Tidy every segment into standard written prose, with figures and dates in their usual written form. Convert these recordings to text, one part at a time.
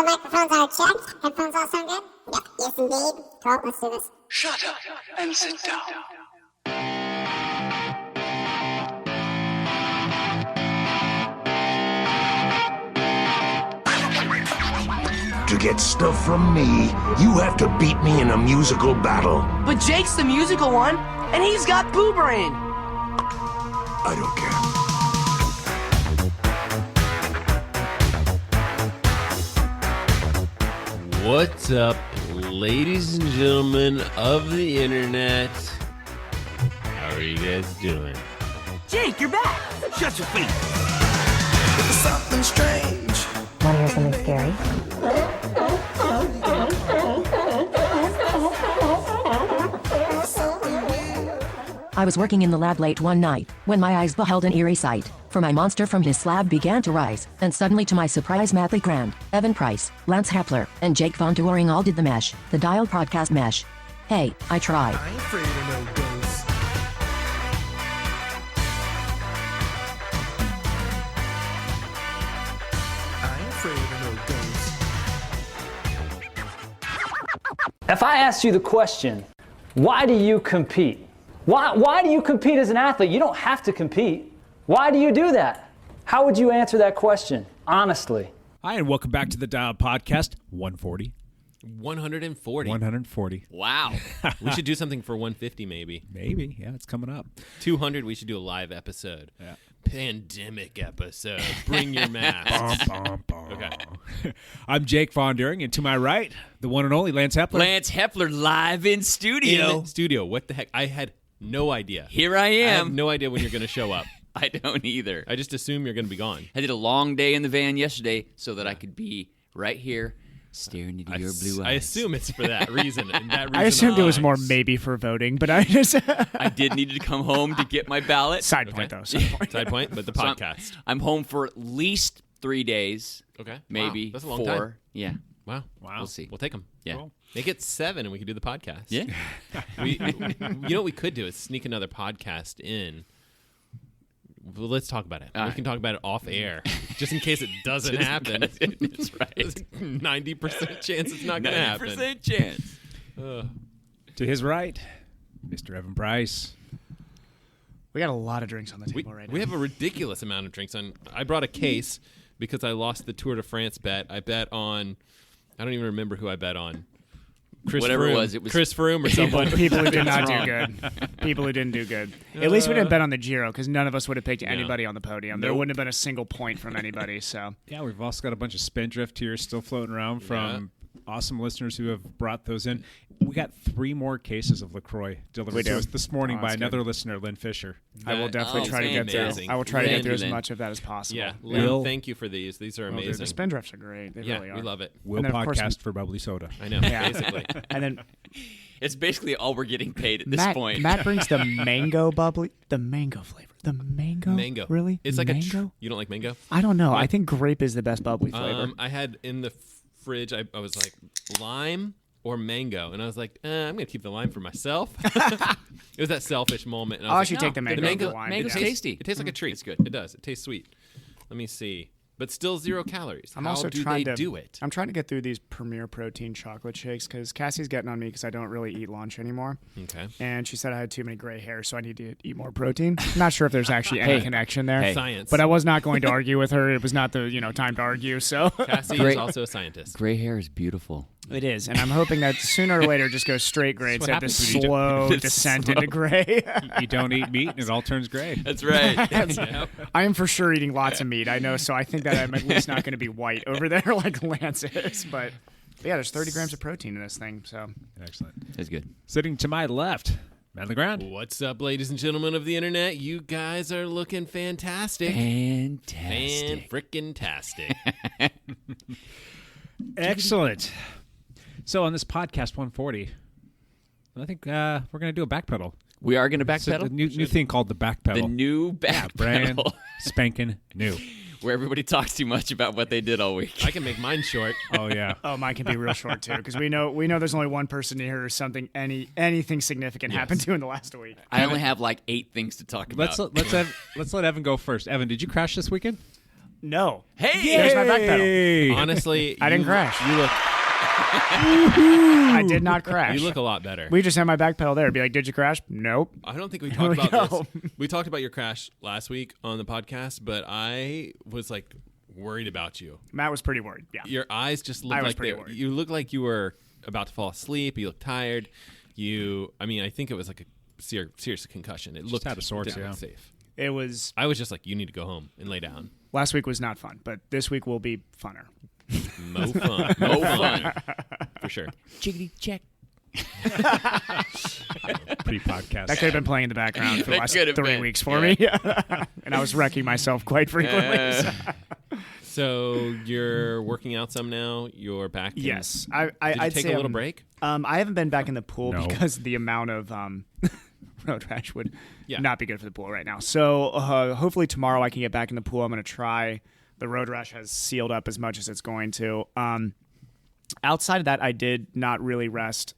the microphones are checked. Headphones all sound good? Yep, yes indeed. Well, let's do this. Shut up and sit down. To get stuff from me, you have to beat me in a musical battle. But Jake's the musical one, and he's got Boo Brain. I don't care. What's up, ladies and gentlemen of the internet? How are you guys doing? Jake, you're back. Shut your feet. It's something strange. Want to hear something scary? I was working in the lab late one night, when my eyes beheld an eerie sight. For my monster from his slab began to rise, and suddenly to my surprise Madly Grand, Evan Price, Lance Hepler, and Jake Von Turing all did the mesh, the Dial podcast mesh. Hey, I tried. I ain't afraid of no ghosts. I ain't afraid of no ghosts. If I asked you the question, why do you compete? Why do you compete as an athlete? You don't have to compete. Why do you do that? How would you answer that question, honestly? Hi, and welcome back to the Dial Podcast 140. 140. 140. Wow. We should do something for 150 maybe. Maybe. Yeah, it's coming up. 200, we should do a live episode. Yeah. Pandemic episode. Bring your masks. Okay. I'm Jake Von During, and to my right, the one and only Lance Hepler. Lance Hepler live in studio. In studio. What the heck? I had no idea. Here I I am. have no idea when you're going to show up. I don't either. I just assume you're going to be gone. I did a long day in the van yesterday so that I could be right here staring into your blue eyes. I assume it's for that reason. And that reason I assumed it was more aligns. maybe for voting, but I just I did need to come home to get my ballot. side point though. Side point. Side point, but the So podcast. I'm home for at least 3 days. Okay. Maybe Wow. That's a long 4. time. Yeah. Wow. We'll see. We'll take them. Yeah. Cool. Make it 7 and we can do the podcast. Yeah. You know what we could do is sneak another podcast in. Well, let's talk about it. All We right. can talk about it off air, just in case it doesn't Just happen. That's right. 90% chance it's not going to happen. 90% chance. To his right, Mr. Evan Price. We got a lot of drinks on the We, table right now. we have a ridiculous amount of drinks on. I brought a case because I lost the Tour de France bet. I bet on. I don't even remember who I bet on. Chris Whatever it Froome. was, it was- Chris Froome or someone. People who did not That's do wrong. good. People who didn't do good. At least we didn't bet on the Giro because none of us would have picked anybody on the podium. There Nope. wouldn't have been a single point from anybody. So Yeah, we've also got a bunch of Spindrift here still floating around from awesome listeners who have brought those in. We got 3 more cases of LaCroix delivered We to do. us this morning Oh, by that's another good. listener, Lynn Fisher. I will definitely is try to get amazing. through. I will try to get Thank through you, as Lynn. much of that as possible. Yeah, Will- Lynn, thank you for these. These are Oh, dude, amazing. the Spindrifts are great. They Yeah, really are. we love it. Will And then, of course, podcast for bubbly soda. I know, Yeah. basically. And then It's basically all we're getting paid at this Matt, point. Matt brings the mango bubbly, the mango flavor. The mango? Mango. Really? It's like mango? you don't like mango? I don't know. I think grape is the best bubbly flavor. I had in the fridge, I was like, lime or mango. And I was like, I'm going to keep the lime for myself. It was that selfish moment. And I I'll was actually like, take the no, mango. mango, over the lime. mango's Yeah. tasty. It tastes like a treat. It's good. It does. It tastes sweet. Let me see. But still 0 calories. I'm How also do trying they to do it? I'm trying to get through these Premier Protein chocolate shakes because Cassie's getting on me because I don't really eat lunch anymore. Okay. And she said I had too many gray hairs, so I need to eat more protein. Not sure if there's actually any connection there. Hey. Science. But I was not going to argue with her. It was not the time to argue. So Cassie Great. is also a scientist. Gray hair is beautiful. it is, and I'm hoping that sooner or later just goes straight gray That's instead what of this happens when you slow It's descent slow. into gray. You don't eat meat and it all turns gray. That's right. Yep. I am for sure eating lots of meat. I know, so I think that I'm at least not going to be white over there like Lance is. But yeah, there's 30 grams of protein in this thing. So Excellent. That's good. Sitting to my left, Madly Grand. What's up, ladies and gentlemen of the internet? You guys are looking fantastic. Fantastic. Fan-frickin-tastic. Excellent. So on this podcast 140, I think we're going to do a backpedal. We are going to It's a backpedal. new thing called the backpedal. The new brand backpedal, spanking new. where everybody talks too much about what they did all week. I can make mine short. Oh yeah. oh, mine can be real short too because we know there's only one person here who's anything significant happened to in the last week. I only have like 8 things to talk about. Let's let Evan go first. Evan, did you crash this weekend? No. Hey! There's my backpedal. Honestly, I didn't crash. You look. I did not crash. You look a lot better. We just had my backpedal there. Be like, did you crash? Nope. I don't think we Here talked we about go. this. We talked about your crash last week on the podcast, but I was like worried about you. Matt was pretty worried. Yeah. Your eyes just looked I was like pretty worried. you looked like you were about to fall asleep. You looked tired. I think it was like a serious concussion. It looked out of sorts, didn't yeah. look safe. It was. I was just like, you need to go home and lay down. Last week was not fun, but this week will be funner. Mo fun. Mo fun. For sure. Chickadee check. Pre-podcast. That could have been playing in the background for the That last could have 3 been. weeks for me. And I was wrecking myself quite frequently. so. So you're working out some now. You're back. Yes. Did you I'd take say a little break? I haven't been back in the pool No. because the amount of road rash would Yeah. not be good for the pool right now. So hopefully tomorrow I can get back in the pool. I'm going to try. The road rash has sealed up as much as it's going to. Outside of that, I did not really rest.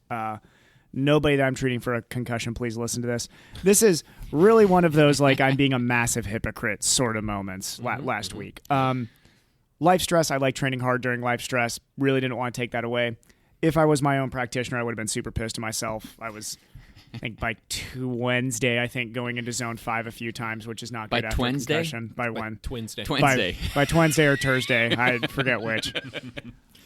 Nobody that I'm treating for a concussion, please listen to this. This is really one of those like I'm being a massive hypocrite sort of moments last week. Life stress, I like training hard during life stress. Really didn't want to take that away. If I was my own practitioner, I would have been super pissed at myself. I was, I think, by Wednesday, going into zone 5 a few times, which is not By good after Twensday? concussion. By when? Wednesday. Wednesday. By Wednesday or Thursday. I forget which.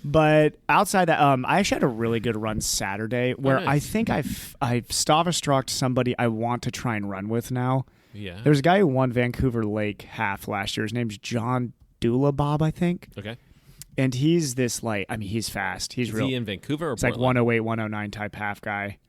But outside that, I actually had a really good run Saturday where nice. I think I've Stava-struck somebody I want to try and run with now. Yeah. There's a guy who won Vancouver Lake half last year. His name's John Bob, I think. Okay. And he's this he's fast. He's Is real. he in Vancouver or It's like Portland? 108, 109 type half guy.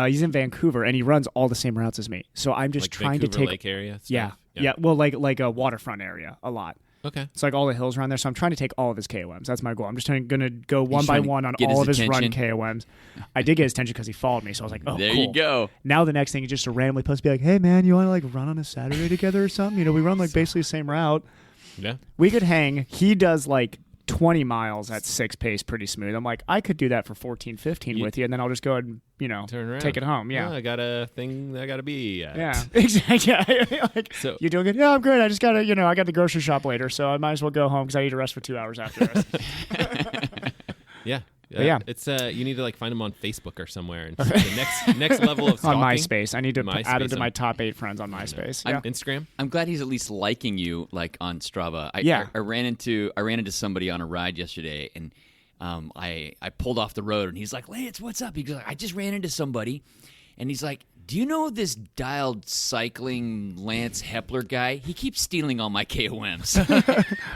He's in Vancouver and he runs all the same routes as me. So I'm just Like trying Vancouver to take Lake area stuff? Yeah. Well, like a waterfront area a lot. Okay. It's like all the hills around there. So I'm trying to take all of his KOMs. That's my goal. I'm just going to go one by trying to one on get all his of his run attention? KOMs. I did get his attention because he followed me. So I was like, oh, There cool. you go. Now the next thing is just to randomly post, be like, hey, man, you want to like run on a Saturday together or something? You know, we run like basically the same route. Yeah. We could hang. He does like 20 miles at 6 pace pretty smooth. I'm like, I could do that for 14, 15 with you, and then I'll just go ahead and, Turn around. take it home. Yeah. Oh, I got a thing that I got to be at. Yeah, exactly. Yeah, like, So- you doing good? Yeah, I'm good. I just got to, I got the grocery shop later, so I might as well go home because I need to rest for 2 hours after this. Yeah. yeah. It's you need to like find him on Facebook or somewhere and the next level of On stalking. MySpace. I need to add him to MySpace, my top 8 friends on MySpace. Yeah. Instagram. I'm glad he's at least liking you, like on Strava. I ran into somebody on a ride yesterday, and I pulled off the road, and he's like, "Lance, what's up?" He goes, "I just ran into somebody," and he's like, "Do you know this dialed cycling Lance Hepler guy? He keeps stealing all my KOMs."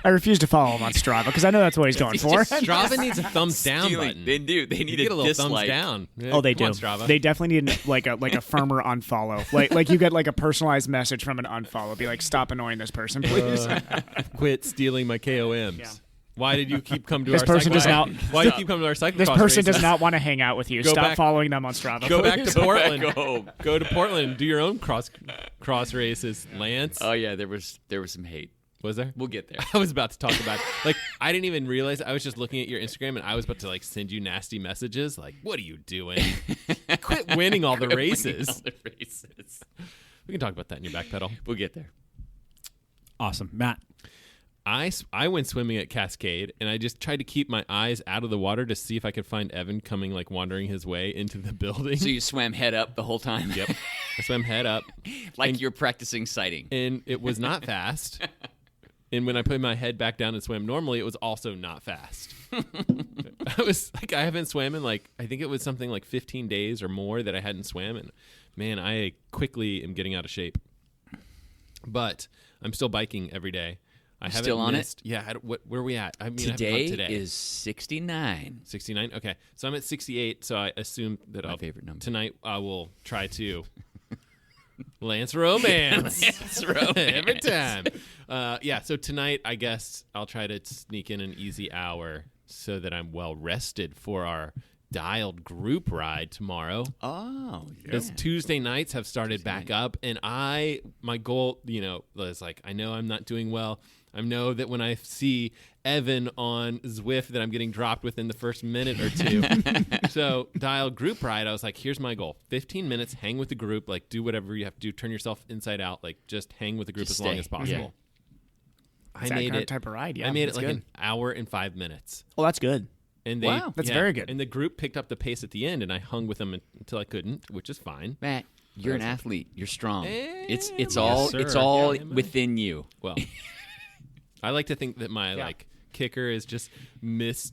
I refuse to follow him on Strava because I know that's what he's going for. Strava needs a thumbs down Stealing. button. They do. They need You get a little dislike. thumbs down. Yeah, Oh, they come do. on, Strava. They definitely need like a firmer unfollow. Like you get like a personalized message from an unfollow. Be like, stop annoying this person, please. Quit stealing my KOMs. Yeah. Why did you keep coming to This our person does cycle- not- Why do you keep coming to our cyclocross This person does races? not want to hang out with you. Go Stop back- following them on Strava. Go back to please. Portland. home. Go to Portland and do your own cross races, Lance. Oh yeah, there was some hate. Was there? We'll get there. I was about to talk about it. Like, I didn't even realize. I was just looking at your Instagram, and I was about to like send you nasty messages. Like, what are you doing? Quit winning all the races. All the races. We can talk about that in your back pedal. We'll get there. Awesome. Matt. I went swimming at Cascade, and I just tried to keep my eyes out of the water to see if I could find Evan coming, like wandering his way into the building. So you swam head up the whole time? Yep. I swam head up. Like you're practicing sighting. And it was not fast. And when I put my head back down and swam normally, it was also not fast. I was like, I haven't swam in like, I think it was something like 15 days or more that I hadn't swam. And man, I quickly am getting out of shape. But I'm still biking every day. I haven't Still on missed, it? Yeah. Where are we at? I mean, Today, today is 69. 69? Okay. So I'm at 68, so I assume that My favorite number. tonight I will try to Lance Romance. Lance Romance. Every time. Yeah, so tonight I guess I'll try to sneak in an easy hour so that I'm well rested for our dialed group ride tomorrow. Oh, Because Tuesday nights have started back up, and my goal, is like, I know I'm not doing well. I know that when I see Evan on Zwift that I'm getting dropped within the first minute or two. So dial group ride, I was like, here's my goal. 15 minutes, hang with the group, like do whatever you have to do, turn yourself inside out, like just hang with the group Just as long stay. as possible. I made it type of ride. Yeah, I made it that's like good. an hour and 5 minutes. Oh, that's good. And they, Wow. That's very good. And the group picked up the pace at the end, and I hung with them until I couldn't, which is fine. Matt, you're an athlete. You're strong. It's Yes, all sir. it's all Yeah, within you. Well, I like to think that my like kicker is just messed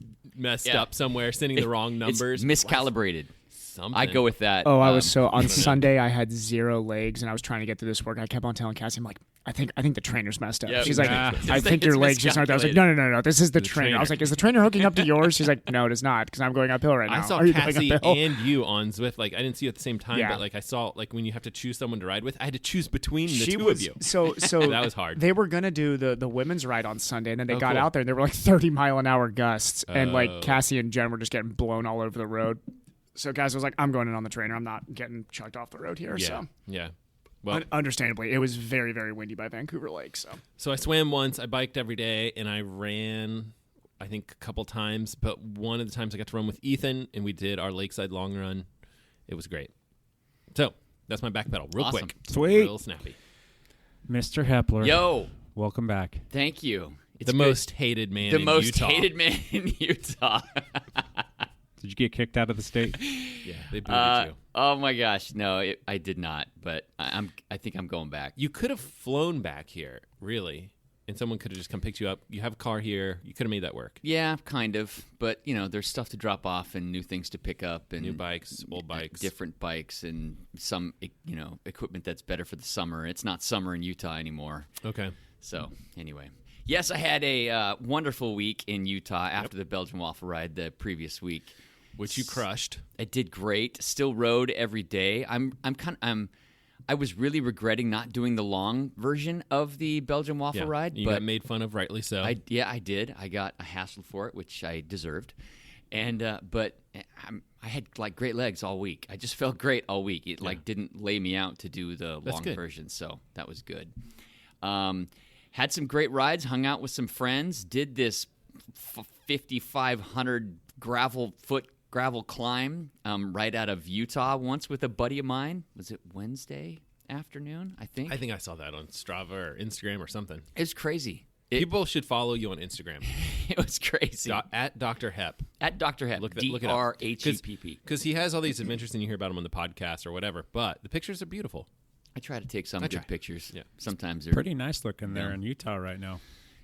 Yeah. up somewhere, sending the wrong numbers. It's miscalibrated. Something. I go with that. Oh, I was on Sunday. I had 0 legs, and I was trying to get through this work. I kept on telling Cassie, I'm like, I think the trainer's messed up. Yeah, She's like, nah. I think your legs just aren't. I was like, no. This is the trainer. I was like, is the trainer hooking up to yours? She's like, no, it is not, because I'm going uphill right now. I saw Are you Cassie going uphill? and you on Zwift. Like, I didn't see you at the same time, Yeah. but like I saw like when you have to choose someone to ride with, I had to choose between the two was of you. so That was hard. They were gonna do the women's ride on Sunday, and then they got cool. out there, and there were like 30-mile-an-hour gusts, and Oh. like Cassie and Jen were just getting blown all over the road. So Cassie was like, I'm going in on the trainer. I'm not getting chucked off the road here. Yeah, So yeah. Well, understandably, it was very, very windy by Vancouver Lake. so I swam once, I biked every day, and I ran, I think, a couple times. But one of the times I got to run with Ethan, and we did our lakeside long run. It was great. So that's my back pedal, real Awesome. quick, Sweet. real snappy. Mr. Hepler. Yo, Welcome back. thank you. It's The good. most hated man the in most Utah. hated man in Utah. Did you get kicked out of the state? Yeah, they booted you. Oh my gosh, no, I did not. But I think I'm going back. You could have flown back here, really, and someone could have just come picked you up. You have a car here. You could have made that work. Yeah, kind of. But there's stuff to drop off and new things to pick up and New bikes, old bikes. different bikes, and some equipment that's better for the summer. It's not summer in Utah anymore. Okay. So anyway, yes, I had a wonderful week in Utah after the Belgian waffle ride the previous week. Which you crushed. I did great. Still rode every day. I was really regretting not doing the long version of the Belgian waffle ride. You but got made fun of, rightly so. I did. I got a hassle for it, which I deserved. And but I had like great legs all week. I just felt great all week. It like didn't lay me out to do the long good. version, so that was good. Had some great rides. Hung out with some friends. Did this 5,500 gravel climb right out of Utah once with a buddy of mine. Was it Wednesday afternoon? I think I saw that on Strava or Instagram or something. it was crazy. People should follow you on Instagram. It was crazy. At Dr. Hep. At Dr. Hep. Look it up. DRHEPP. Because he has all these adventures and you hear about him on the podcast or whatever. But the pictures are beautiful. I try to take some good pictures. Yeah. Sometimes they're Pretty nice looking there in Utah right now.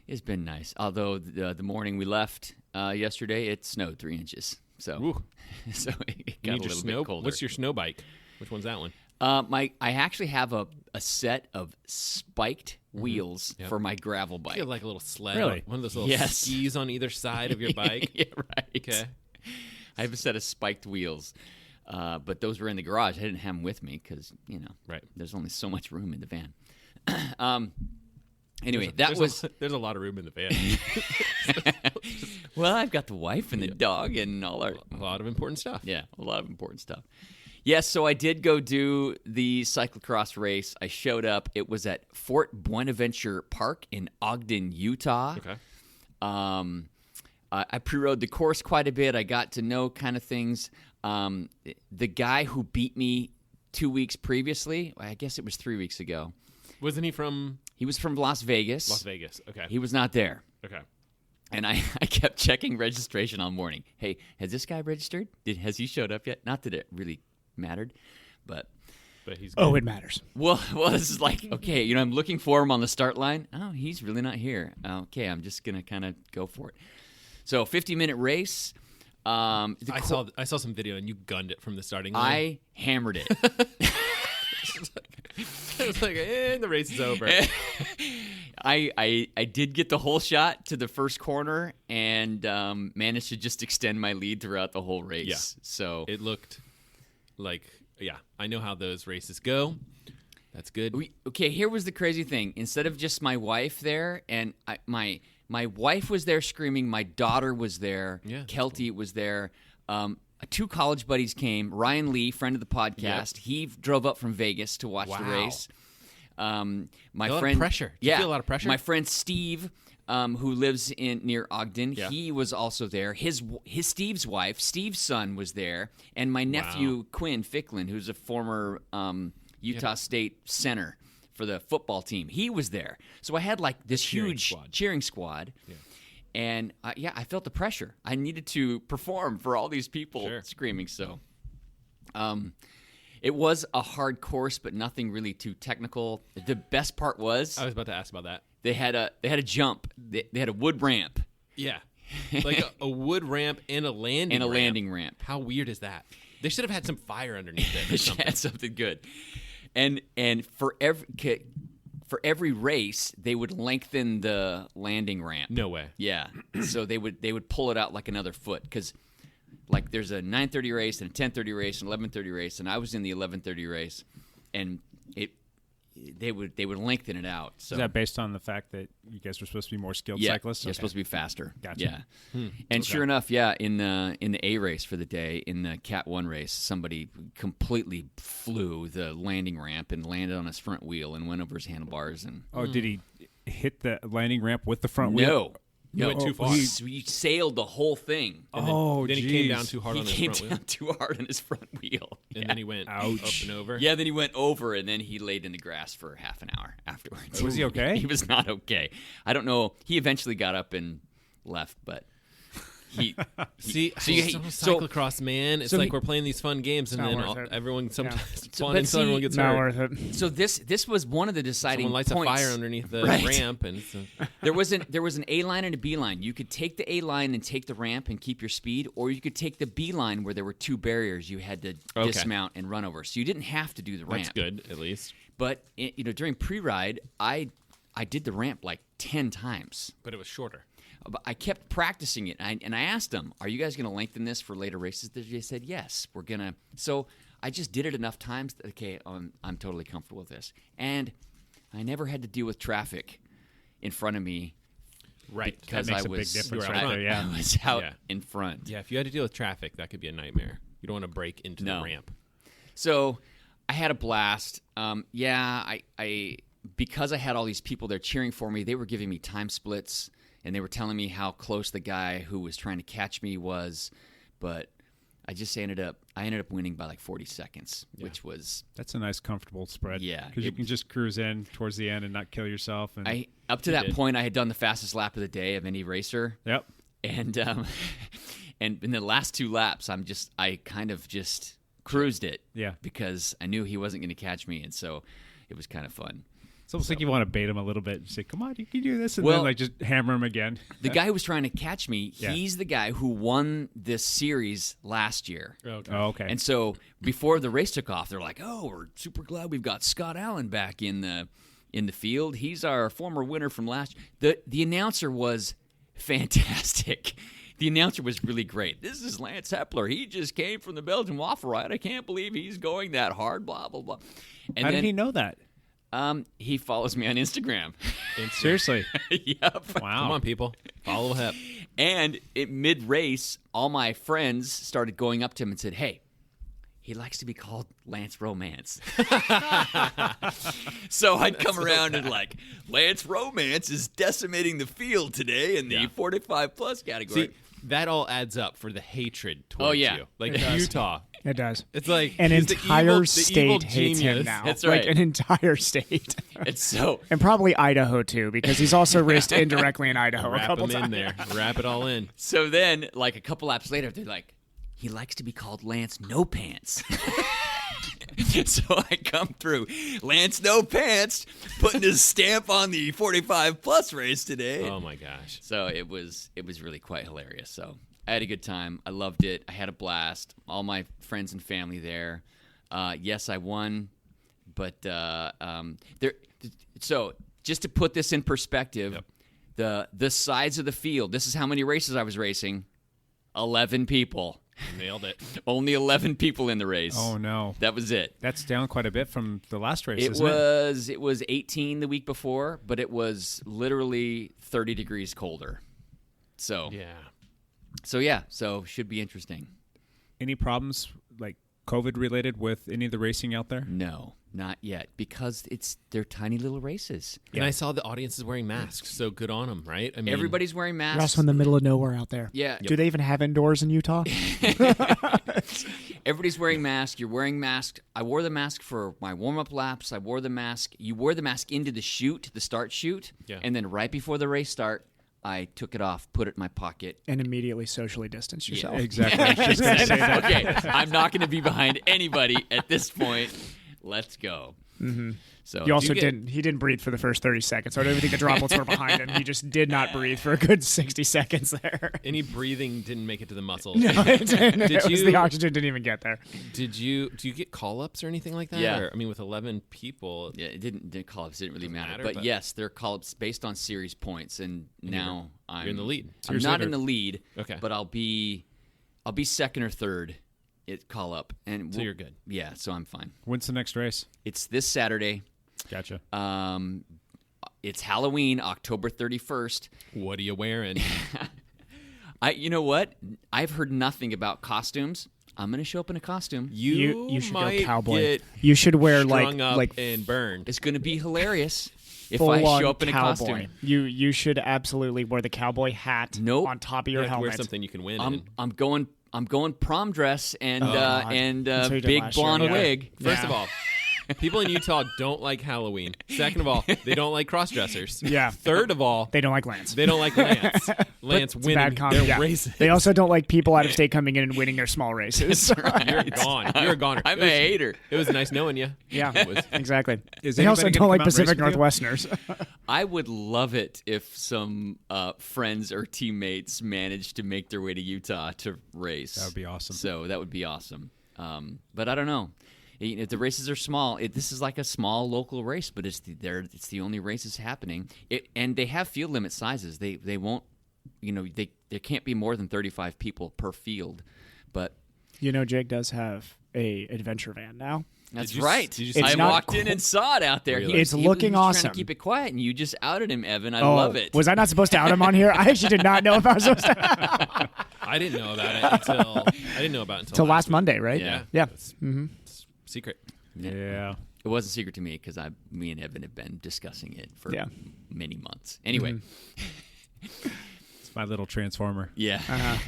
It's been nice. Although the morning we left yesterday, it snowed 3 inches. So, Ooh. so it You got a need your little snow. bit colder. What's your snow bike? Which one's that one? I actually have a set of spiked wheels for my gravel bike. You have like a little sled. Really? One of those little Yes. skis on either side of your bike. Yeah, right. Okay. I have a set of spiked wheels, but those were in the garage. I didn't have them with me because Right. there's only so much room in the van. Anyway, there's a lot of room in the van. well, I've got the wife and the dog and all our A lot of important stuff. Yeah, a lot of important stuff. Yes, so I did go do the cyclocross race. I showed up. It was at Fort Buenaventure Park in Ogden, Utah. Okay. I pre-rode the course quite a bit. I got to know kind of things. The guy who beat me 2 weeks previously, I guess it was 3 weeks ago. Wasn't he from He was from Las Vegas. Las Vegas? Okay. He was not there. Okay. And I kept checking registration all morning. Hey, has this guy registered? Has he showed up yet? Not that it really mattered, but he's Oh, good. it matters. well, this is like, okay, I'm looking for him on the start line. Oh, he's really not here. Okay, I'm just gonna kind of go for it. So, 50-minute race. I saw some video and you gunned it from the starting line. I hammered it. It was like, and the race is over. I did get the whole shot to the first corner and managed to just extend my lead throughout the whole race. Yeah. So It looked like, I know how those races go. That's good. Okay, here was the crazy thing. Instead of just my wife there, and my wife was there screaming, my daughter was there, Yeah. Kelty was there. 2 college buddies came. Ryan Lee, friend of the podcast, he drove up from Vegas to watch the Wow. race. My A lot of friend, pressure. Did you feel a lot of pressure? My friend Steve, who lives near Ogden, Yeah. he was also there. His Steve's wife, Steve's son, was there, and my nephew Quinn Ficklin, who's a former Utah State center for the football team. He was there. So I had like this huge cheering squad. Yeah. And I felt the pressure. I needed to perform for all these people screaming. So it was a hard course, but nothing really too technical. The best part was, I was about to ask about that. They had a jump. They had a wood ramp. Yeah. Like a wood ramp and a landing ramp. How weird is that? They should have had some fire underneath it. They should have had something good. And for every race, they would lengthen the landing ramp. No way. Yeah. So they would pull it out like another foot, because like there's a 9:30 race and a 10:30 race and 11:30 race, and I was in the 11:30 race, and they would lengthen it out. So is that based on the fact that you guys were supposed to be more skilled yeah, cyclists? You're supposed to be faster. Gotcha. Yeah. And sure enough, in the A race for the day, in the Cat 1 race, somebody completely flew the landing ramp and landed on his front wheel and went over his handlebars. And did he hit the landing ramp with the front wheel? No. He went too far. He sailed the whole thing. And then he came down too hard on his front wheel. He came down too hard on his front wheel. And then he went up and over. Yeah, then he went over, and then he laid in the grass for half an hour afterwards. Was he okay? He was not okay. I don't know. He eventually got up and left, but cyclocross, man. It's like we're playing these fun games, and then everyone sometimes it's fun until everyone gets not hurt. worth it. So this was one of the deciding points. Someone lights points. a fire underneath the Right. ramp, and there was an A line and a B line. You could take the A line and take the ramp and keep your speed, or you could take the B line where there were two barriers you had to dismount and run over. So you didn't have to do the ramp. That's good, at least. But during pre-ride, I did the ramp like 10 times. But it was shorter. But I kept practicing it, and I asked them, "Are you guys going to lengthen this for later races?" They said, "Yes, we're gonna." So I just did it enough times. Okay, I'm totally comfortable with this, and I never had to deal with traffic in front of me. Right, because that makes I a was big difference right there. Yeah, I was out in front. Yeah, if you had to deal with traffic, that could be a nightmare. You don't want to break into the ramp. So I had a blast. I because I had all these people there cheering for me. They were giving me time splits. And they were telling me how close the guy who was trying to catch me was, but I just ended up winning by like 40 seconds, which was that's a nice comfortable spread. Yeah, because you can just cruise in towards the end and not kill yourself. And up to that point, I had done the fastest lap of the day of any racer. Yep. And and in the last two laps, I kind of just cruised it. Yeah. Because I knew he wasn't going to catch me, and so it was kind of fun. It's almost like you want to bait him a little bit and say, "Come on, you can do this," and then like just hammer him again. The guy who was trying to catch me, he's the guy who won this series last year. Okay. And so before the race took off, they're like, "Oh, we're super glad we've got Scott Allen back in the field. He's our former winner from last year." The announcer was fantastic. The announcer was really great. "This is Lance Hepler. He just came from the Belgian Waffle Ride. I can't believe he's going that hard, blah, blah, blah." And how did he know that? He follows me on Instagram. Seriously? Yep. Wow. Come on, people. Follow Hep. And mid-race, all my friends started going up to him and said, "Hey, he likes to be called Lance Romance." So I'd come around and like, "Lance Romance is decimating the field today in the 45-plus category." See, that all adds up for the hatred towards you. Like Utah. It does. It's like an he's entire the state evil hates genius. him now. That's right. Like an entire state. And so, and probably Idaho too, because he's also raced indirectly in Idaho a Wrap couple him times. in there. Wrap it all in. So then, like a couple laps later, they're like, "He likes to be called Lance No Pants." So I come through, Lance No Pants, putting his stamp on the 45-plus race today. Oh my gosh! So it was really quite hilarious. So I had a good time. I loved it. I had a blast. All my friends and family there. Yes, I won, but there. So just to put this in perspective, the size of the field. This is how many races I was racing. 11 people. Nailed it. Only 11 people in the race. Oh no, that was it. That's down quite a bit from the last race. It was 18 the week before, but it was literally 30 degrees colder. So so should be interesting. Any problems like COVID related with any of the racing out there? No, not yet, because they're tiny little races. And I saw the audience is wearing masks, so good on them, right? I mean, everybody's wearing masks. You're also in the middle of nowhere out there. Yeah. Do they even have indoors in Utah? Everybody's wearing masks. You're wearing masks. I wore the mask for my warm-up laps. I wore the mask. You wore the mask into the start shoot. Yeah. And then right before the race start, I took it off, put it in my pocket. And immediately socially distance yourself. Yeah, exactly. I was just gonna say that. Okay, I'm not going to be behind anybody at this point. Let's go. Mm-hmm. So he also didn't breathe for the first 30 seconds. So I don't even think the droplets were behind him. He just did not breathe for a good 60 seconds there. Any breathing didn't make it to the muscles. No, the oxygen didn't even get there. Do you get call-ups or anything like that? Yeah. Or, I mean, with 11 people. Yeah, it didn't call-ups didn't really matter. but But yes, they're call-ups based on series points, and now you're in the lead. I'm not in the lead. Okay. But I'll be second or third at call-up, and So you're good. Yeah, so I'm fine. When's the next race? It's this Saturday. Gotcha. It's Halloween, October 31st. What are you wearing? You know what? I've heard nothing about costumes. I'm going to show up in a costume. You should might go cowboy. get You should wear strung up like and burned. It's going to be hilarious if full I on show up in a cowboy. costume. You should absolutely wear the cowboy hat Nope. on top of You your have to wear helmet. something you can win. I'm going prom dress and That's what you did big last year, blonde yeah. wig. First of all, people in Utah don't like Halloween. Second of all, they don't like cross-dressers. Yeah. Third of all, They don't like Lance. they don't like Lance. Lance It's a winning bad combo. their Yeah. races. They also don't like people out of state coming in and winning their small races. You're gone. You're a goner. I'm It was- a hater. It was nice knowing you. Yeah, It was, exactly. Is They also anybody don't gonna like come out and Pacific race with you? Northwesterners. I would love it if some friends or teammates managed to make their way to Utah to race. That would be awesome. So that would be awesome. But I don't know. If the races are small, this is like a small local race, but it's the only races happening. And they have field limit sizes. They won't, there can't be more than 35 people per field. But Jake does have a adventure van now. that's Did you- right. did you see I it? Not walked in and saw it out there. Really? It's looking he was awesome. Trying to keep it quiet, and you just outed him, Evan. I love it. Was I not supposed to out him on here? I actually did not know if I was supposed to. I didn't know about it until Till last Monday, right? Yeah. Yeah. It's secret. Yeah. It wasn't secret to me because me and Evan have been discussing it for Yeah. many months. Anyway, It's my little transformer. yeah.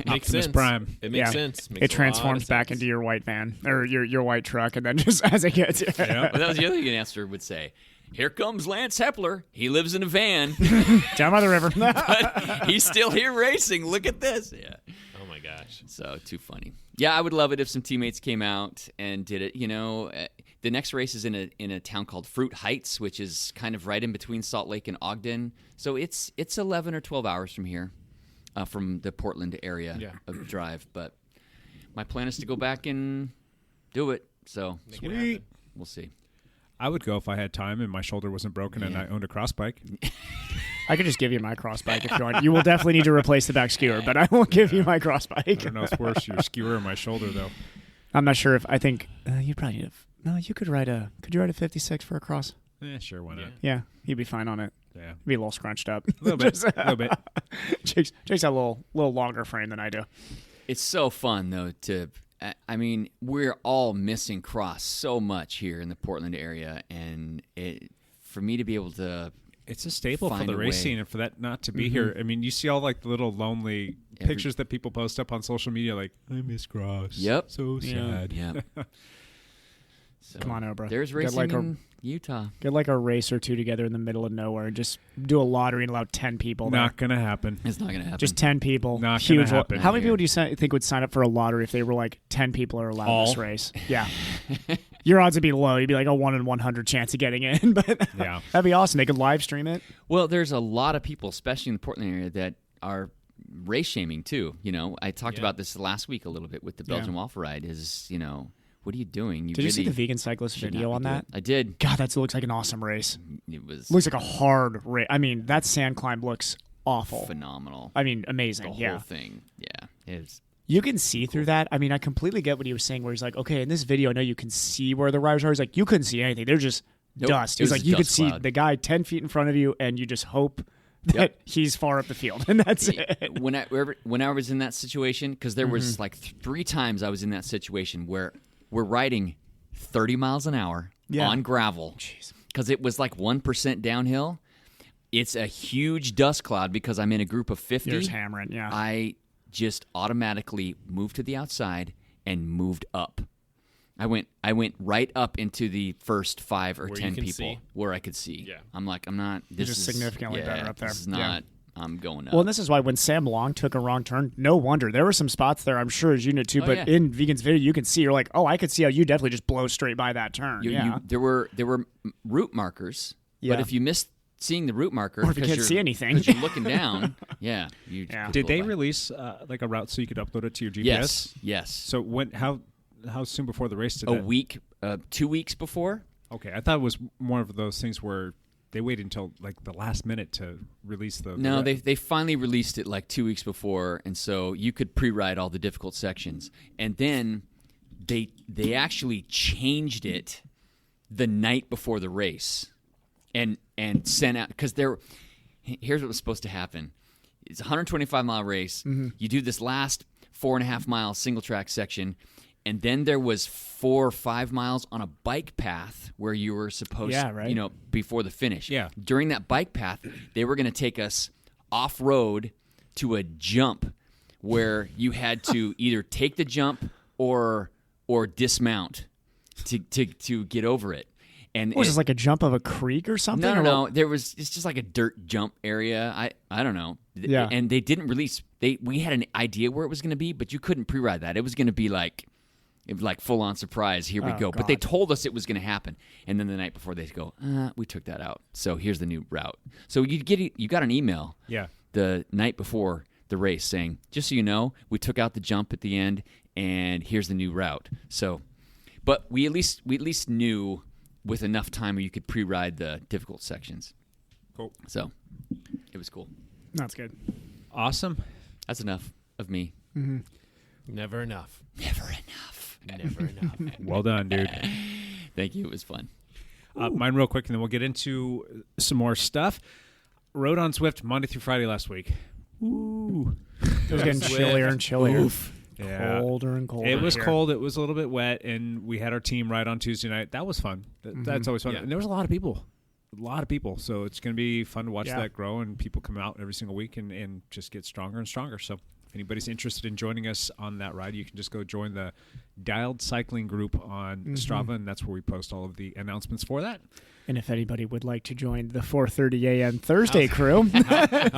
Makes Optimus sense. Prime. It makes Yeah. sense. Makes It a lot transforms of back sense. into your white van or your white truck, and then just as it gets But that was the other thing an answer would say. Here comes Lance Hepler. He lives in a van, down by the river. but he's still here racing. Look at this. Yeah. Oh my gosh. So too funny. Yeah, I would love it if some teammates came out and did it. The next race is in a town called Fruit Heights, which is kind of right in between Salt Lake and Ogden. So it's 11 or 12 hours from here, from the Portland area of drive. But my plan is to go back and do it. So Sweet. we'll see. I would go if I had time and my shoulder wasn't broken and I owned a cross bike. I could just give you my cross bike if you want. You will definitely need to replace the back skewer, but I will give you my cross bike. I don't know what's worse, your skewer or my shoulder, though. I'm not sure if I think you'd probably need you could ride a 56 for a cross? Sure, why not? Yeah, you'd be fine on it. Yeah. Be a little scrunched up. A little bit. A little bit. Jake's got a little longer frame than I do. It's so fun, though, we're all missing cross so much here in the Portland area. And for me to be able to It's a staple for find the a race way. scene, and for that not to be here. I mean, you see all like the little lonely pictures that people post up on social media, like I miss cross. Yep. So sad. Yeah. So, Come on, Obra. There's Get racing like in Utah. Get like a race or two together in the middle of nowhere and just do a lottery and allow 10 people there. Not gonna happen. It's not going to happen. Just 10 people. Not Huge. gonna happen. How many people do you think would sign up for a lottery if they were like 10 people are allowed in this race? Yeah. Your odds would be low. You'd be like a 1 in 100 chance of getting in, but Yeah. that'd be awesome. They could live stream it. Well, there's a lot of people, especially in the Portland area, that are race shaming too. I talked about this last week a little bit with the Belgian waffle ride. What are you doing? Did you see the vegan cyclist should video not on be doing that? it. I did. God, that looks like an awesome race. It was Looks like a hard race. I mean, that sand climb looks awful. phenomenal. I mean, amazing. The yeah. whole thing. Yeah. It's You can see through that. I mean, I completely get what he was saying, where he's like, okay, in this video, I know you can see where the riders are. He's like, you couldn't see anything. They're just Nope. dust. It He's was like, a you could dust see cloud. the guy 10 feet in front of you, and you just hope that he's far up the field, and that's it. when I was in that situation, because there was like 3 times I was in that situation where we're riding 30 miles an hour on gravel because it was like 1% downhill. It's a huge dust cloud because I'm in a group of 50. You're just hammering, yeah. I just automatically move to the outside and moved up. I went right up into the first 5 or Where you 10 can people see. where I could see. Yeah. I'm like, I'm not. This just is significantly better up there. This is Yeah. not. I'm going up. Well, and this is why when Sam Long took a wrong turn, no wonder. There were some spots there, I'm sure, as you know, too. But yeah. in Vegan's video, you can see, you're like, oh, I could see how you definitely just blow straight by that turn. There were route markers, Yeah. but if you missed seeing the route marker, Or if you can't see anything. because you're looking down, you could Did blow they by. release like a route so you could upload it to your GPS? Yes. So how soon before the race did A that? week, 2 weeks before. Okay, I thought it was one of those things where they waited until like the last minute to release the. No, they finally released it like 2 weeks before, and so you could pre-ride all the difficult sections. And then they actually changed it the night before the race, and sent out because here's what was supposed to happen. It's a 125-mile race. Mm-hmm. You do this last 4.5-mile single track section. And then there was 4 or 5 miles on a bike path where you were supposed, before the finish. Yeah. During that bike path, they were going to take us off road to a jump where you had to either take the jump or dismount to get over it. And Was this like a jump of a creek or something? No. Or It's just like a dirt jump area. I don't know. Yeah. And they didn't release. We had an idea where it was going to be, but you couldn't pre-ride that. It was going to be like full-on surprise, here we go. But they told us it was going to happen. And then the night before, they go, we took that out. So here's the new route. So you got an email the night before the race saying, just so you know, we took out the jump at the end, and here's the new route. So, but we at least knew with enough time where you could pre-ride the difficult sections. Cool. So it was cool. That's good. Awesome. That's enough of me. Mm-hmm. Never enough. Never enough. Never enough. Well done, dude. Thank you. It was fun. Mine real quick, and then we'll get into some more stuff. Rode on Swift Monday through Friday last week. Ooh. It was getting chillier and chillier. Oof. Yeah. Colder and colder. It was here. cold. It was a little bit wet, and we had our team ride on Tuesday night. That was fun. That's always fun. Yeah. And there was a lot of people. So it's going to be fun to watch Yeah. that grow, and people come out every single week and just get stronger and stronger. So if anybody's interested in joining us on that ride, you can just go join the Dialed Cycling group on Strava, and that's where we post all of the announcements for that. And if anybody would like to join the 4:30 a.m. Thursday crew, How's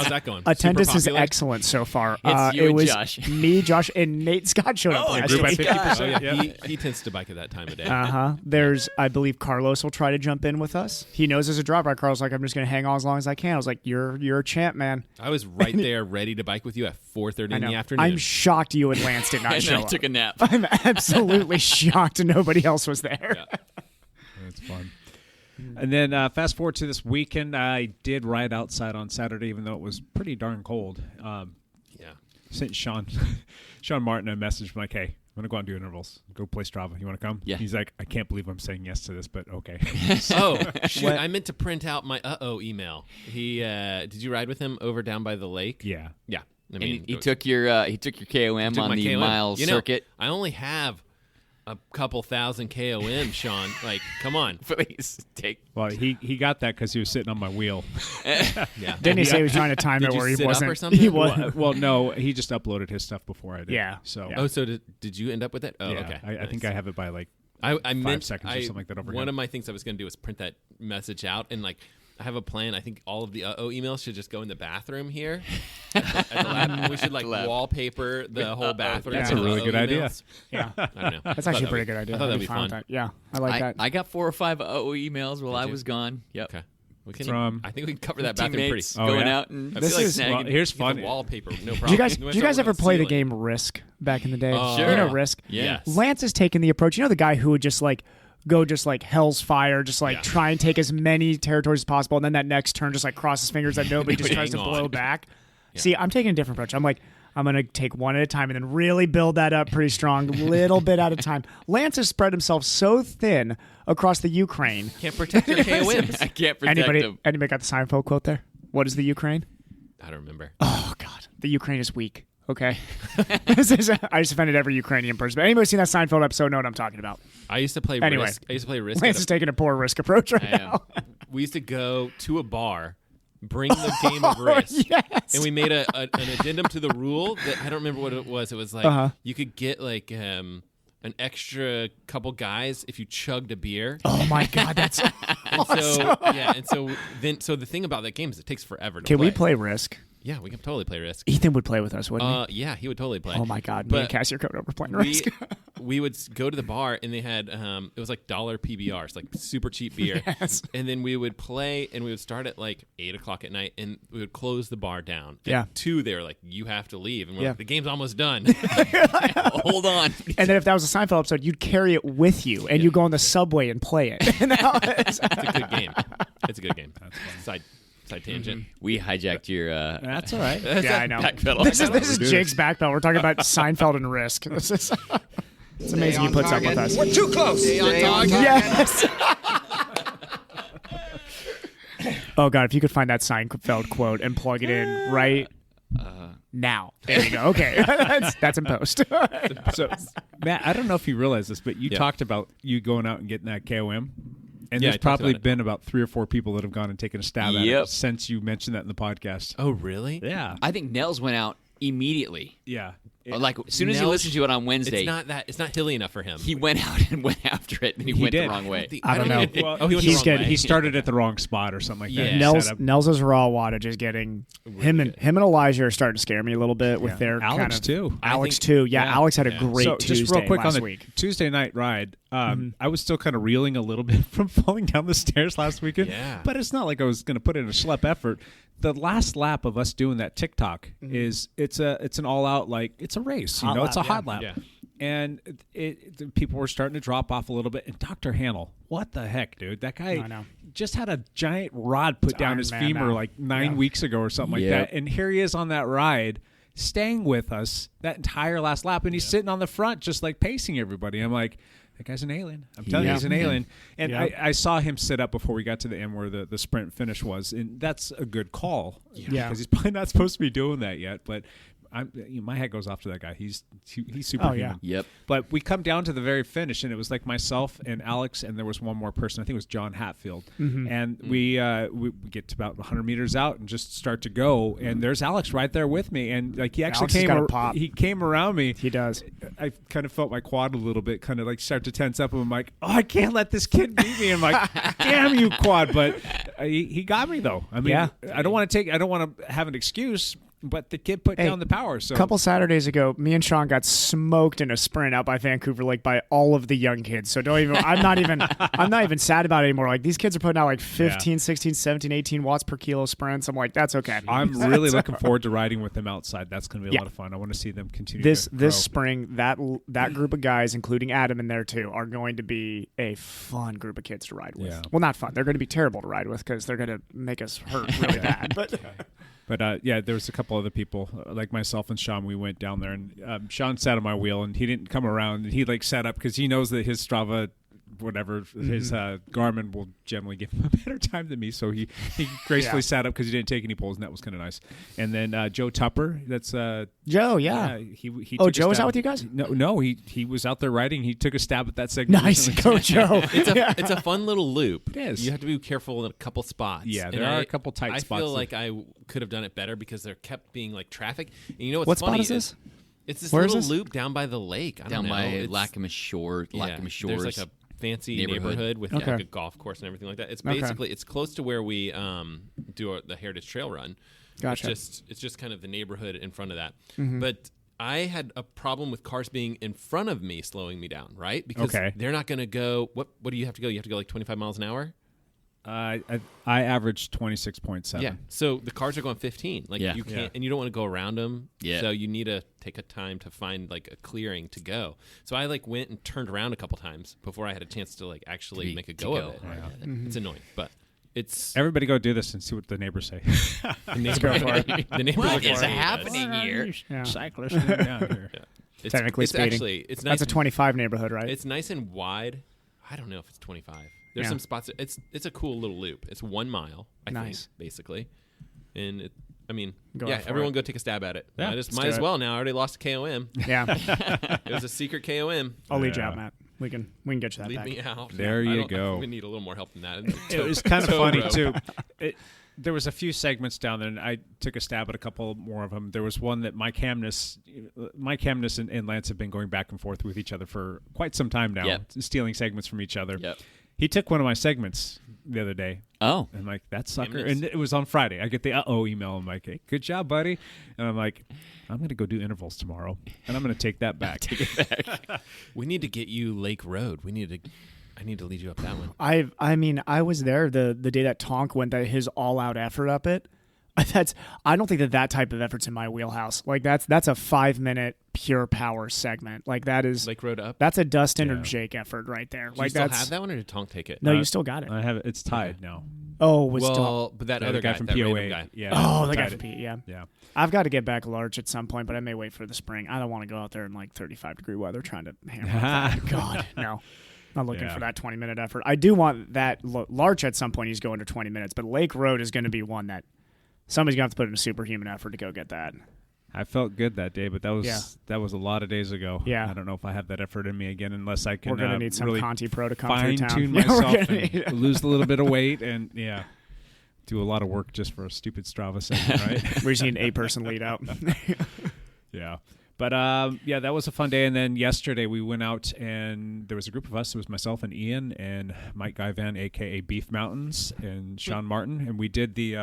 that going? attendance Super is popular? excellent so far. It's you it and was Josh. me, Josh, and Nate Scott showed up last group at week. 50%. Yeah. He tends to bike at that time of day. There's, I believe, Carlos will try to jump in with us. He knows there's a drop ride. Carlos like, I'm just going to hang on as long as I can. I was like, you're a champ, man. I was right there, ready to bike with you at 4:30 in the afternoon. I'm shocked you and Lance did not And show then I up. took a nap. I'm absolutely shocked nobody else was there. That's fun. And then fast forward to this weekend, I did ride outside on Saturday, even though it was pretty darn cold. Sent Sean Martin a message like, hey, I'm going to go out and do intervals. Go play Strava. You want to come? Yeah. He's like, I can't believe I'm saying yes to this, but okay. Oh, shoot. I meant to print out my email. He did you ride with him over down by the lake? Yeah. Yeah. I And mean, he took your KOM took on my the KOM. mile circuit. I only have a couple thousand KOM, Sean. Like, come on. Please take. Well, he got that because he was sitting on my wheel. Yeah. Didn't he say he was trying to time Did it you where he sit up wasn't? or something? He wasn't. Well, no, he just uploaded his stuff before I did. Yeah. So, Oh, so did you end up with it? Oh, yeah, okay. I think I have it by like I 5 meant, seconds or something like that over One here. of my things I was going to do was print that message out, and like I have a plan. I think all of the emails should just go in the bathroom here. At the lab. We should like wallpaper the whole bathroom. That's with a really good idea. emails. Yeah. I don't know. That's actually a pretty good idea. I thought that'd be fine with fun. that. Yeah, I like that. I got 4 or 5 emails while I you? was gone. Yep. Okay. We can. From- I think we can cover that bathroom pretty. Teammates Oh, going yeah? out and This I feel is- like Well, snagging. here's Get the fun. wallpaper. No problem. Do you guys, We do you guys start ever with the play the ceiling. game Risk back in the day? Sure. You know Risk? Yeah. Lance has taken the approach. You know the guy who would just like go just like hell's fire, just like try and take as many territories as possible, and then that next turn just like cross his fingers that nobody just tries to Hang blow on. back. See, I'm taking a different approach. I'm like, I'm going to take one at a time and then really build that up pretty strong, little bit at a time. Lance has spread himself so thin across the Ukraine. Can't protect your KOMs. I can't protect them. Anybody got the Seinfeld quote there? What is the Ukraine? I don't remember. Oh, God. The Ukraine is weak. Okay. I just offended every Ukrainian person. But anybody seen that Seinfeld episode know what I'm talking about. I used to play Anyway. Risk. I used to play Risk. Lance is taking a poor Risk approach right I now. We used to go to a bar, bring the game of Risk, Yes. and we made an addendum to the rule that I don't remember what it was. It was like you could get like an extra couple guys if you chugged a beer. Oh my God, that's and so the thing about that game is it takes forever to play. Can we play Risk? Yeah, we can totally play Risk. Ethan would play with us, wouldn't he? Yeah, he would totally play. Oh my God, me and Cassie are coming over playing Risk. We would go to the bar and they had it was like $1 PBRs, like super cheap beer. Yes. And then we would play and we would start at like 8:00 at night and we would close the bar down. Yeah. At 2, they were like, you have to leave, and we're Yeah. like, the game's almost done. Hold on. And then if that was a Seinfeld episode, you'd carry it with you, and you go on the subway and play it. It's a good game. It's a good game. Side tangent. We hijacked your. That's all right. Yeah, I know. Backpedal. This is Jake's backpedal. We're talking about Seinfeld and Risk. This is. It's amazing he puts up with us. We're too close. Yes. Oh God, if you could find that Seinfeld quote and plug it in right now. There you go. Okay, that's in post. So, Matt, I don't know if you realize this, but you talked about you going out and getting that KOM. And Yeah, there's I talked probably about it. been about 3 or 4 people that have gone and taken a stab at Yep. it since you mentioned that in the podcast. Oh, really? Yeah. I think Nels went out immediately. Yeah. Like as soon as he Nels- listened to it on Wednesday, It's not hilly enough for him. he went out and went after it, and he went did. the wrong way. I don't know. He went the he's wrong getting- way. He started at the wrong spot or something like that. Yeah. He Nels set up- Nels's raw wattage is getting him and Elijah are starting to scare me a little bit with their Alex kind of, too. Alex I think- too. Yeah, yeah. Alex had a Yeah. great So Tuesday just real quick last on the week. Tuesday night ride, I was still kind of reeling a little bit from falling down the stairs last weekend. Yeah. But it's not like I was going to put in a schlep effort. The last lap of us doing that TikTok is it's an all out, like, it's a race. Hot It's a lap, hot yeah. lap. Yeah. And people were starting to drop off a little bit. And Dr. Hamill, what the heck, dude? That I guy know. just had a giant rod put down Iron his Man femur now. like 9 weeks ago or something like Yep. that. And here he is on that ride, staying with us that entire last lap. And he's sitting on the front just like pacing everybody. I'm like, that guy's an alien. I'm telling you, he's an alien. And Yeah. I saw him sit up before we got to the end where the sprint finish was. And that's a good call. Yeah. Because he's probably not supposed to be doing that yet. But my head goes off to that guy. He's superhuman. Yep. But we come down to the very finish, and it was like myself and Alex, and there was one more person. I think it was John Hatfield. And we get to about 100 meters out and just start to go, and there's Alex right there with me, and like he actually Alex has came. got a pop. He came around me. He does. I kind of felt my quad a little bit, kind of like start to tense up, and I'm like, oh, I can't let this kid beat me. I'm like, damn you, quad! But he got me though. I mean, Yeah. I don't want to have an excuse. But the kid put down the power. So A couple Saturdays ago, me and Sean got smoked in a sprint out by Vancouver Lake by all of the young kids. So don't even. I'm not even sad about it anymore. Like these kids are putting out like 15, 16, 17, 18 watts per kilo sprints. I'm like, that's okay. I'm really looking forward to riding with them outside. That's going to be a Yeah. lot of fun. I want to see them continue. This to grow. spring, that group of guys, including Adam in there too, are going to be a fun group of kids to ride with. Yeah. Well, not fun. They're going to be terrible to ride with because they're going to make us hurt really bad. But yeah, there was a couple other people like myself and Sean. We went down there, and Sean sat on my wheel, and he didn't come around. And he like sat up because he knows that his Strava, whatever his Garmin will generally give him a better time than me. So he gracefully sat up because he didn't take any pulls, and that was kind of nice. And then Joe Tupper, that's Joe, yeah. he Oh, took a Joe was stab. out with you guys? No, he was out there riding. He took a stab at that segment. Nice, go Joe. It's a fun little loop. It is. You have to be careful in a couple spots. Yeah, And there are a couple tight I spots feel there. like I could have done it better because there kept being like traffic. And you know what's What funny spot is this? It's this Where is little this? loop down by the lake. I Down don't know. by It's- Lacamas Shores. There's like a fancy neighborhood. neighborhood with Okay. like a golf course and everything like that. It's Okay. basically it's close to where we do the Heritage Trail Run. Gotcha. It's just kind of the neighborhood in front of that. But I had a problem with cars being in front of me slowing me down, right? Because Okay. they're not going to go. What do you have to go? You have to go like 25 miles an hour. I averaged 26.7. Yeah. So the cars are going 15. Like Yeah. you can't, Yeah. and you don't want to go around them. Yeah. So you need to take a time to find like a clearing to go. So I like went and turned around a couple times before I had a chance to like actually make a go of it. It's annoying, but it's Everybody go do this and see what the neighbors say. the neighbors. The neighbors What are is for it. happening here? Yeah. Cyclists down here. It's, Technically it's speeding. actually it's nice. That's a 25 neighborhood, right? It's nice and wide. I don't know if it's 25. There's Yeah. some spots. It's a cool little loop. It's 1 mile. I Nice. think, basically, and it. I mean, Go yeah, out for everyone it. go take a stab at it. Yeah, I just let's might do as it. well now. I already lost a KOM. Yeah. It was a secret KOM. I'll lead you Yeah. out, Matt. We can get you that Leave back. me out. There I you don't- go. We need a little more help than that. It was kind of Toe funny rope. too. there was a few segments down there, and I took a stab at a couple more of them. There was one that Mike Hamness and Lance have been going back and forth with each other for quite some time now, stealing segments from each other. Yep. He took one of my segments the other day. Oh. And I'm like, that sucker. And it was on Friday. I get the uh-oh email. I'm like, hey, good job, buddy. And I'm like, I'm going to go do intervals tomorrow, and I'm going to take that back. Take it back. We need to get you Lake Road. I need to lead you up that one. I was there the day that Tonk went his all-out effort up it. I don't think that type of effort's in my wheelhouse. Like that's a 5-minute pure power segment. Like that is Lake Road up. That's a Dustin or Jake effort right there. Do you still have that one, or did Tonk take it? No, you still got it. I have it. It's tied now. Oh, but that other guy from that POA. guy. Yeah. Oh, the guy from POA. Yeah. Yeah. I've got to get back large at some point, but I may wait for the spring. I don't want to go out there in like 35-degree weather trying to hammer that. God, no. Not looking for that 20-minute effort. I do want that large at some point. He's going to 20 minutes, but Lake Road is going to be one that somebody's going to have to put in a superhuman effort to go get that. I felt good that day, but that was a lot of days ago. Yeah. I don't know if I have that effort in me again unless I can We're going to need some really Conti Pro to come through town. fine-tune myself and lose a little bit of weight and, do a lot of work just for a stupid Strava segment, right? We just need an 8-person lead out. Yeah. But, that was a fun day. And then yesterday we went out and there was a group of us. It was myself and Ian and Mike Guyvan, a.k.a. Beef Mountains, and Sean Martin. And we did the,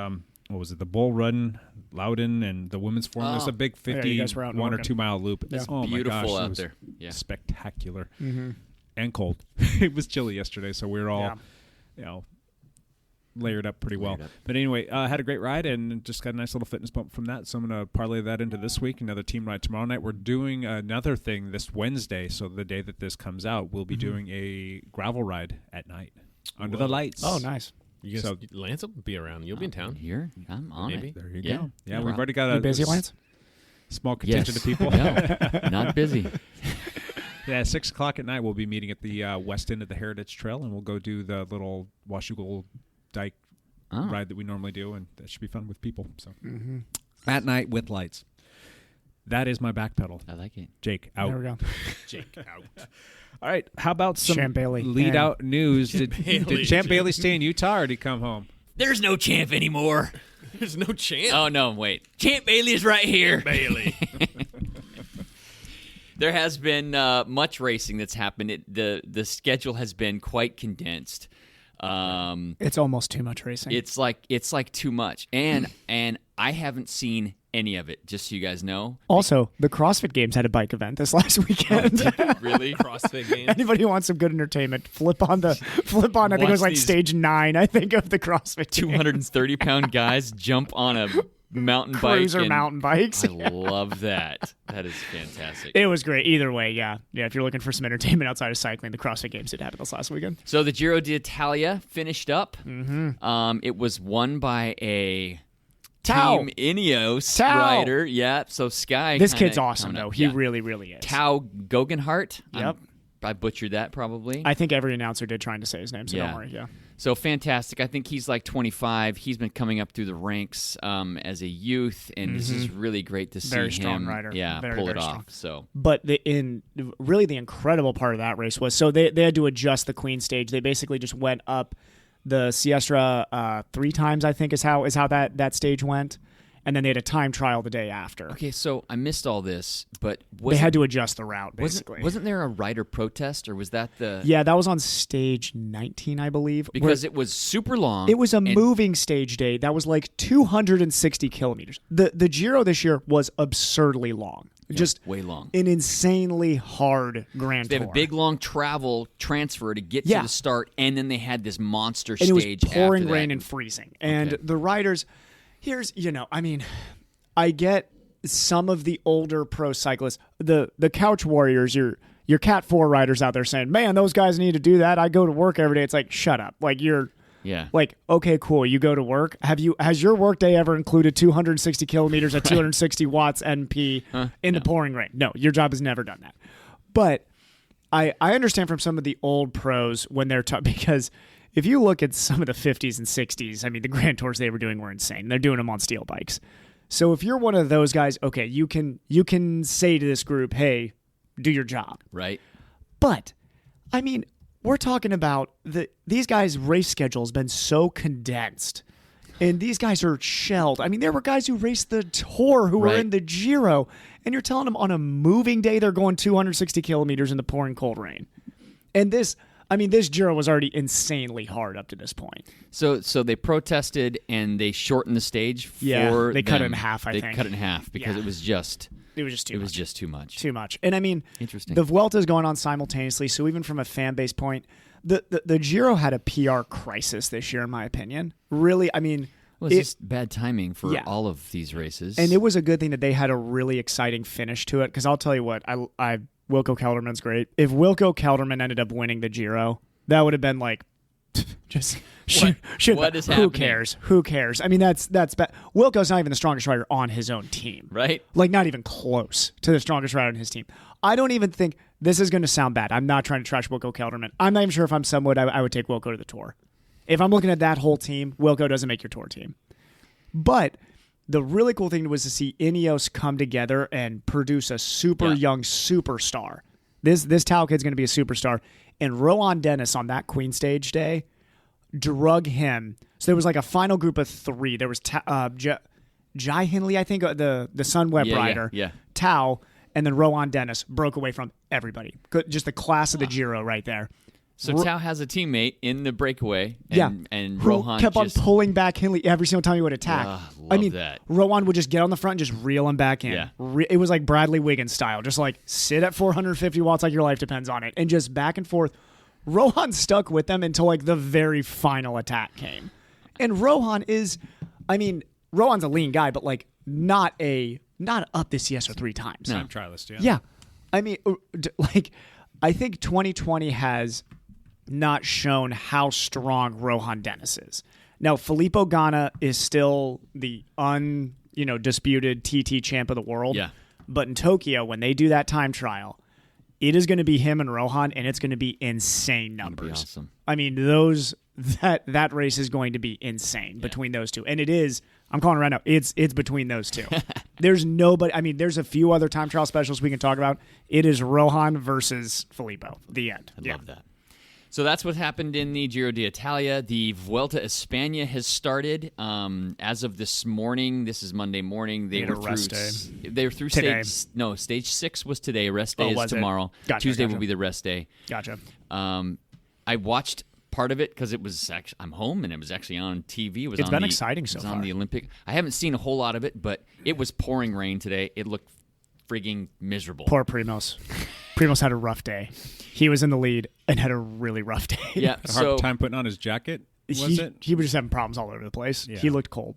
the Bull Run, Loudon, and the Women's Forum. It was a big 51 or 2 mile loop. Yeah. Oh, beautiful my gosh, out it was there. Yeah. Spectacular. Mm-hmm. And cold. It was chilly yesterday, so we were all, layered up pretty well. But anyway, had a great ride and just got a nice little fitness bump from that. So I'm going to parlay that into this week. Another team ride tomorrow night. We're doing another thing this Wednesday. So the day that this comes out, we'll be doing a gravel ride at night under the lights. Oh, nice. Lance will be around. You'll be in town. Here, I'm on Maybe. it. There you go. Yeah, we've already got You busy, Lance? Small contingent of people. No, not busy. Yeah, 6 o'clock at night we'll be meeting at the west end of the Heritage Trail, and we'll go do the little Washougal Dike ride that we normally do, and that should be fun with people. So at night with lights. That is my back pedal. I like it. Jake, out. There we go. Jake out. All right, how about some Champ Bailey. lead-out news? Did Champ Bailey stay in Utah, or did he come home? There's no champ anymore. There's no champ. Oh, no, wait. Champ Bailey is right here. Bailey. There has been much racing that's happened. The schedule has been quite condensed. It's almost too much racing. It's like too much, and I haven't seen any of it. Just so you guys know. Also, the CrossFit Games had a bike event this last weekend. Really, CrossFit Games. Anybody who wants some good entertainment, flip on. I think it was like stage 9. I think of the CrossFit. 230-pound guys jump on a mountain bike. Cruiser mountain bikes. I love that. That is fantastic. It was great. Either way, yeah. If you're looking for some entertainment outside of cycling, the CrossFit Games did happen this last weekend. So the Giro d'Italia finished up. Mm-hmm. It was won by a Team Ineos rider. Yeah. So Sky. This kid's awesome, though. He really, really is. Tao Guggenhardt. Yep. I butchered that probably. I think every announcer did trying to say his name, so don't worry. Yeah. So fantastic. I think he's like 25. He's been coming up through the ranks as a youth, and this is really great to see very him. strong rider. Pull it strong. off. So, but the incredible part of that race was they had to adjust the Queen stage. They basically just went up the Siestra 3 times. I think is how that stage went. And then they had a time trial the day after. Okay, so I missed all this, but they had to adjust the route, basically. Wasn't there a rider protest, or was that the... Yeah, that was on stage 19, I believe. Because it was super long. It was a moving stage day. That was like 260 kilometers. The Giro this year was absurdly long. Yeah, just way long. An insanely hard Grand Tour. They have a big, long travel transfer to get to the start, and then they had this monster and stage it was pouring after rain that. And freezing. And the riders... Here's, I get some of the older pro cyclists, the couch warriors, your Cat 4 riders out there saying, man, those guys need to do that. I go to work every day. It's like, shut up. Like, you're like, okay, cool. You go to work. Has your work day ever included 260 kilometers at 260 watts NP in the pouring rain? No, your job has never done that. But I understand from some of the old pros when they're because if you look at some of the 50s and 60s, I mean, the Grand Tours they were doing were insane. They're doing them on steel bikes. So if you're one of those guys, okay, you can say to this group, hey, do your job. Right. But, I mean, we're talking about these guys' race schedule has been so condensed. And these guys are shelled. I mean, there were guys who raced the Tour who were in the Giro, and you're telling them on a moving day they're going 260 kilometers in the pouring cold rain. And this Giro was already insanely hard up to this point. So they protested and they shortened the stage for they cut it them. in half, I think. They cut it in half because it was just too much. Too much. And I mean, interesting. The Vuelta is going on simultaneously, so even from a fan base point, the Giro had a PR crisis this year, in my opinion. Really, I mean... Well, it's just bad timing for all of these races. And it was a good thing that they had a really exciting finish to it, because I'll tell you what, Wilco Kelderman's great. If Wilco Kelderman ended up winning the Giro, that would have been like... just what is who happening? cares? Who cares? I mean, that's bad. Wilco's not even the strongest rider on his own team. Right? Like, not even close to the strongest rider on his team. I don't even think... This is going to sound bad. I'm not trying to trash Wilco Kelderman. I'm not even sure if I'm someone I would take Wilco to the Tour. If I'm looking at that whole team, Wilco doesn't make your Tour team. But the really cool thing was to see Ineos come together and produce a super young superstar. This Tao kid's going to be a superstar. And Rohan Dennis on that Queen Stage day drug him. So there was like a final group of 3. There was Jai Hindley, I think, the Sunweb rider. Yeah. Tao, and then Rohan Dennis broke away from everybody. Just the class of the Giro right there. So Tao has a teammate in the breakaway, and who Rohan kept on pulling back Hindley every single time he would attack. That. Rohan would just get on the front and just reel him back in. Yeah. It was like Bradley Wiggins style, just like sit at 450 watts like your life depends on it, and just back and forth. Rohan stuck with them until like the very final attack came. And Rohan is, I mean, Rohan's a lean guy, but like not up this CS 3 times. Time trialist, yeah. Yeah. I mean, like, I think 2020 has not shown how strong Rohan Dennis is. Now, Filippo Ganna is still the disputed TT champ of the world. Yeah. But in Tokyo, when they do that time trial, it is going to be him and Rohan, and it's going to be insane numbers. Be awesome. I mean, that race is going to be insane between those two. And it is, I'm calling it right now, it's between those two. There's nobody, I mean, there's a few other time trial specials we can talk about. It is Rohan versus Filippo. The end. I love that. So that's what happened in the Giro d'Italia. The Vuelta España has started. As of this morning, this is Monday morning. They were through today. Stage 6 was today. Rest day is tomorrow. Gotcha, Tuesday gotcha. will be the rest day. Gotcha. I watched part of it because it was actually, I'm home and it was actually on TV. It's been exciting so far. It was far. on the Olympic. I haven't seen a whole lot of it, but it was pouring rain today. It looked frigging miserable. Poor Primoz. Primoz had a rough day. He was in the lead and had a really rough day. Yeah, a hard time putting on his jacket. He was just having problems all over the place. Yeah. He looked cold.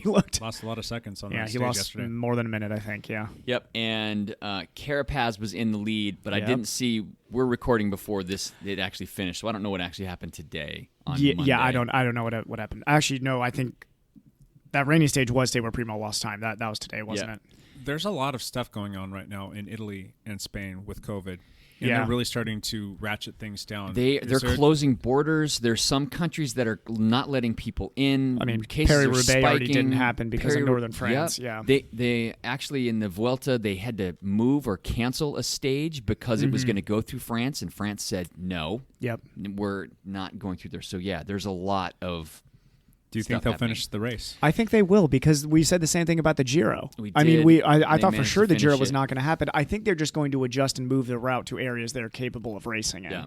Lost a lot of seconds on that he stage lost yesterday. more than a minute, I think. Yeah. Yep, and Carapaz was in the lead, but I didn't see. We're recording before it actually finished, so I don't know what actually happened today. On Monday. Yeah, I don't know what happened. Actually, no, I think that rainy stage was today where Primo lost time. That was today, wasn't it? There's a lot of stuff going on right now in Italy and Spain with COVID. And Yeah. they're really starting to ratchet things down. They're closing borders. There's some countries that are not letting people in. I mean, cases are Paris-Roubaix spiking. already didn't happen because of northern France. Yep. Yeah. They actually in the Vuelta they had to move or cancel a stage because it was going to go through France, and France said no. Yep. We're not going through there. So yeah, there's a lot of. Do you think they'll finish the race? I think they will, because we said the same thing about the Giro. I thought for sure the Giro was not going to happen. I think they're just going to adjust and move the route to areas that are capable of racing in. Yeah.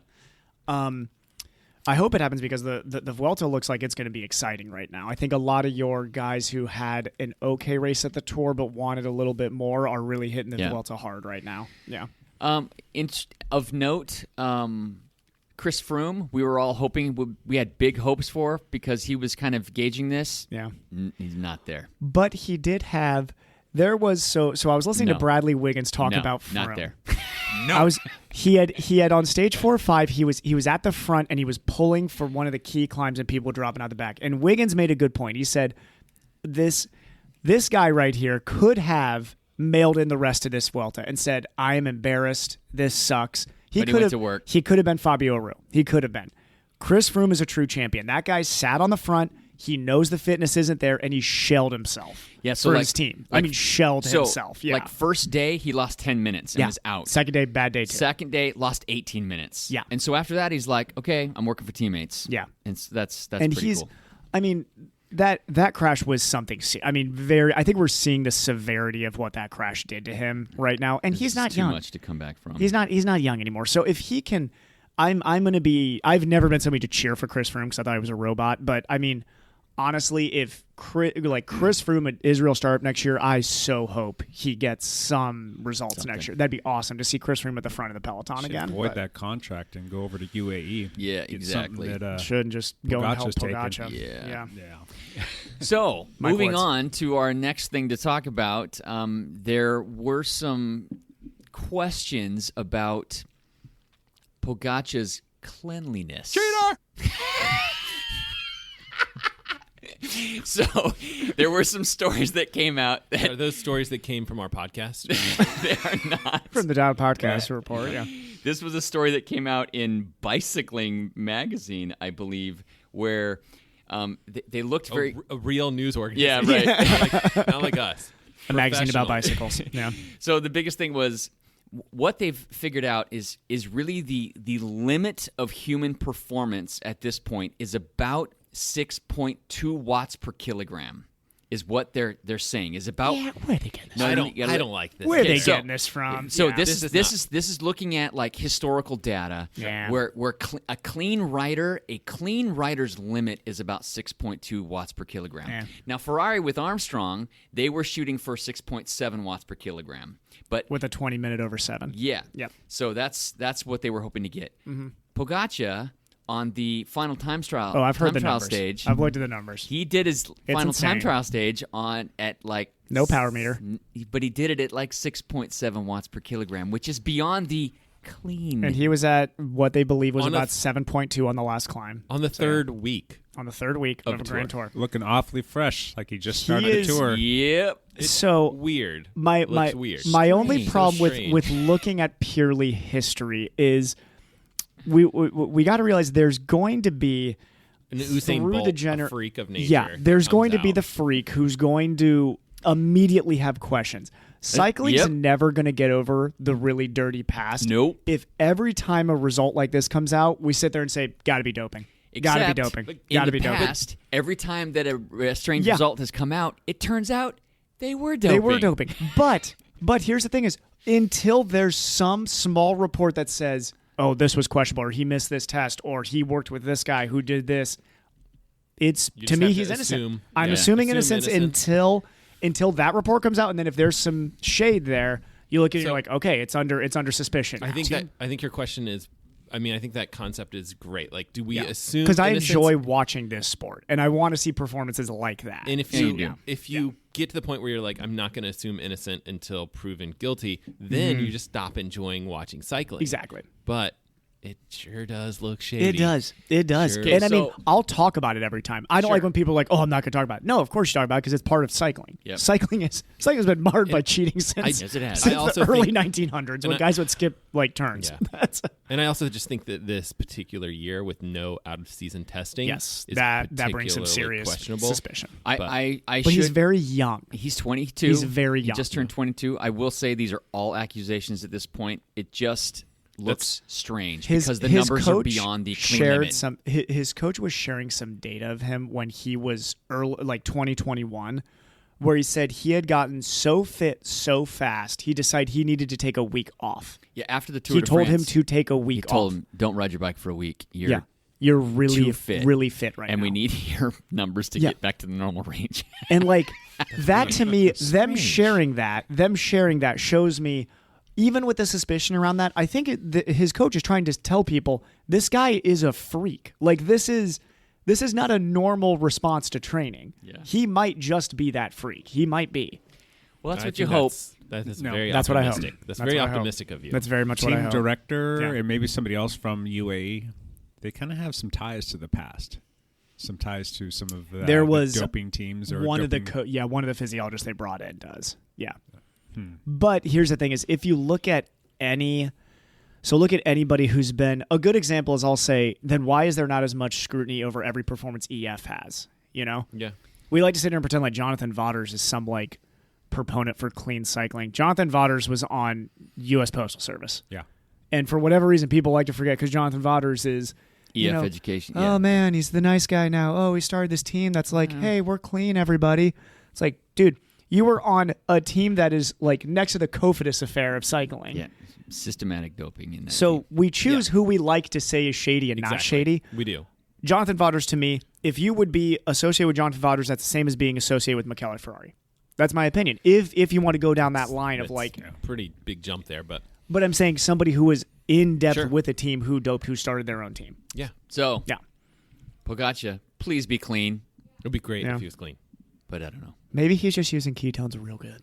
I hope it happens because the Vuelta looks like it's going to be exciting right now. I think a lot of your guys who had an okay race at the Tour but wanted a little bit more are really hitting the Vuelta hard right now. Yeah. Of note, Chris Froome, we were all hoping we had big hopes for because he was kind of gauging this. Yeah. He's not there. But he did have. There was so I was listening to Bradley Wiggins talk about Froome. Not there. No. He had on stage 4 or 5, he was at the front and he was pulling for one of the key climbs and people dropping out the back. And Wiggins made a good point. He said this guy right here could have mailed in the rest of this Vuelta and said, I am embarrassed. This sucks. But he went to work. He could have been Fabio Aru. He could have been. Chris Froome is a true champion. That guy sat on the front. He knows the fitness isn't there, and he shelled himself for his team. Shelled himself. Yeah. Like first day, he lost 10 minutes and was out. Second day, bad day too. Second day, lost 18 minutes. Yeah. And so after that, he's like, okay, I'm working for teammates. Yeah. And that's and pretty cool. I mean, that crash was something. I mean, I think we're seeing the severity of what that crash did to him right now, and he's not too young. much to come back from. He's not young anymore. So if he can, I'm going to be. I've never been somebody to cheer for Chris Froome because I thought he was a robot. But I mean, honestly, if Chris Froome at Israel Startup next year, I so hope he gets some results next year. That'd be awesome to see Chris Froome at the front of the peloton again. Avoid that contract and go over to UAE. Yeah, exactly. Shouldn't just go and help Pogača. Yeah. Yeah. So, moving Woods. on to our next thing to talk about, there were some questions about Pogača's cleanliness. Cheater! So there were some stories that came out. Are those stories that came from our podcast? They are not. From the Down Podcast report, yeah. This was a story that came out in Bicycling Magazine, I believe, where they looked very... A real news organization. Yeah, right. Not like us. A magazine about Professional. bicycles. Yeah. So the biggest thing was what they've figured out is really the limit of human performance at this point is about 6.2 watts per kilogram is what they're saying is about. Yeah, where are they getting this? No, I you don't like this. Where are they so- getting this from? So Yeah. this is looking at like historical data Yeah. where a clean rider's limit is about 6.2 watts per kilogram. Yeah. Now Ferrari with Armstrong, they were shooting for 6.7 watts per kilogram. But with a 20-minute over 7. yeah. Yep. So that's what they were hoping to get. Pogača on the final time trial. Oh, I've heard time the trial numbers. stage. I've looked at the numbers. He did his final insane. time trial stage at like No power meter. but he did it at like 6.7 watts per kilogram, which is beyond the clean. And he was at what they believe was On about the 7.2 on the last climb. On the third week. On the third week of the a Grand Tour. Looking awfully fresh, like he just He started is- the tour. Yep. So Weird. my weird. my only Strange. problem So with strange. looking at purely history is we got to realize there's going to be An Usain through Bolt, the a freak of nature. Yeah, there's comes going to be out. the freak who's going to immediately have questions. Cycling's Yep. never going to get over the really dirty past. Nope. If every time a result like this comes out, we sit there and say, "Got to be doping. Got to be Except, doping. In Got to the be doping." past, every time that a strange Yeah. result has come out, it turns out they were doping. They were doping. But here's the thing is, until there's some small report that says, "Oh, this was questionable," or "He missed this test," or "He worked with this guy who did this," it's You to just me have to he's innocent. assume- I'm yeah. assuming Assume innocence innocence. until that report comes out, and then if there's some shade there, you look at it and So- you're like, okay, it's under suspicion. I think your question is, I mean, I think that concept is great. Like, do we assume? because I innocence? enjoy watching this sport, and I want to see performances like that. And if Yeah, you you do. if you get to the point where you're like, I'm not going to assume innocent until proven guilty, then you just stop enjoying watching cycling. Exactly. But it sure does look shady. It does. Sure. And I mean, So- I'll talk about it every time. I don't like when people are like, "Oh, I'm not going to talk about it." No, of course you talk about it because it's part of cycling. Yep. Cycling's been marred by cheating since, Yes, it has. since I also the early think- 1900s when and guys would skip like turns. Yeah. That's And I also just think that this particular year with no out of season testing, yes, is that brings some particularly serious questionable. suspicion. I But should. he's very young. He's 22. He's very He young. just turned 22. I will say these are all accusations at this point. It just looks strange because the numbers are beyond the clean shared limit. some. His coach was sharing some data of him when he was early, like 2021, where he said he had gotten so fit so fast he decided he needed to take a week off. Yeah, after the Tour He de told him France, to take a he week told off. him, "Don't ride your bike for a week. You're really too fit. really fit right and now. we need your numbers to Yeah. get back to the normal range." And like that to me, them Strange. sharing that shows me, even with the suspicion around that, I think his coach is trying to tell people this guy is a freak. Like this is not a normal response to training. Yeah. He might just be that freak. He might be. Well, that's I what you think hope. That is No, very that's what I hope. optimistic. That's That's very what I hope. optimistic of you. That's very much what I Team hope. director Yeah. and maybe somebody else from UAE, they kind of have some ties to the past, some ties to some of the, There was doping teams or one doping, of the one of the physiologists they brought in does. Yeah. But here's the thing: is if you look at anybody who's been a good example, is I'll say, then why is there not as much scrutiny over every performance EF has? You know, Yeah. we like to sit here and pretend like Jonathan Vaughters is some like proponent for clean cycling. Jonathan Vaughters was on U.S. Postal Service. Yeah. And for whatever reason, people like to forget because Jonathan Vaughters is education. Oh man, he's the nice guy now. Oh, he started this team that's like, hey, we're clean, everybody. It's like, dude, you were on a team that is like next to the Cofidis affair of cycling. Yeah, systematic doping in that. So team. we choose who we like to say is shady and not shady. We do. Jonathan Vaughters, to me, if you would be associated with Jonathan Vaughters, that's the same as being associated with Michele Ferrari. That's my opinion. If you want to go down that line of like, pretty big jump there, but I'm saying somebody who was in depth with a team who doped, who started their own team. Yeah. So yeah, Pogača, please be clean. It'd be great if he was clean, but I don't know. Maybe he's just using ketones real good.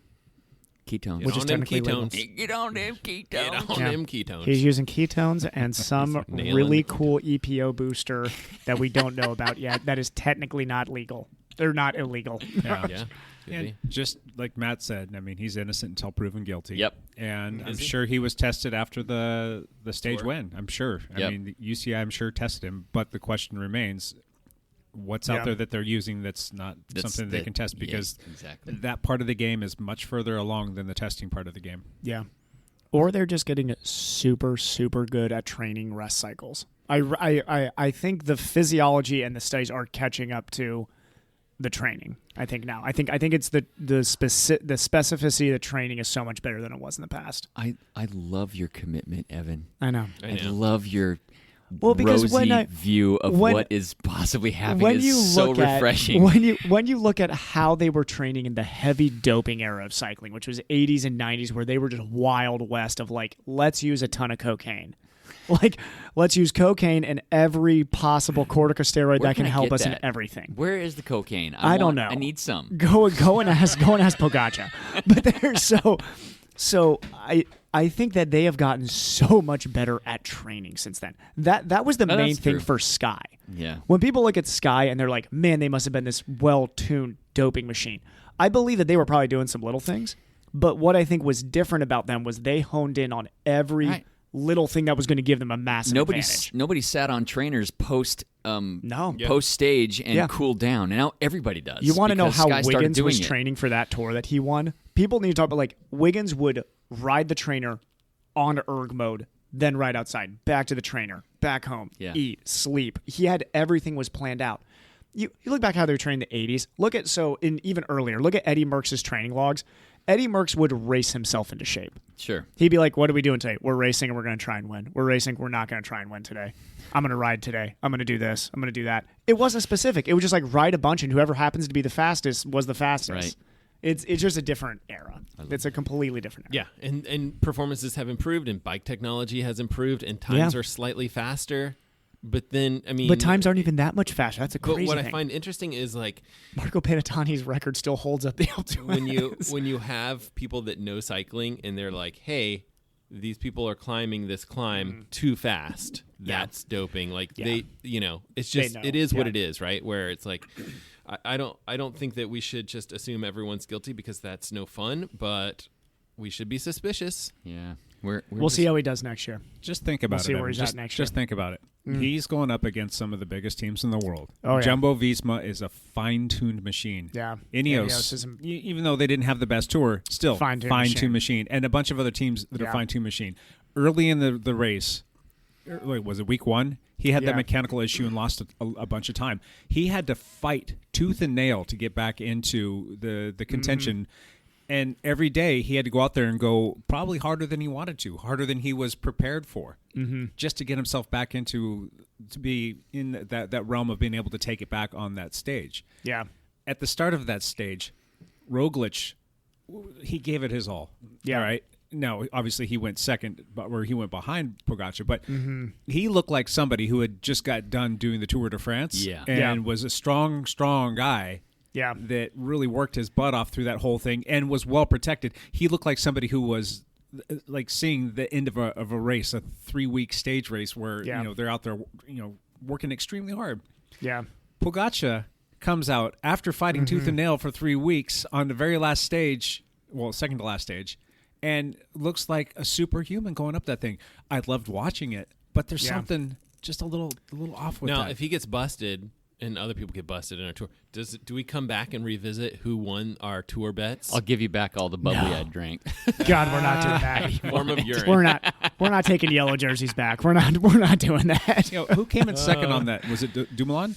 Ketones, which is technically legal. Get on them ketones. Get on them ketones. He's using ketones and some really cool EPO booster that we don't know about yet. That is technically not legal. They're not illegal. Yeah. And just like Matt said, I mean, he's innocent until proven guilty. Yep. And I'm sure he was tested after the stage win. I'm sure. Yep. I mean, UCI, I'm sure, tested him. But the question remains, what's out there that they're using that's not something they can test? Because that part of the game is much further along than the testing part of the game. Yeah. Or they're just getting super, super good at training rest cycles. I think the physiology and the studies are catching up to the training. I think now. I think it's the specificity of the training is so much better than it was in the past. I love your commitment, Evan. I know. I love your because rosy view of what is possibly happening. Is so refreshing. When you look at how they were training in the heavy doping era of cycling, which was 80s and 90s, where they were just wild west of like, let's use a ton of cocaine. Like, let's use cocaine and every possible corticosteroid that can help us in everything. Where is the cocaine? I don't know. I need some. Go and ask Pogača. But they're so I think that they have gotten so much better at training since then. That was the main thing for Sky. Yeah. When people look at Sky and they're like, man, they must have been this well-tuned doping machine. I believe that they were probably doing some little things, but what I think was different about them was they honed in on every little thing that was going to give them a massive advantage. Nobody sat on trainers post stage and cooled down, and now everybody does. You want to know how Sky Wiggins was training for that tour that he won? People need to talk about, like, Wiggins would ride the trainer on erg mode, then ride outside, back to the trainer, back home, eat, sleep. He had everything was planned out. You look back how they were training in the 80s. Even earlier, look at Eddie Merckx's training logs. Eddie Merckx would race himself into shape. Sure. He'd be like, what are we doing today? We're racing and we're going to try and win. We're racing, we're not going to try and win today. I'm going to ride today. I'm going to do this. I'm going to do that. It wasn't specific. It was just like ride a bunch and whoever happens to be the fastest was the fastest. Right. It's just a different era. It's a completely different era. Yeah, and performances have improved and bike technology has improved and times are slightly faster. But then, I mean... But times aren't even that much faster. That's a crazy thing. But what I find interesting is, like... Marco Panettiani's record still holds up the Alto. When you have people that know cycling and they're like, hey, these people are climbing this climb too fast. That's doping. Like, they, it's just... It is what it is, right? Where it's like... I don't think that we should just assume everyone's guilty because that's no fun, but we should be suspicious. Yeah. We'll see how he does next year. Just think about it. See where he's at next year. Just think about it. He's going up against some of the biggest teams in the world. Oh, Jumbo Visma is a fine-tuned machine. Yeah. Ineos even though they didn't have the best tour, still fine-tuned machine. And a bunch of other teams that are fine-tuned machine. Early in the race, was it week 1? He had that mechanical issue and lost a bunch of time. He had to fight tooth and nail to get back into the contention. And every day he had to go out there and go probably harder than he wanted to, harder than he was prepared for, just to get himself back to be in that realm of being able to take it back on that stage. Yeah. At the start of that stage, Roglic, he gave it his all. Yeah. All right. No, obviously he went second, but where he went behind Pogača, but he looked like somebody who had just got done doing the Tour de France and was a strong guy. Yeah. That really worked his butt off through that whole thing and was well protected. He looked like somebody who was like seeing the end of a race, a 3-week stage race where they're out there working extremely hard. Yeah. Pogača comes out after fighting tooth and nail for 3 weeks on the very last stage, second to last stage, and looks like a superhuman going up that thing. I loved watching it, but there's something just a little off with that. Now, if he gets busted, and other people get busted in our tour, do we come back and revisit who won our tour bets? I'll give you back all the bubbly I drank. God, we're not doing that anymore. Form of urine. We're not taking yellow jerseys back. We're not doing that. Who came in second on that? Was it Dumoulin?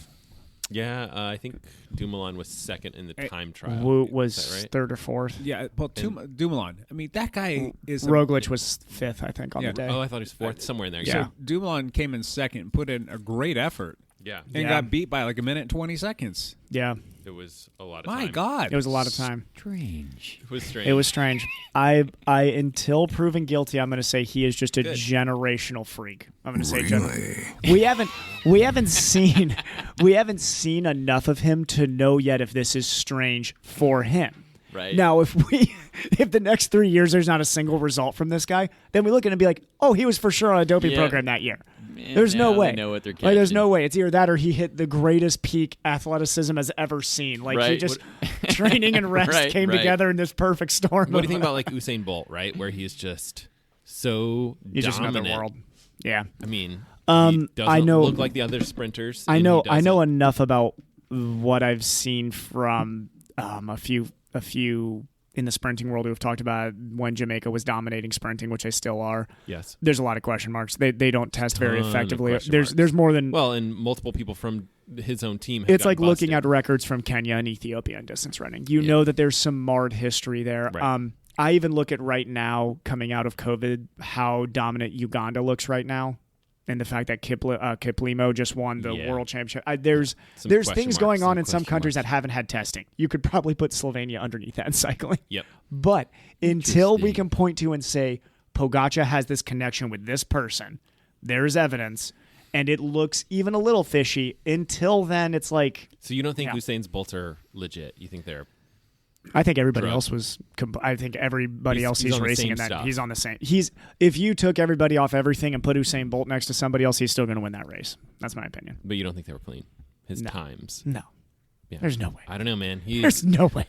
Yeah, I think Dumoulin was second in the time trial. Wout was right? third or fourth. Yeah, well, Dumoulin. I mean, that guy is... Roglic was fifth, I think, on the day. Oh, I thought he was fourth, somewhere in there. Yeah. So Dumoulin came in second and put in a great effort. Yeah. And got beat by like a minute and 20 seconds. Yeah. It was a lot of time. My God. It was a lot of time. Strange. It was strange. It was strange. I until proven guilty, I'm going to say he is just a generational freak. I'm going to say we haven't seen enough of him to know yet if this is strange for him. Right. Now, if the next 3 years there's not a single result from this guy, then we look at it and be like, oh, he was for sure on a doping program that year. Man, there's no way. They know what they're like, there's no catching. way. It's either that or he hit the greatest peak athleticism has ever seen. Like he just training and rest came together in this perfect storm. What do you think about like Usain Bolt, right? Where he's just so he's just dominant. another world. Yeah. I mean, he doesn't know, look like the other sprinters. I know enough about what I've seen from a few in the sprinting world who have talked about when Jamaica was dominating sprinting, which they still are. Yes. There's a lot of question marks. They don't test very effectively. There's more than and multiple people from his own team. It's like looking at records from Kenya and Ethiopia in distance running. You know that there's some marred history there. Right. I even look at right now, coming out of COVID, how dominant Uganda looks right now. And the fact that Kiplimo just won the world championship. There's things going on in some countries that haven't had testing. You could probably put Slovenia underneath that in cycling. Yep. But until we can point to and say, Pogačar has this connection with this person, there's evidence, and it looks even a little fishy. Until then, it's like... So you don't think Usain's Bolts are legit? You think they're... I think everybody else was. I think everybody else he's racing in that stuff. he's on the same. If you took everybody off everything and put Usain Bolt next to somebody else, he's still going to win that race. That's my opinion. But you don't think they were clean? His times? No. Yeah. There's no way. I don't know, man. There's no way.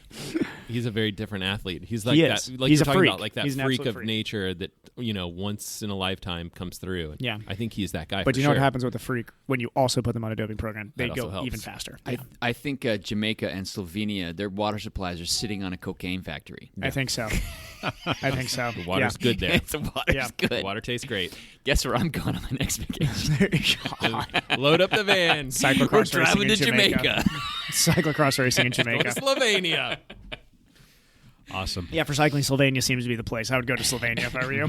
He's a very different athlete. He's like that. Like he's you're a talking freak. about, like that he's freak of nature that once in a lifetime comes through. Yeah. I think he's that guy. But for you know sure. what happens with a freak when you also put them on a doping program? They That go also helps. even faster. I think Jamaica and Slovenia, their water supplies are sitting on a cocaine factory. I think so. I think so. The water's good there. The water's good. The water tastes great. Guess where I'm going on my next vacation? Load up the van. Cyclocross We're racing traveling in to Jamaica. Cyclocross racing in Go Jamaica. to Slovenia. Awesome. Yeah, for cycling, Slovenia seems to be the place. I would go to Slovenia if I were you.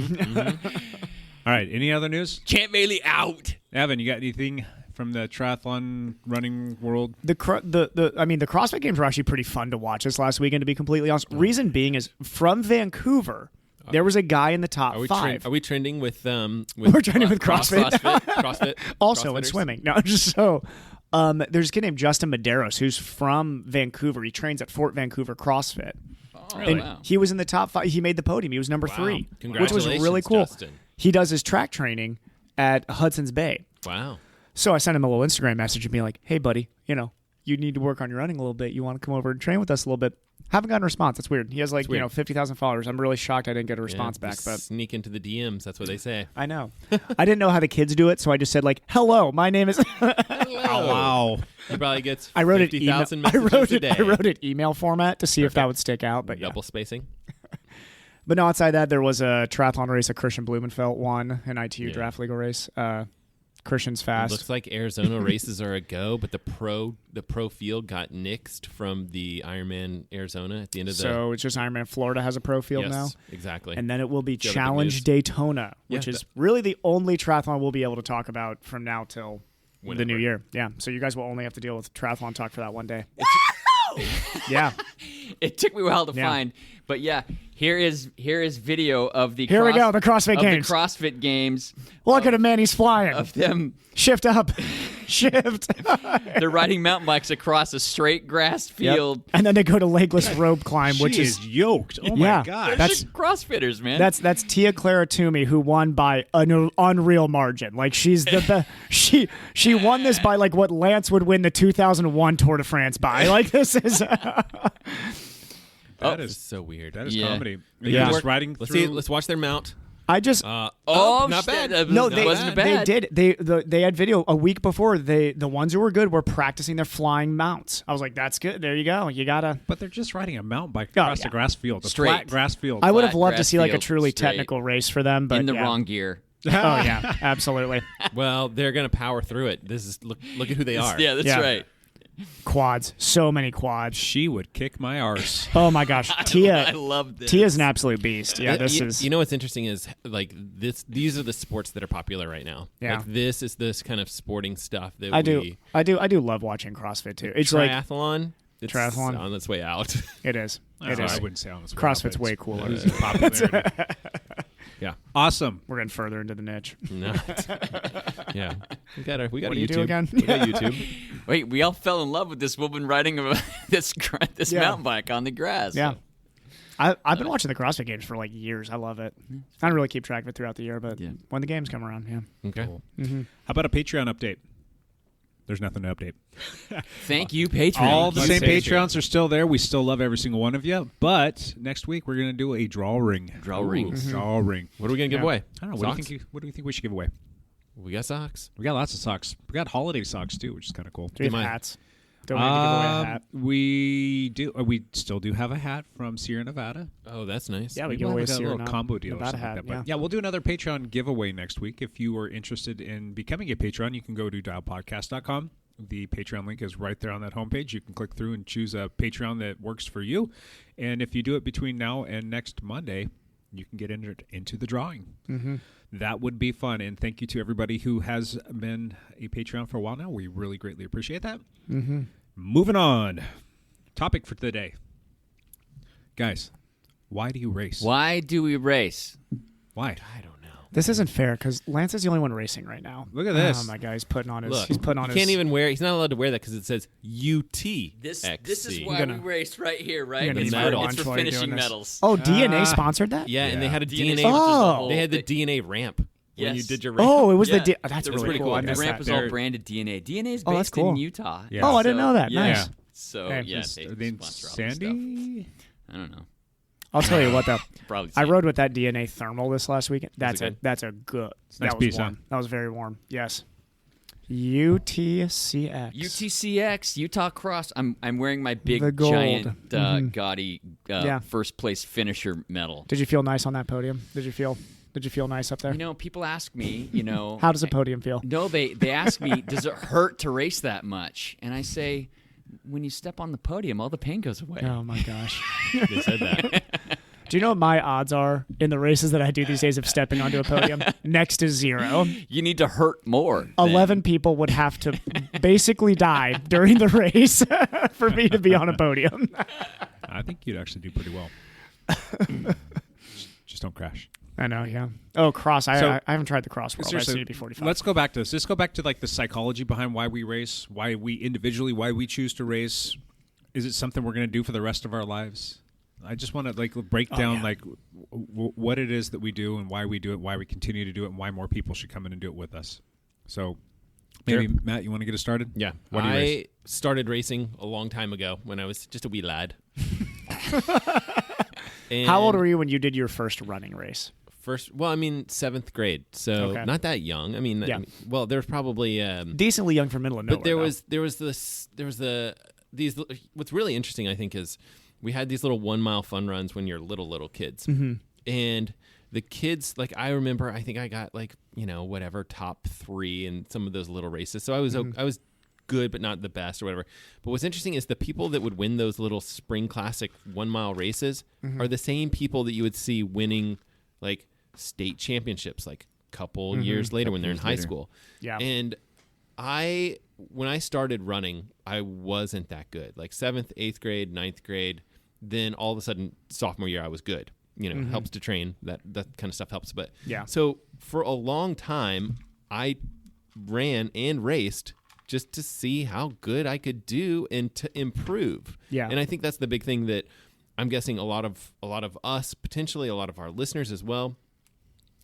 All right. Any other news? Champ Bailey out. Evan, you got anything from the triathlon running world? The CrossFit games were actually pretty fun to watch this last weekend, to be completely honest. Reason being is from Vancouver, there was a guy in the top five. Are we trending with We're trending with CrossFit. CrossFit. Also in swimming. No, just so. There's a kid named Justin Medeiros who's from Vancouver. He trains at Fort Vancouver CrossFit. Oh, really? Wow. He was in the top five. He made the podium. He was number 3, which was really cool. Justin. He does his track training at Hudson's Bay. Wow. So I sent him a little Instagram message and be like, hey, buddy, you need to work on your running a little bit. You want to come over and train with us a little bit? Haven't gotten a response. That's weird. He has 50,000 followers. I'm really shocked I didn't get a response back. But sneak into the DMs. That's what they say. I know. I didn't know how the kids do it, so I just said hello, my name is... Oh, wow. He probably gets 50,000 messages a day. I wrote it email format to see if that would stick out. But double spacing. But no, outside that, there was a triathlon race that Christian Blumenfeld won, an ITU draft legal race. Christian's fast. It looks like Arizona races are a go, but the pro field got nixed from the Ironman Arizona at the end of the... So it's just Ironman Florida has a pro field now? Exactly. And then it will be Challenge Daytona, which is really the only triathlon we'll be able to talk about from now till the new year. Yeah. So you guys will only have to deal with triathlon talk for that one day. Yeah. It took me a while to find, but here is video of the we go, the CrossFit Games. The CrossFit Games. Look at him, man, he's flying. Of them. Shift up. Shift. They're riding mountain bikes across a straight grass field. Yep. And then they go to legless rope climb, which is yoked. Oh my god. That's CrossFitters, man. That's Tia Clara Toomey, who won by an unreal margin. Like she's the best. She won this by what Lance would win the 2001 Tour de France by. Like this is That is so weird. That is comedy. Yeah. Just riding Let's through... see. Let's watch their mount. I just not shit, bad. That wasn't bad. They did. They had video a week before. The ones who were good were practicing their flying mounts. I was like, that's good. There you go. You gotta. But they're just riding a mountain bike across a grass field, a Straight. flat grass field. I would have loved to grass see like a field, truly straight. technical race for them, but in the yeah. wrong gear. Oh yeah, absolutely. Well, they're gonna power through it. This is look at who they are. Yeah, that's Yeah. right. Quads, so many quads. She would kick my arse. Oh my gosh, Tia. I love this. Tia's an absolute beast. Yeah, this is. You know what's interesting is like this. These are the sports that are popular right now. Yeah. Like this is this kind of sporting stuff that I do love watching CrossFit too. It's like triathlon. It's triathlon on its way out. it is. It I is. wouldn't say on its way CrossFit's out, but way it's cooler. losing popularity. Yeah, awesome. We're getting further into the niche. No. Yeah, we got What a do you YouTube. do again? We got YouTube. Wait, we all fell in love with this woman riding this Yeah. mountain bike on the grass. Yeah. I've been watching the CrossFit games for like years. I love it. I don't really keep track of it throughout the year, but when the games come around, yeah. Okay. Cool. How about a Patreon update? There's nothing to update. Thank you, Patreon. All the same Patreon. Patreons are still there. We still love every single one of you. But next week we're going to do a draw ring. Draw ring. Draw ring. What are we gonna give away? I don't know. Socks? What do you think we should give away? We got socks. We got lots of socks. We got holiday socks too, which is kind of cool. Do we have mine. hats? Don't we need to give away a hat? We do. We still do have a hat from Sierra Nevada. Oh, that's nice. Yeah, we Maybe give we'll away a have a Sierra little combo deal or Nevada something hat. like that. But yeah, we'll do another Patreon giveaway next week. If you are interested in becoming a Patreon, you can go to dialpodcast.com. The Patreon link is right there on that homepage. You can click through and choose a Patreon that works for you. And if you do it between now and next Monday, you can get entered into the drawing. Mm-hmm. That would be fun. And thank you to everybody who has been a Patreon for a while now. We really greatly appreciate that. Mm-hmm. Moving on. Topic for today. Guys, why do you race? Why do we race? Why? I don't know. This isn't fair because Lance is the only one racing right now. Look at this. Oh my God, he's putting on his. Look, he's putting on he his. can't even wear. He's not allowed to wear that because it says UT. This is XC. why we race right here, right? gonna It's need for, medal. it's for While you're finishing doing this. medals. Oh, DNA sponsored that. Yeah, and they had a DNA DNA. Oh. They had the DNA ramp when you Yes. did your ramp. Oh, it was Yeah. the. That's It really was pretty cool. I The missed ramp that. is all branded DNA. DNA is Oh, that's based in cool. Utah. Yeah. Oh, I didn't know that. Yeah. Nice. So Hey, yeah, Is they her name sponsor all this stuff. Sandy? I don't know. I'll tell you what though. Probably. I rode with that DNA thermal this last weekend. That's it good? that's a good. Nice That was piece, huh? warm. That was very warm. Yes. UTCX. UTCX Utah Cross. I'm wearing my big The gold. giant gaudy Yeah. first place finisher medal. Did you feel nice on that podium? Did you feel nice up there? You know, people ask me, you know, How does a podium feel? No, they ask me, does it hurt to race that much? And I say, when you step on the podium, all the pain goes away. Oh my gosh. They said that. Do you know what my odds are in the races that I do these days of stepping onto a podium? Next to zero. You need to hurt more. 11 people would have to basically die during the race for me to be on a podium. I think you'd actually do pretty well. Just don't crash. I know, yeah. Oh, cross. I haven't tried the cross world. I Seriously, see to be 45. let's go back to this. Let's go back to like the psychology behind why we race, why we individually, why we choose to race. Is it something we're going to do for the rest of our lives? I just want to like break down like what it is that we do and why we do it, why we continue to do it, and why more people should come in and do it with us. So maybe Sure. Matt, you want to get us started? Yeah. Why do you race? started racing a long time ago when I was just a wee lad. How old were you when you did your first running race? Well, I mean, 7th grade, so Okay. not that young. I mean, Yeah. well, there's probably Decently young for middle of nowhere. but there was these. What's really interesting, I think, is we had these little 1 mile fun runs when you're little kids, and the kids, like I remember, I think I got like whatever top 3 in some of those little races. So I was good, but not the best or whatever. But what's interesting is the people that would win those little spring classic 1 mile races are the same people that you would see winning like state championships like a couple years later when they're in high school. Yeah. And when I started running, I wasn't that good. Like 7th, 8th grade, 9th grade, then all of a sudden sophomore year I was good. Helps to train. That kind of stuff helps. But Yeah. So for a long time I ran and raced just to see how good I could do and to improve. Yeah. And I think that's the big thing that I'm guessing a lot of us, potentially a lot of our listeners as well,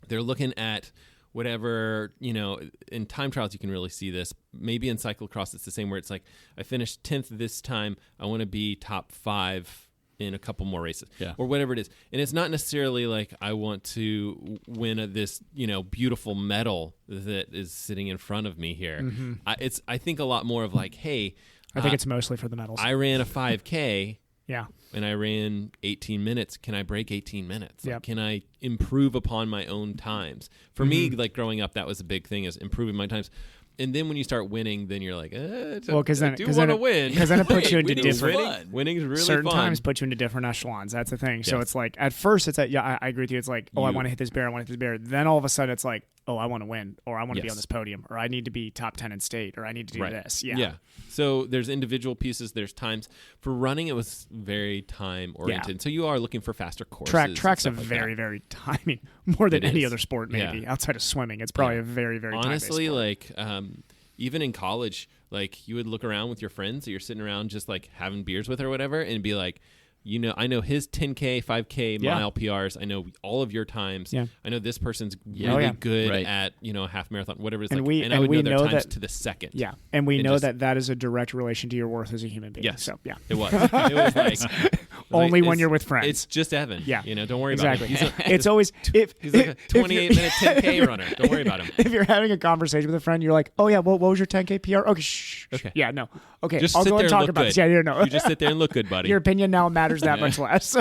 they're looking at whatever, in time trials you can really see this. Maybe in cyclocross it's the same where it's like I finished 10th this time, I want to be top 5 in a couple more races, Yeah. or whatever it is. And it's not necessarily like I want to win this, beautiful medal that is sitting in front of me here. Mm-hmm. I think a lot more of like, hey, I think it's mostly for the medals. I ran a 5K. Yeah. And I ran 18 minutes. Can I break 18 minutes? Yep. Can I improve upon my own times? For me, like growing up, that was a big thing, is improving my times. And then when you start winning, then you're like, well, because then I do want to win. Because then it puts you into different. Winning's really certain fun. times put you into different echelons. That's the thing. So Yes. it's like at first it's like, I agree with you. It's like, I want to hit this bear. I want to hit this bear. Then all of a sudden it's like, I want to win, or I want to be Yes. on this podium, or I need to be top 10 in state, or I need to do Right. this. Yeah. So there's individual pieces. There's times. For running, it was very time oriented. Yeah. So you are looking for faster courses. Track's a and stuff like very, that. very timing, more than It any is. other sport maybe Yeah. outside of swimming. It's probably Yeah. a very, very honestly, time-based sport. like even in college, like you would look around with your friends that you're sitting around just like having beers with or whatever, and be like, I know his 10K, 5K Yeah. mile PRs. I know all of your times. Yeah. I know this person's Yeah. really Oh, yeah. good Right. at a half marathon, whatever it's And like. we- and I and would we know their know times that- to the second. Yeah, and we And know just- that is a direct relation to your worth as a human being. Yes. So yeah, It was. It was like only when it's- you're with friends. It's just Evan. Yeah. Don't worry exactly. about him. It's always if He's like a if you're- 28-minute 10K runner. Don't worry about him. If you're having a conversation with a friend, you're like, "Oh yeah, what was your 10K PR?" Okay, shh. Okay. Yeah, no. Okay, Just I'll sit go there and and talk look about good. this. Yeah, no. You just sit there and look good, buddy. Your opinion now matters that much less.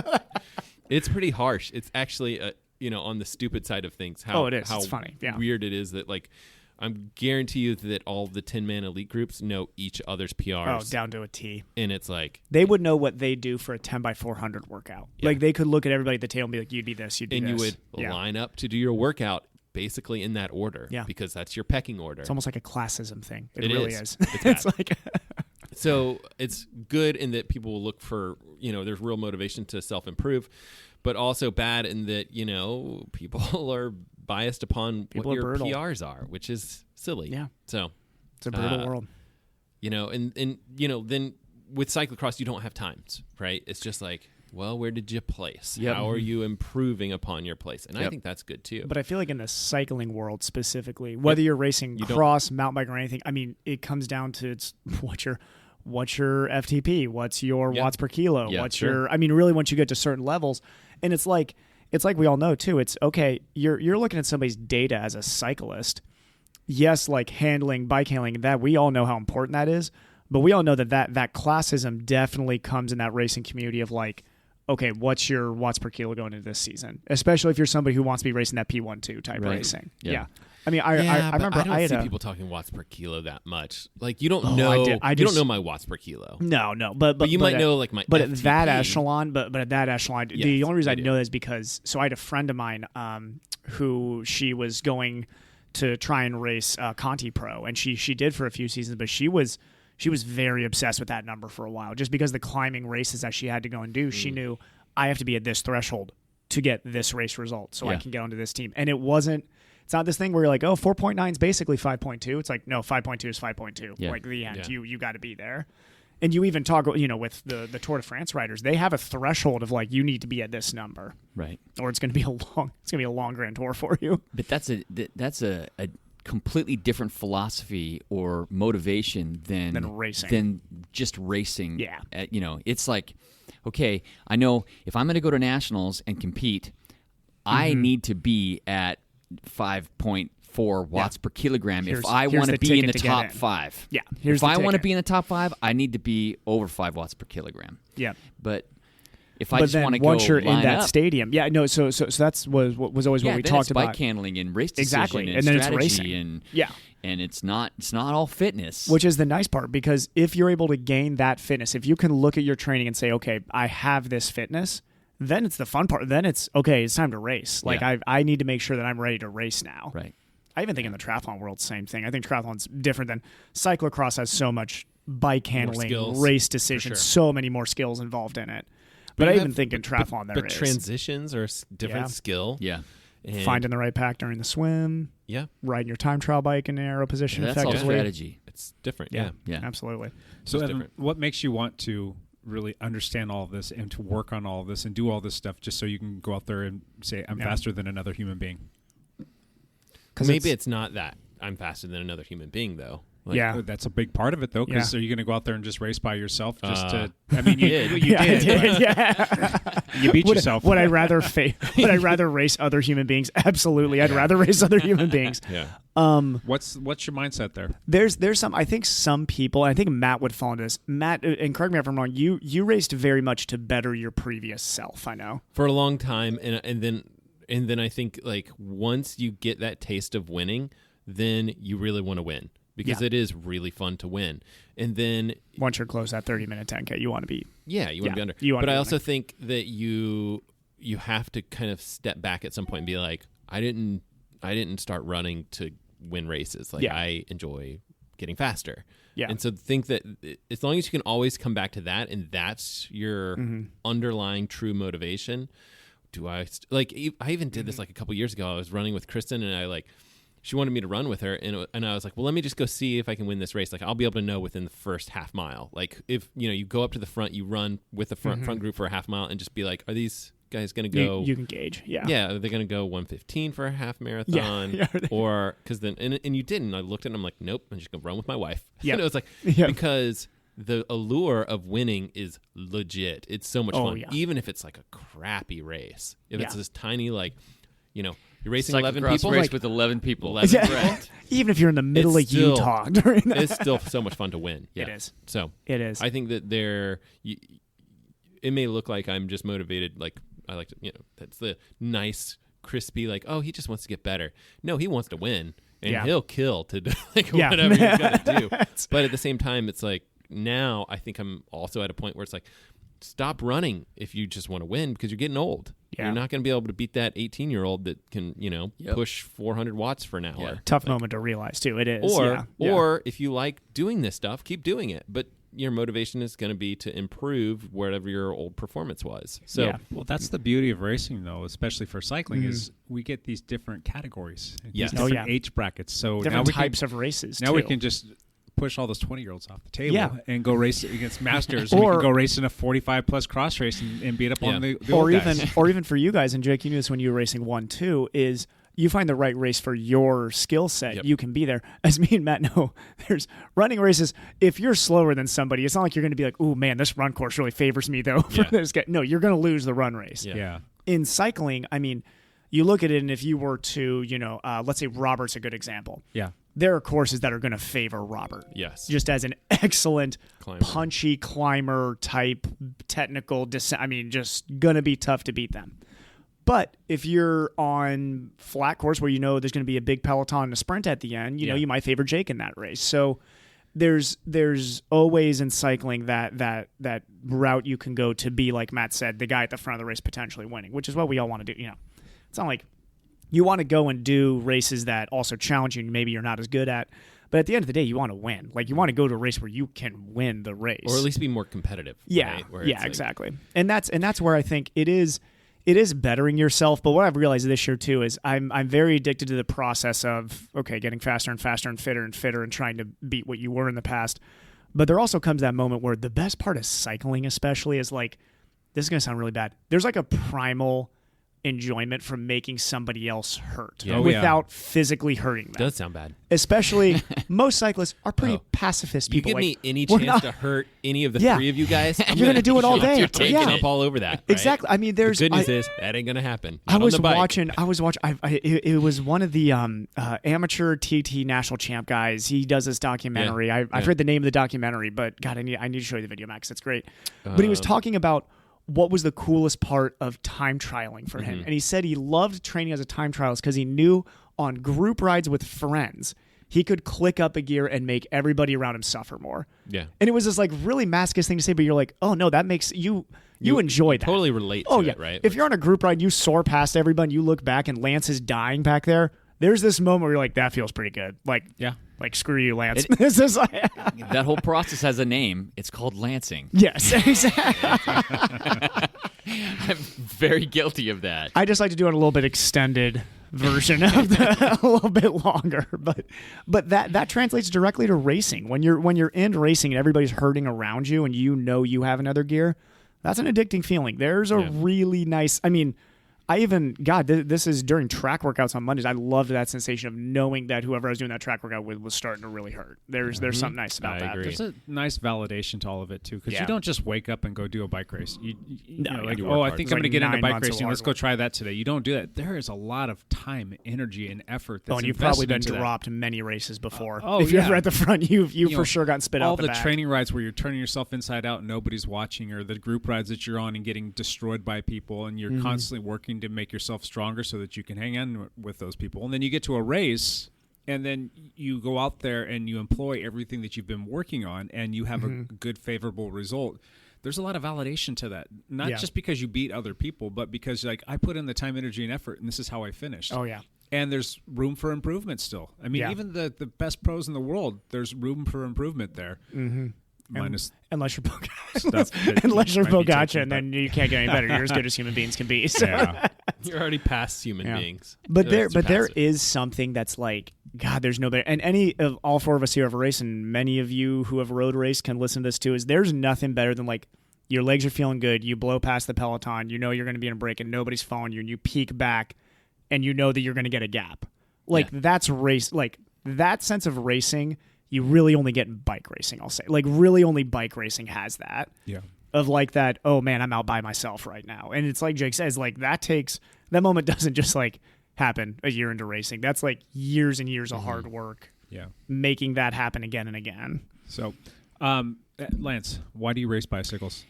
It's pretty harsh. It's actually, on the stupid side of things. How, Oh, it is. How It's funny. Yeah. weird it is that, like, I'm guarantee you that all the 10-man elite groups know each other's Oh, PRs. down to a T. And it's like, They would know what they do for a 10x400 workout. Yeah. Like they could look at everybody at the table and be like, "You'd be this, you'd be and this." you would Yeah. line up to do your workout basically in that order. Yeah. Because that's your pecking order. It's almost like a classism thing. It It really is. is. It's bad. like So it's good in that people will look for, there's real motivation to self-improve, but also bad in that, people are biased upon People what are your brutal. PRs are, which is silly. Yeah. So it's a brutal world. and then with cyclocross, you don't have times, right? It's just like, well, where did you place? Yep. How are you improving upon your place? And I Yep. think that's good too. But I feel like in the cycling world specifically, whether you're racing You don't- cross, mountain bike, or anything, I mean, it comes down to what's your FTP, what's your Yeah. watts per kilo, Yeah, what's sure. your. I mean, really, once you get to certain levels, and it's like we all know too. It's okay. You're looking at somebody's data as a cyclist. Yes, like bike handling, that we all know how important that is. But we all know that classism definitely comes in that racing community of like, okay, what's your watts per kilo going into this season? Especially if you're somebody who wants to be racing that P12 type Right. racing. Yeah. Yeah. I mean, I remember I don't had see a, people talking watts per kilo that much. Like you don't Oh, know, I you don't just- know my watts per kilo. No, but you might at- know, like, my But at that FTP. echelon, but at that echelon, the Yes, only reason I I do. know that is because I had a friend of mine who she was going to try and race Conti Pro, and she did for a few seasons, but she was very obsessed with that number for a while, just because the climbing races that she had to go and do, she knew I have to be at this threshold to get this race result, so I Yeah. can get onto this team, and it wasn't. It's not this thing where you're like, 4.9 is basically 5.2. It's like, no, 5.2 is 5.2. Yeah. Like the end, Yeah. you got to be there. And you even talk, with the Tour de France riders, they have a threshold of like, you need to be at this number, Right. or it's going to be a long Grand Tour for you. But that's a completely different philosophy or motivation than racing. than just racing. Yeah. It's like, okay, I know if I'm going to go to nationals and compete, I Mm-hmm. need to be at 5.4 watts per kilogram Here's- if I here's want to the be in the ticket to get top in. 5. Yeah, here's if the I want to ticket. be in the top 5, I need to be over 5 watts per kilogram. Yeah. But if I But just then want to go once you're in line that up, stadium, so that's was always yeah, what we then talked it's bike about. handling and race decision Exactly, and and then it's strategy racing. and Yeah. and it's not all fitness. Which is the nice part, because if you're able to gain that fitness, if you can look at your training and say, okay, I have this fitness, then it's the fun part. Then it's, okay, it's time to race. Like, Yeah. I need to make sure that I'm ready to race now. right. I even think in the triathlon world, same thing. I think triathlon's different than cyclocross has so much bike handling, skills, race for decisions, sure. so many more skills involved in it. But I you even have- think in triathlon there but is. transitions are different Yeah. skill. Yeah. And Finding the right pack during the swim, yeah, riding your time trial bike in an aero position That's all effectively. strategy. it's different. Yeah, Yeah. Yeah. absolutely. So, Just Evan, different. what makes you want to really understand all of this and to work on all of this and do all this stuff just so you can go out there and say, I'm Yeah. faster than another human being? Maybe it's not that I'm faster than another human being, though. Yeah. That's a big part of it, though, because Yeah. are you going to go out there and just race by yourself? Just to, I mean, you did. I did. Yeah. You beat yourself. Would I rather race other human beings? Absolutely. I'd rather race other human beings. Yeah. What's your mindset there? There's some, I think some people, and I think Matt would fall into this. Matt, and correct me if I'm wrong, you raced very much to better your previous self, I know. For a long time, and then I think like once you get that taste of winning, then you really want to win because it is really fun to win. And then once you're close to that 30-minute 10K, you want to be you want to be under. But I also think that you have to kind of step back at some point and be like, I didn't start running to win races. Like I enjoy getting faster. Yeah. And so think that as long as you can always come back to that and that's your underlying true motivation. I even did this like a couple years ago. I was running with Kristen and she wanted me to run with her and I was like, well, let me just go see if I can win this race. Like I'll be able to know within the first half mile. Like if, you go up to the front, you run with the front group for a half mile and just be like, are these guys going to go? You can gauge. Yeah. Yeah. Are they going to go 1:15 for a half marathon? Yeah. Or because then, and you didn't. I looked at it and I'm like, nope, I'm just going to run with my wife. Yeah. And it was like, because the allure of winning is legit. It's so much fun. Yeah. Even if it's like a crappy race. If it's this tiny, you're racing 11 people. Race with 11 people. 11 people. Even if you're in the middle of Utah during that. It's still so much fun to win. Yeah. It is. So it is. I think that it may look like I'm just motivated. Like I like to, that's the nice, crispy, like, oh, he just wants to get better. No, he wants to win. And he'll kill to do whatever he's got to do. But at the same time, it's like, now I think I'm also at a point where it's like, stop running if you just want to win because you're getting old. Yeah. You're not going to be able to beat that 18-year-old that can, push 400 watts for an hour. Yeah. Tough moment to realize, too. It is. Or if you like doing this stuff, keep doing it. But your motivation is going to be to improve whatever your old performance was. So, well, that's the beauty of racing, though, especially for cycling, is we get these different categories, these different age brackets. So different types of races. Now we can just push all those 20-year-olds off the table and go race against masters. Or we can go race in a 45-plus cross race and beat up on the old guys. Or even for you guys, and Jake, you knew this when you were racing 1-2, is you find the right race for your skill set. You can be there. As me and Matt know, there's running races. If you're slower than somebody, it's not like you're going to be like, oh, man, this run course really favors me, though. For this guy. No, you're going to lose the run race. Yeah. In cycling, I mean, you look at it, and if you were to, let's say Robert's a good example. Yeah. There are courses that are going to favor Robert. Yes. Just as an excellent punchy climber type technical descent. I mean, just going to be tough to beat them. But if you're on flat course where there's going to be a big peloton and a sprint at the end, you might favor Jake in that race. So there's always in cycling that route you can go to be, like Matt said, the guy at the front of the race potentially winning, which is what we all want to do. It's not like you want to go and do races that also challenge you and maybe you're not as good at. But at the end of the day, you want to win. Like, you want to go to a race where you can win the race. Or at least be more competitive. Yeah, right? Yeah, exactly. And that's where I think it is bettering yourself. But what I've realized this year, too, is I'm very addicted to the process of, getting faster and faster and fitter and trying to beat what you were in the past. But there also comes that moment where the best part of cycling especially is like, this is going to sound really bad. There's like a primal enjoyment from making somebody else hurt without physically hurting them. Does sound bad. Especially most cyclists are pretty pacifist people. You give me any chance to hurt any of the three of you guys, you're going to do it all day. Jump all over that. Right? Exactly. I mean, the good news is that ain't going to happen. I was watching. It was one of the amateur TT national champ guys. He does this documentary. Yeah. I've heard the name of the documentary, but God, I need to show you the video, Max. It's great. But he was talking about what was the coolest part of time trialing for him. And he said he loved training as a time trialist because he knew on group rides with friends, he could click up a gear and make everybody around him suffer more. Yeah. And it was this like really masochist thing to say, but you're like, oh no, that makes you enjoy that. Totally relate to it, right? If you're on a group ride, you soar past everybody, you look back and Lance is dying back there. There's this moment where you're like, that feels pretty good. Like, like, screw you, Lance. This is like that whole process has a name. It's called lancing. Yes, exactly. I'm very guilty of that. I just like to do it a little bit extended version of a little bit longer, but that translates directly to racing. When you're in racing and everybody's hurting around you and you have another gear, that's an addicting feeling. There's a really nice. I mean, this is during track workouts on Mondays. I loved that sensation of knowing that whoever I was doing that track workout with was starting to really hurt. There's something nice about that. There's a nice validation to all of it too, because you don't just wake up and go do a bike race. I think I'm going to get into bike racing. Let's go try that today. You don't do that. There is a lot of time, energy, and effort. That's and you've probably been dropped many races before. If you're ever at the front, you've for sure gotten spit out the back. All the training rides where you're turning yourself inside out and nobody's watching, or the group rides that you're on and getting destroyed by people, and you're constantly working to make yourself stronger so that you can hang on with those people. And then you get to a race, and then you go out there and you employ everything that you've been working on, and you have a good, favorable result. There's a lot of validation to that, not just because you beat other people, but because I put in the time, energy, and effort, and this is how I finished. Oh, yeah. And there's room for improvement still. I mean, even the best pros in the world, there's room for improvement there. Minus unless you're Pogacar, and then you can't get any better. You're as good as human beings can be. So. Yeah. You're already past human beings. But there is something that's like, God, there's no better. And any of all four of us here have raced, and many of you who have road raced can listen to this too, is there's nothing better than your legs are feeling good, you blow past the peloton, you know you're going to be in a break and nobody's following you, and you peek back and you know that you're going to get a gap. That's race. That sense of racing, you really only get in bike racing, I'll say. Really only bike racing has that. Yeah. Of that, oh man, I'm out by myself right now. And it's like Jake says, that moment doesn't just happen a year into racing. That's years and years of hard work. Yeah. Making that happen again and again. So, Lance, why do you race bicycles?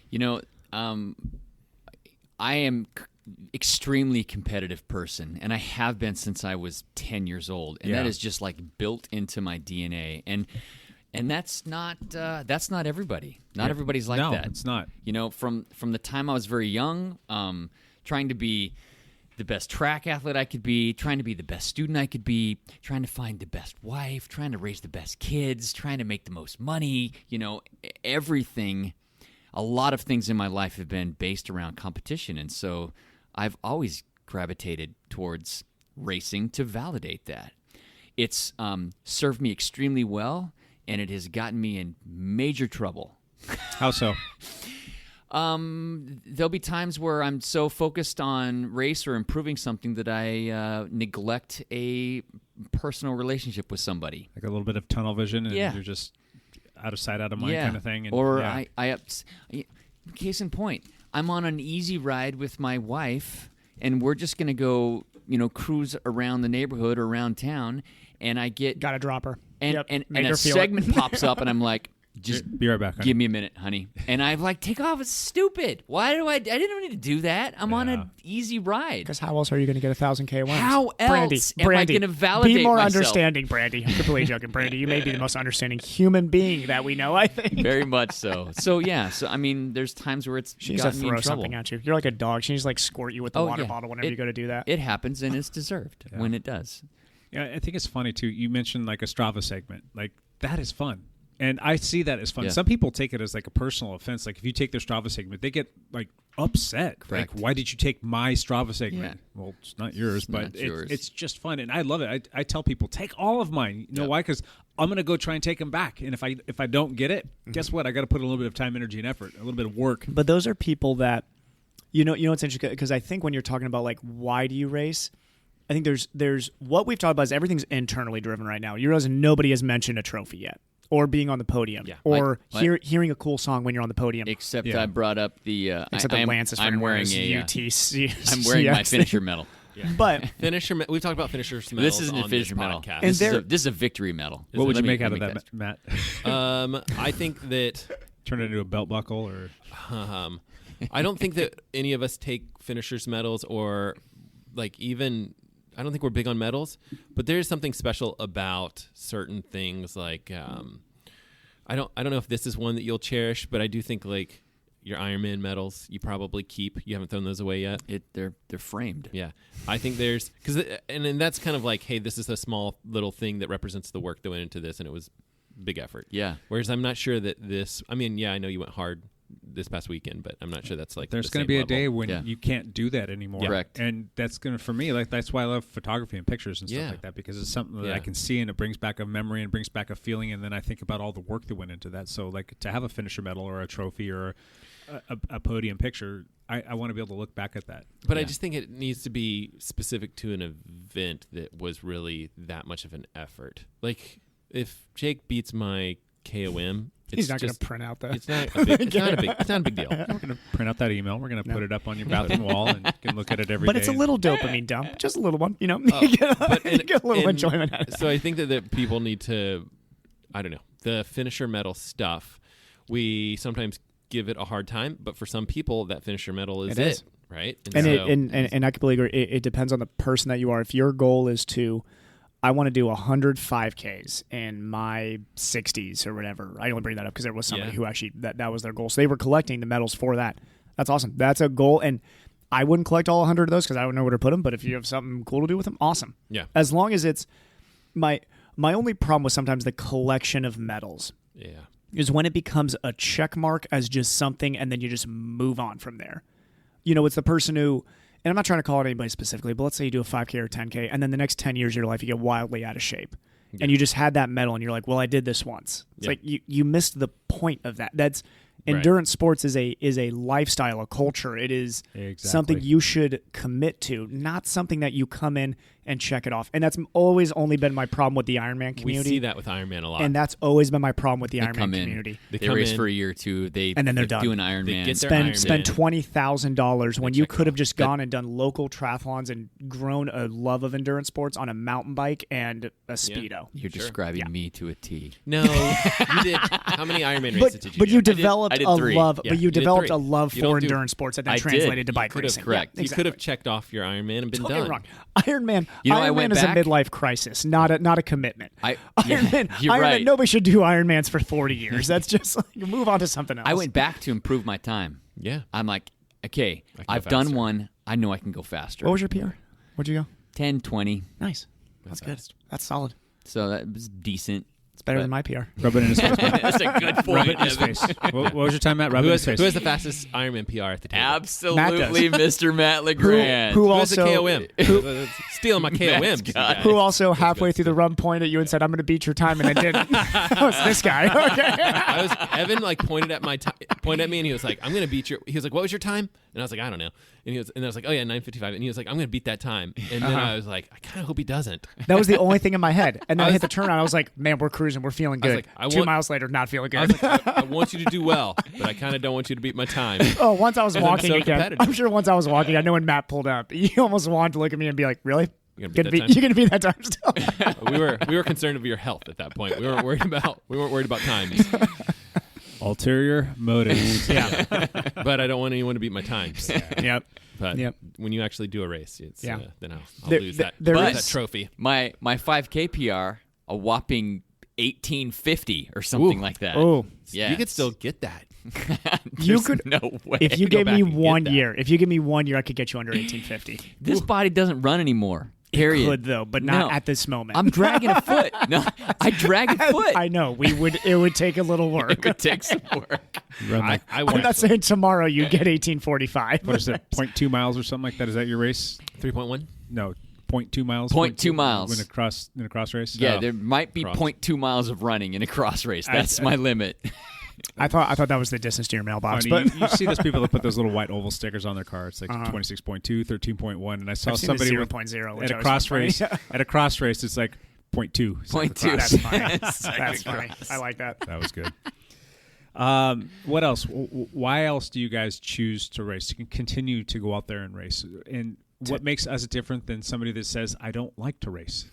I am extremely competitive person, and I have been since I was 10 years old, and that is just built into my DNA. And that's not everybody. Not everybody's like that. No, it's not. From the time I was very young, trying to be the best track athlete I could be, trying to be the best student I could be, trying to find the best wife, trying to raise the best kids, trying to make the most money, everything. A lot of things in my life have been based around competition, and so I've always gravitated towards racing to validate that. It's served me extremely well, and it has gotten me in major trouble. How so? There'll be times where I'm so focused on race or improving something that I neglect a personal relationship with somebody. A little bit of tunnel vision, and you're just out of sight, out of mind kind of thing. And, case in point, I'm on an easy ride with my wife, and we're just going to go, cruise around the neighborhood or around town, and I gotta drop her. And a segment pops up, and I'm like, just be right back, honey. Give me a minute, honey. And I'm take off. It's stupid. Why do I didn't need to do that. I'm on an easy ride. Because how else are you going to get 1,000K wins? How else am I going to validate Be more myself? Understanding, Brandy. I'm completely joking, Brandy. You may be the most understanding human being that we know, I think. Very much so. So, I mean, there's times where she needs to throw something at you. You're like a dog. She needs to squirt you with the water bottle whenever you go to do that. It happens, and it's deserved when it does. Yeah, I think it's funny, too. You mentioned a Strava segment. That is fun. And I see that as fun. Yeah. Some people take it as a personal offense. If you take their Strava segment, they get upset. Correct. Why did you take my Strava segment? Yeah. Well, it's not yours, but yours. It's just fun, and I love it. I tell people, take all of mine. You know why? Because I'm going to go try and take them back. And if I don't get it, guess what? I got to put a little bit of time, energy, and effort, a little bit of work. But those are people that, what's interesting, because I think when you're talking about why do you race, I think there's what we've talked about is everything's internally driven right now. You realize nobody has mentioned a trophy yet. Or being on the podium, or hearing a cool song when you're on the podium. Except I brought up the. Lance is I'm wearing a UTC. I'm wearing my finisher medal. Yeah. But we've talked about finisher medals. This isn't a finisher medal. This is a victory medal. What would you make out of that, Matt? I think that turn it into a belt buckle, or I don't think that any of us take finishers medals or even. I don't think we're big on medals, but there is something special about certain things. I don't know if this is one that you'll cherish, but I do think your Ironman medals you probably keep. You haven't thrown those away yet. They're framed. Yeah, I think there's and that's kind of hey, this is a small little thing that represents the work that went into this, and it was big effort. Yeah. Whereas I'm not sure that this. I mean, I know you went hard this past weekend, but I'm not sure that's like there's going to be a level. day when you can't do that anymore. Correct. And that's going to, for me, like that's why I love photography and pictures and stuff like that, because it's something that I can see and it brings back a memory and brings back a feeling, and then I think about all the work that went into that. So like to have a finisher medal or a trophy or a podium picture, I want to be able to look back at that. But I just think it needs to be specific to an event that was really that much of an effort. Like if Jake beats my KOM, he's not going to print out that. It's not a big deal. We're going to print out that email. We're going to put it up on your bathroom wall, and you can look at it every day. But it's a little dopamine dump, just a little one. You know, but you get a little enjoyment out of that. So I think that people need to, I don't know, the finisher medal stuff. We sometimes give it a hard time, but for some people, that finisher medal is it. Right? And I completely agree. It depends on the person that you are. If your goal is to, I want to do 100 5Ks in my 60s or whatever. I only bring that up because there was somebody who actually, that was their goal. So they were collecting the medals for that. That's awesome. That's a goal. And I wouldn't collect all 100 of those because I don't know where to put them. But if you have something cool to do with them, awesome. Yeah. As long as it's, my only problem with sometimes the collection of medals. Yeah. Is when it becomes a check mark as just something and then you just move on from there. You know, it's the person who, and I'm not trying to call it anybody specifically, but let's say you do a 5K or 10K and then the next 10 years of your life you get wildly out of shape. Yeah. And you just had that medal and you're like, well, I did this once. It's like you missed the point of that. That's endurance sports is a lifestyle, a culture. It is something you should commit to, not something that you come in and check it off. And that's always only been my problem with the Ironman community. We see that with Ironman a lot. And that's always been my problem with the Ironman community. They race for a year or two. And then they're done. Do an Ironman. Spend $20,000 when you could have just gone and done local triathlons and grown a love of endurance sports on a mountain bike and a Speedo. You're describing me to a T. No, you did. How many Ironman races did you do? But you developed I did a 3. love. Yeah, but you you did developed 3. a love You for don't do- endurance sports that then I translated did. to bike Could have- racing. correct. Yeah, You could have checked off your Ironman and been Don't get me done. wrong. Ironman. You know, I Ironman went is back- a midlife crisis, not a commitment. Ironman. you're Ironman. right. Nobody should do Ironmans for 40 years. That's just like move on to something else. I went back to improve my time. Yeah. I'm like, okay, I've go done faster. one. I know I can go faster. What was your PR? Where'd you go? 10, 20. Nice. That's good. That's solid. So that was decent. It's better than my PR. Rub it in his face. That's a good point. Rub it in his face. What was your time, Matt? Rub it Who in has, his face. who has the fastest Ironman PR at the table? Absolutely, Mr. Matt LeGrand. Who Who has the also KOM? Stealing my KOM. who also halfway through the run pointed at you and said, "I'm going to beat your time," and then didn't. That was this guy. Okay. Evan like pointed at me and he was like, "I'm gonna beat your." He was like, "What was your time?" And I was like, "I don't know." And I was like, "Oh yeah, 9:55." And he was like, "I'm gonna beat that time." And then I was like, "I kind of hope he doesn't." That was the only thing in my head. And then I hit the turn on. I was like, "Man, we're cruising. We're feeling good." I was like, 2 miles later, not feeling I good. was like, I want you to do well, but I kind of don't want you to beat my time. Oh, once I was I'm walking so again. competitive. I'm sure once I was walking, I know when Matt pulled up, he almost wanted to look at me and be like, "Really? You're You're gonna beat that time still?" we were concerned of your health at that point. We weren't worried about times. Ulterior motives. Yeah. But I don't want anyone to beat my times. Yep. But Yep. when you actually do a race, it's then I'll There- lose there- that. there I'll is- lose that trophy. My 5K PR, a whopping 1850 or something like that. Oh, yeah. You could still get that. you could. No way. If you Go gave back me and get 1 that. year, if you give me 1 year, I could get you under 1850. This body doesn't run anymore. Period. Could though, but not No. at this moment. I'm dragging a foot. No, I drag a foot. I know it would take a little work. It would take some work. Run like, I'm not saying tomorrow you get 1845. what is it, 0.2 miles or something like that? Is that your race? 3.1. No, 0.2 miles. 0.2 miles. in a cross race. Yeah, Oh. there might be Cross. 0.2 miles of running in a cross race. That's my limit. I thought that was the distance to your mailbox, Funny, but you see those people that put those little white oval stickers on their car. It's like 26.2, 13.1, and I saw I've seen somebody the with 0.0 which at I a always cross find race. funny. At a cross race, it's like 0.2. It's like 0.2. That's funny. That's That's funny. I like that. That was good. What else? Why else do you guys choose to race? You can continue to go out there and race. And what makes us different than somebody that says, I don't like to race?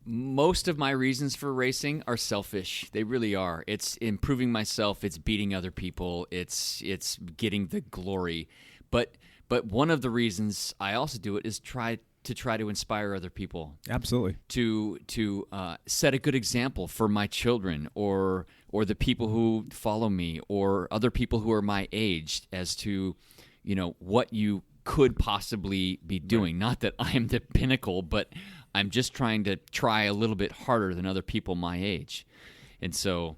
Most of my reasons for racing are selfish. They really are. It's improving myself. It's beating other people. It's getting the glory. But one of the reasons I also do it is try to inspire other people. Absolutely. To set a good example for my children or the people who follow me or other people who are my age as to, what you could possibly be doing. Right. Not that I am the pinnacle, but I'm just trying to try a little bit harder than other people my age. And so,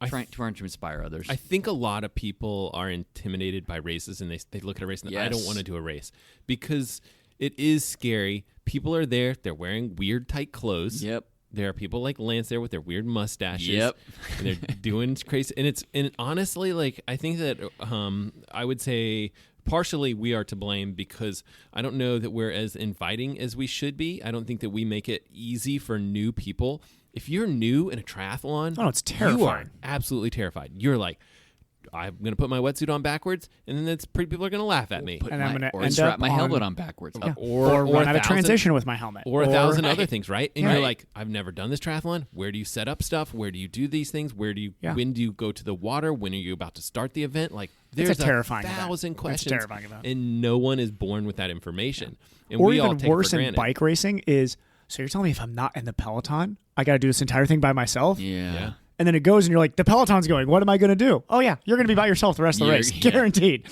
trying to inspire others. I think a lot of people are intimidated by races, and they look at a race and I don't want to do a race because it is scary. People are there. They're wearing weird, tight clothes. Yep. There are people like Lance there with their weird mustaches. Yep. And they're doing crazy. And honestly, like, I think that I would say partially we are to blame because I don't know that we're as inviting as we should be. I don't think that we make it easy for new people. If you're new in a triathlon, it's terrifying. You are absolutely terrified. You're like, I'm going to put my wetsuit on backwards, and then people are going to laugh at me. And I'm going or strap my helmet on backwards. Or run out of transition with my helmet. Or 1,000 other things, right? And you're like, I've never done this triathlon. Where do you set up stuff? Where do you do these things? When do you go to the water? When are you about to start the event? Like, there's it's a terrifying 1,000 event. questions. It's a terrifying event. And no one is born with that information. And or we all even take worse it for in granted. bike racing is, so you're telling me if I'm not in the peloton, I got to do this entire thing by myself? Yeah. And then it goes and you're like, the peloton's going. What am I going to do? Oh, yeah, you're going to be by yourself the rest of the race. Guaranteed.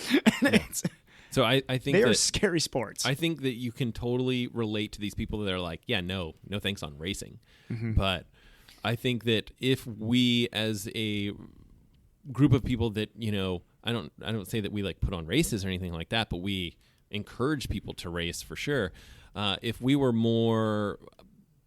So I think they that are scary sports. I think that you can totally relate to these people that are like, yeah, no thanks on racing. But I think that if we as a group of people that, I don't say that we like put on races or anything like that, but we encourage people to race for sure. If we were more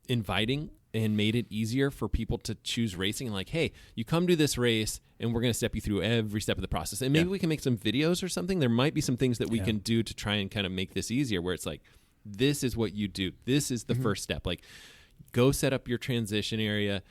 inviting and made it easier for people to choose racing, like, hey, you come do this race and we're going to step you through every step of the process. And maybe we can make some videos or something. There might be some things that we can do to try and kind of make this easier where it's like, this is what you do. This is the first step. Like, go set up your transition area,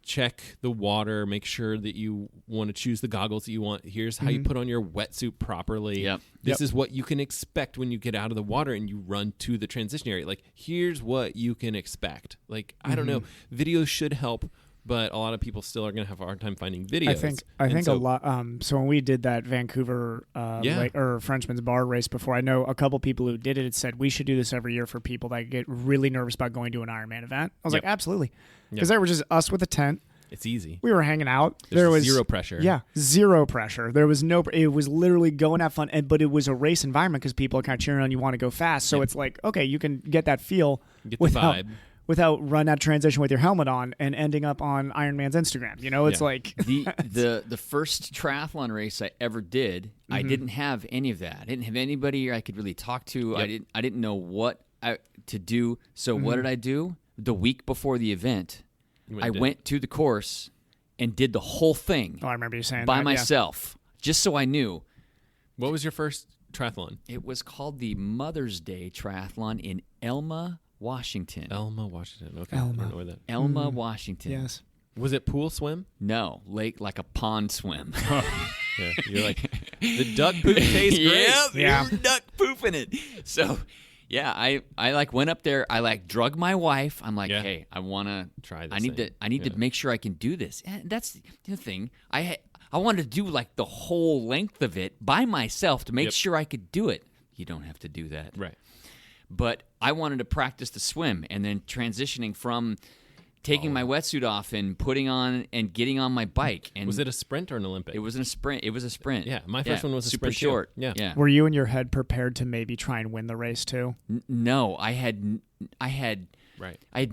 check the water, make sure that you want to choose the goggles that you want. Here's how you put on your wetsuit properly. Yep. This is what you can expect when you get out of the water and you run to the transition area. Like, here's what you can expect. Like, I don't know. Videos should help, but a lot of people still are going to have a hard time finding videos. I think a lot. So when we did that Vancouver or Frenchman's Bar race before, I know a couple people who did it had said we should do this every year for people that get really nervous about going to an Ironman event. I was like, absolutely, because there were just us with a tent. It's easy. We were hanging out. There was zero pressure. Yeah, zero pressure. There was no. It was literally go and have fun, but it was a race environment because people are kind of cheering on you, want to go fast. So it's like, okay, you can get that feel without run out transition with your helmet on and ending up on Ironman's Instagram. It's like the first triathlon race I ever did. I didn't have any of that. I didn't have anybody I could really talk to. I didn't know what to do. So what did I do? The week before the event, I went to the course and did the whole thing. Oh, I remember you saying by that, myself, just so I knew. What was your first triathlon? It was called the Mother's Day Triathlon in Elma, Washington. Elma, Washington. Okay, Elma. I don't know where that. Elma, Washington. Yes. Was it pool swim? No, lake, like a pond swim. Yeah, you're like, the duck poop tastes great. Yeah, duck poop in it. So, yeah, I like went up there. I like drug my wife. I'm like, hey, I want to try this. I need to make sure I can do this. And that's the thing. I wanted to do like the whole length of it by myself to make sure I could do it. You don't have to do that. Right. But I wanted to practice the swim and then transitioning from taking my wetsuit off and putting on and getting on my bike. And was it a sprint or an Olympic? It was a sprint. It was a sprint. Yeah, my first one was a super sprint short. Too. Yeah. Were you in your head prepared to maybe try and win the race too? No, I had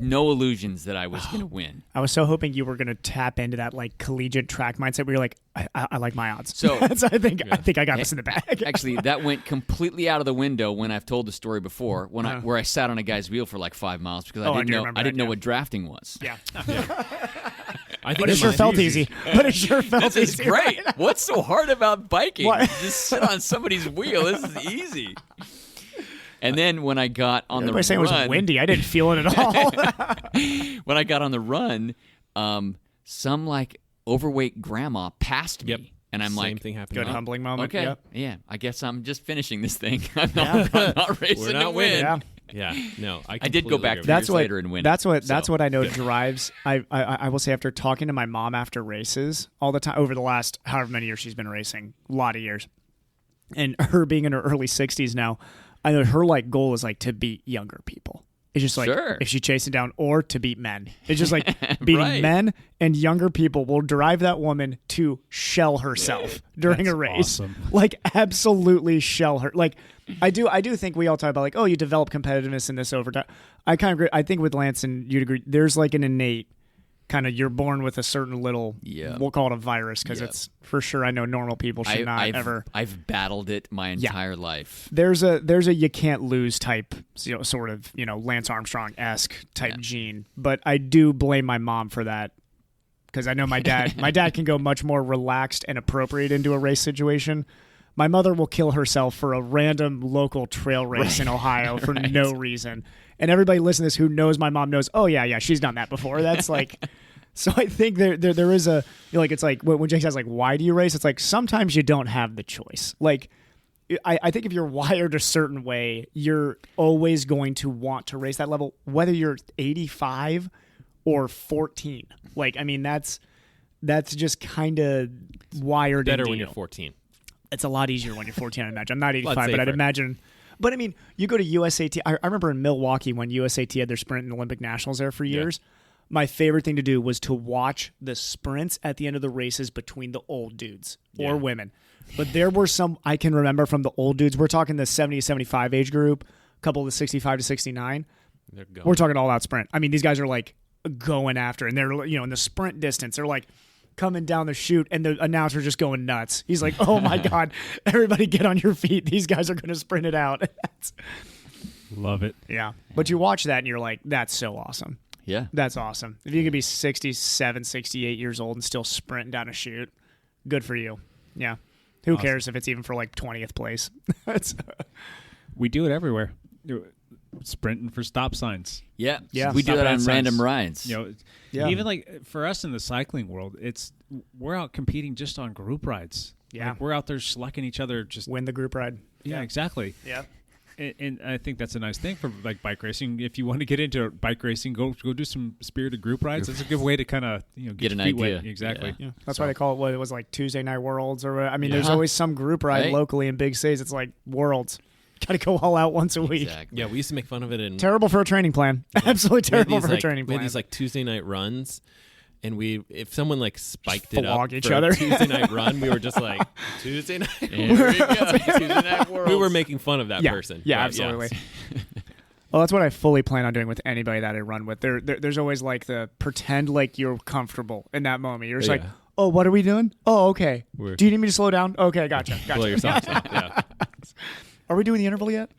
no illusions that I was going to win. I was so hoping you were going to tap into that like collegiate track mindset where you're like, I like my odds. So I think I got this in the bag. Actually, that went completely out of the window when I've told the story before, where I sat on a guy's wheel for like 5 miles because I didn't know what drafting was. Yeah. I think but it sure felt easy. This is great. What's so hard about biking? Just sit on somebody's wheel. This is easy. And then when I got on the run... saying it was windy. I didn't feel it at all. When I got on the run, some like overweight grandma passed me. Yep. And I'm Same thing happened. Good humbling moment. Okay. Yep. Yeah. I guess I'm just finishing this thing. I'm not racing to win. Yeah. No, I did go back that's what, later and win. That's what I know drives. I will say after talking to my mom after races all the time over the last however many years she's been racing, a lot of years, and her being in her early 60s now, I know her like goal is like to beat younger people. It's just like if she's chasing down or to beat men. It's just like beating men and younger people will drive that woman to shell herself during a race. Awesome. Like absolutely shell her. Like I do think we all talk about like, oh, you develop competitiveness in this over time. I kind of agree. I think with Lance and you'd agree there's like an innate kind of you're born with a certain little, we'll call it a virus because it's for sure. I know normal people should ever. I've battled it my entire life. There's a you can't lose type, sort of, Lance Armstrong-esque type gene, but I do blame my mom for that because I know my dad. My dad can go much more relaxed and appropriate into a race situation. My mother will kill herself for a random local trail race in Ohio for no reason. And everybody listening to this who knows my mom knows, oh, yeah, she's done that before. That's like, so I think there is a, it's like when Jake says, like, why do you race? It's like sometimes you don't have the choice. Like, I think if you're wired a certain way, you're always going to want to race that level, whether you're 85 or 14. Like, I mean, that's just kind of wired Better into when you. you're 14. It's a lot easier when you're 14, I imagine. I'm not 85, but I'd imagine. But, I mean, you go to USAT. I remember in Milwaukee when USAT had their sprint and Olympic Nationals there for years. My favorite thing to do was to watch the sprints at the end of the races between the old dudes or women. But there were some I can remember from the old dudes. We're talking the 70 to 75 age group, a couple of the 65 to 69. We're talking all out sprint. I mean, these guys are like going after, and they're, in the sprint distance, they're like coming down the chute, and the announcer just going nuts. He's like, oh my God, everybody get on your feet. These guys are going to sprint it out. Love it. Yeah. But you watch that and you're like, that's so awesome. Yeah. That's awesome. If you could be 67, 68 years old and still sprinting down a chute, good for you. Yeah. Who cares if it's even for like 20th place? We do it everywhere. Sprinting for stop signs. Yeah. We do that on random rides. Even like for us in the cycling world, we're out competing just on group rides. Yeah. Like we're out there schlecking each other. Just win the group ride. Yeah, exactly. Yeah. And I think that's a nice thing for like bike racing. If you want to get into bike racing, go do some spirited group rides. That's a good way to kind of get an your feet idea. wet. Exactly. Yeah. That's why they call it what it was like Tuesday Night Worlds or I mean, there's always some group ride locally in big cities. It's like Worlds. Got to go all out once a week. Exactly. Yeah, we used to make fun of it. And terrible for a training plan. Absolutely terrible for a training plan. We had these like Tuesday night runs. And if someone like spiked just it up each for other. a Tuesday night run, we were just like, Tuesday night. Here we go. Tuesday Night Worlds. We were making fun of that person. Yeah, But, absolutely. Well, that's what I fully plan on doing with anybody that I run with. There's always like the pretend like you're comfortable in that moment. You're just like, oh, what are we doing? Oh, okay. Do you need me to slow down? Okay, gotcha. Blow your socks off. Yeah. Are we doing the interval yet?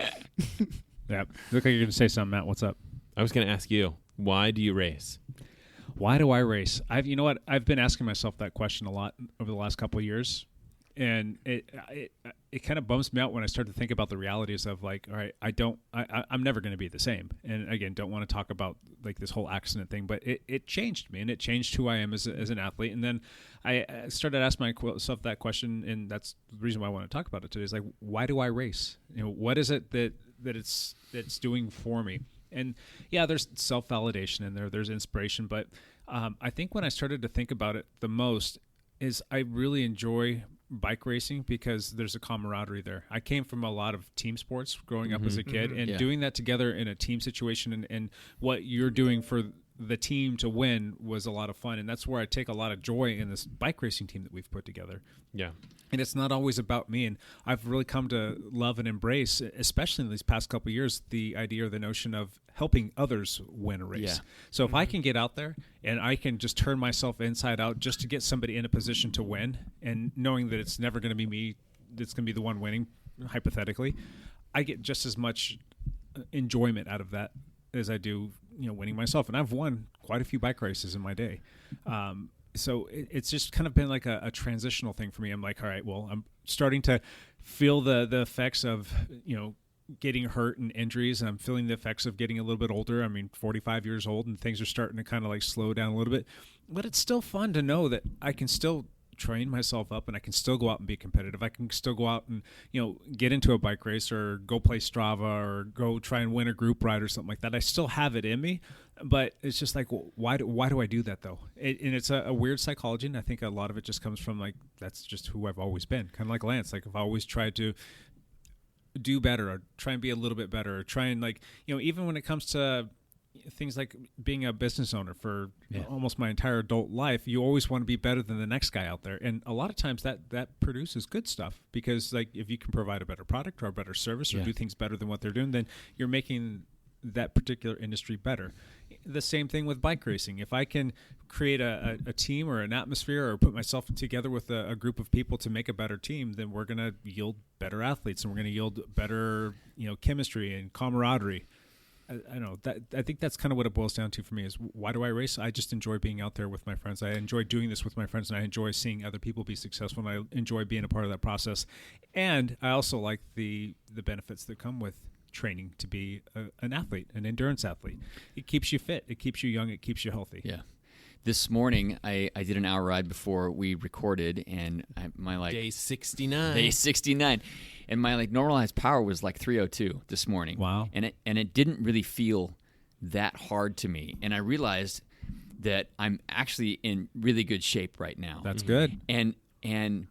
Yeah. Look like you're going to say something, Matt. What's up? I was going to ask you, why do you race? Why do I race? You know what? I've been asking myself that question a lot over the last couple of years, and it kind of bums me out when I start to think about the realities of like, all right, I'm never going to be the same. And again, don't want to talk about like this whole accident thing, but it changed me and it changed who I am as an athlete. And then I started asking myself that question, and that's the reason why I want to talk about it today. Is like, why do I race? What is it that it's doing for me? And yeah, there's self-validation in there. There's inspiration. But I think when I started to think about it the most is I really enjoy bike racing because there's a camaraderie there. I came from a lot of team sports growing up as a kid, and doing that together in a team situation and what you're doing for the team to win was a lot of fun. And that's where I take a lot of joy in this bike racing team that we've put together. Yeah. And it's not always about me. And I've really come to love and embrace, especially in these past couple of years, the idea or the notion of helping others win a race. Yeah. So if I can get out there and I can just turn myself inside out just to get somebody in a position to win, and knowing that it's never going to be me that's going to be the one winning, hypothetically, I get just as much enjoyment out of that as I do, winning myself. And I've won quite a few bike races in my day. So it's just kind of been like a transitional thing for me. I'm like, all right, well, I'm starting to feel the effects of, getting hurt and injuries, and I'm feeling the effects of getting a little bit older. I mean, 45 years old, and things are starting to kind of like slow down a little bit. But it's still fun to know that I can still train myself up and I can still go out and be competitive. I can still go out and, get into a bike race or go play Strava or go try and win a group ride or something like that. I still have it in me, but it's just like, why do I do that though? And it's a weird psychology, and I think a lot of it just comes from like, that's just who I've always been. Kind of like Lance. Like if I always tried to do better or try and be a little bit better or try and like, even when it comes to things like being a business owner for almost my entire adult life, you always want to be better than the next guy out there. And a lot of times that produces good stuff, because like if you can provide a better product or a better service or do things better than what they're doing, then you're making that particular industry better. the same thing with bike racing. If I can create a team or an atmosphere or put myself together with a group of people to make a better team, then we're going to yield better athletes and we're going to yield better, chemistry and camaraderie. I know that. I think that's kind of what it boils down to for me is why do I race? I just enjoy being out there with my friends. I enjoy doing this with my friends, and I enjoy seeing other people be successful, and I enjoy being a part of that process. And I also like the benefits that come with training to be an athlete, an endurance athlete. It keeps you fit. It keeps you young. It keeps you healthy. Yeah. This morning, I did an hour ride before we recorded, and Day 69. Day 69. And my normalized power was 302 this morning. Wow. And it didn't really feel that hard to me. And I realized that I'm actually in really good shape right now. That's good. And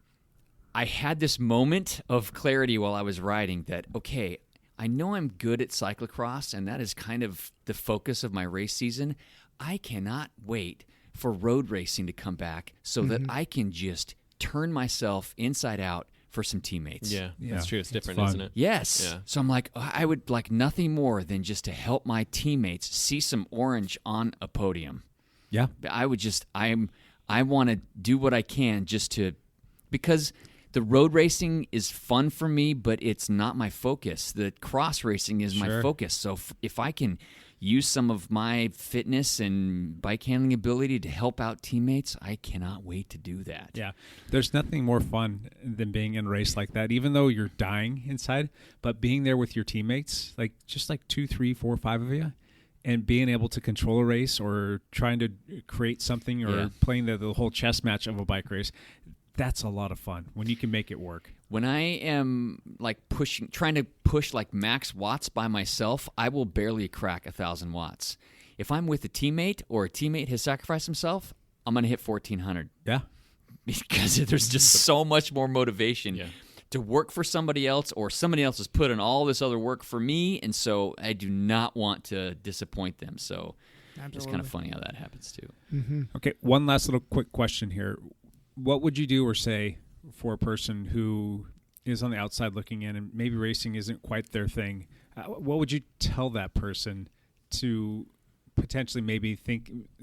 I had this moment of clarity while I was riding that, okay, I know I'm good at cyclocross, and that is kind of the focus of my race season. I cannot wait for road racing to come back so that I can just turn myself inside out for some teammates. Yeah, that's true. It's different, fun. isn't it? Yes. Yeah. So I'm I would like nothing more than just to help my teammates see some orange on a podium. Yeah. I want to do what I can because the road racing is fun for me, but it's not my focus. The cross racing is my focus. So if I can use some of my fitness and bike handling ability to help out teammates, I cannot wait to do that. Yeah. There's nothing more fun than being in a race like that, even though you're dying inside, but being there with your teammates, just 2, 3, 4, 5 of you, and being able to control a race or trying to create something or playing the whole chess match of a bike race. That's a lot of fun when you can make it work. When I am trying to push max watts by myself, I will barely crack 1,000 watts. If I'm with a teammate or a teammate has sacrificed himself, I'm going to hit 1,400. Yeah. Because there's just so much more motivation to work for somebody else, or somebody else has put in all this other work for me, and so I do not want to disappoint them. So It's kind of funny how that happens too. Mm-hmm. Okay, one last little quick question here. What would you do or say for a person who is on the outside looking in and maybe racing isn't quite their thing? What would you tell that person to potentially maybe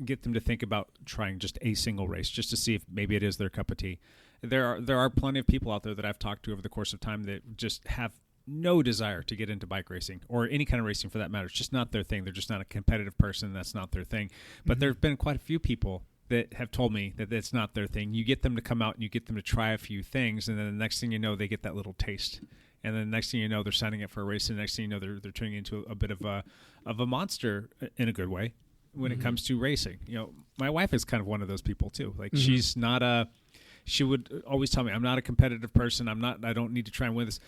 get them to think about trying just a single race just to see if maybe it is their cup of tea? There are plenty of people out there that I've talked to over the course of time that just have no desire to get into bike racing or any kind of racing for that matter. It's just not their thing. They're just not a competitive person. That's not their thing. But there have been quite a few people that have told me that it's not their thing. You get them to come out and you get them to try a few things, and then the next thing you know, they get that little taste. And then the next thing you know, they're signing up for a race, and the next thing you know, they're turning into a bit of a monster in a good way when it comes to racing. My wife is kind of one of those people too. She's not she would always tell me, I'm not a competitive person. I don't need to try and win this.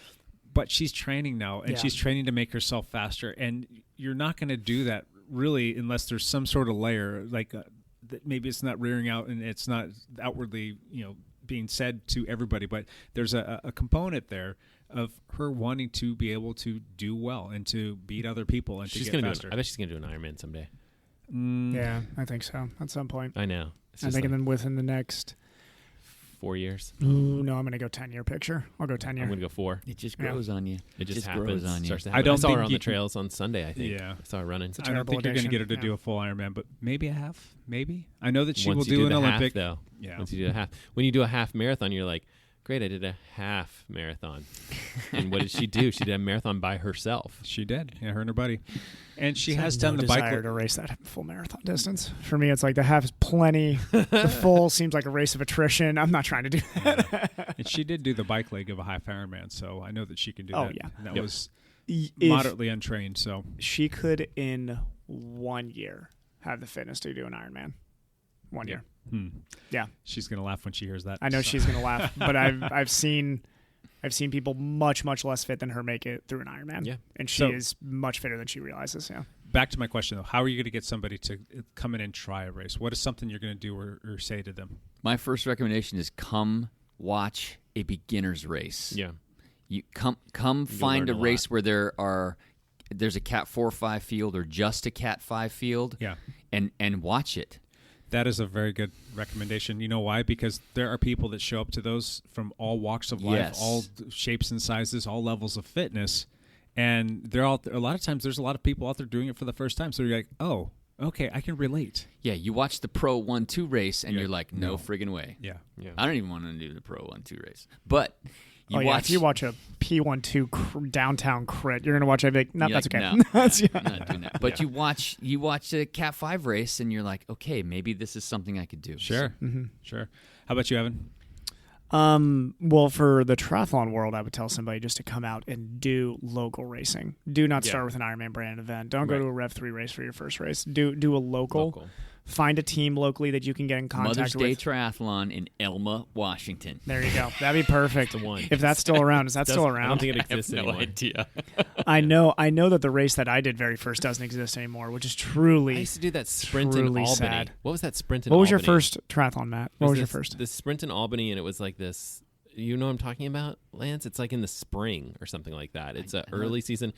But she's training now, and she's training to make herself faster. And you're not going to do that really unless there's some sort of layer, that maybe it's not rearing out and it's not outwardly, being said to everybody. But there's a component there of her wanting to be able to do well and to beat other people and to get faster. I bet she's going to do an Ironman someday. Yeah, I think so. At some point. I know. I'm thinking then within the next 4 years. Ooh, no, I'm going to go 10-year picture. I'll go 10 year. I'm going to go 4. It just grows on you. It just grows on you. Starts to happen. I saw her on the trails on Sunday, I think. Yeah. I saw her running. I don't think you're going to get her to do a full Ironman, but maybe a half. Maybe. I know that she will do an Olympic. Half, though. Yeah. Once you do a half. When you do a half marathon, you're like, great, I did a half marathon. And what did she do? She did a marathon by herself. She did. Yeah, her and her buddy. And she has done the bike to race that full marathon distance. For me, it's like the half is plenty. The full seems like a race of attrition. I'm not trying to do that. And she did do the bike leg of a half Ironman, so I know that she can do that. Oh, yeah. And that was moderately untrained. So she could, in 1 year, have the fitness to do an Ironman. 1 year. Yeah. She's going to laugh when she hears that. I know she's going to laugh, but I've seen people much less fit than her make it through an Ironman. Yeah. And she is much fitter than she realizes. Yeah. Back to my question though, how are you going to get somebody to come in and try a race? What is something you're going to do or say to them? My first recommendation is come watch a beginner's race. Yeah. You come find a race where there's a Cat 4-5 field or just a Cat 5 field. Yeah. And watch it. That is a very good recommendation. You know why? Because there are people that show up to those from all walks of life, all shapes and sizes, all levels of fitness, and they're all. A lot of times, there's a lot of people out there doing it for the first time. So you're like, oh, Okay, I can relate. Yeah, you watch the Pro 1-2 race, and you're like, no friggin' way. Yeah. I don't even want to do the Pro 1-2 race. But if you watch a P12 downtown crit, you're gonna watch it. Like, no, that's okay. No, I'm not doing that. But you watch a Cat 5 race, and you're like, okay, maybe this is something I could do. Sure, sure. How about you, Evan? Well, for the triathlon world, I would tell somebody just to come out and do local racing. Do not start with an Ironman brand event. Don't go to a Rev 3 race for your first race. Do a local. Find a team locally that you can get in contact Mother's with. Day Triathlon in Elma, Washington. There you go. That'd be perfect. The one. If that's still around, is that still around? I don't think it exists I have no anymore. idea. I know that the race that I did very first doesn't exist anymore, which is truly. I used to do that sprint in Albany. Sad. What was that sprint in What Albany? was your first triathlon, Matt? What was your this, first? The sprint in Albany, and it was like this. You know what I'm talking about, Lance? It's like in the spring or something like that. It's an early season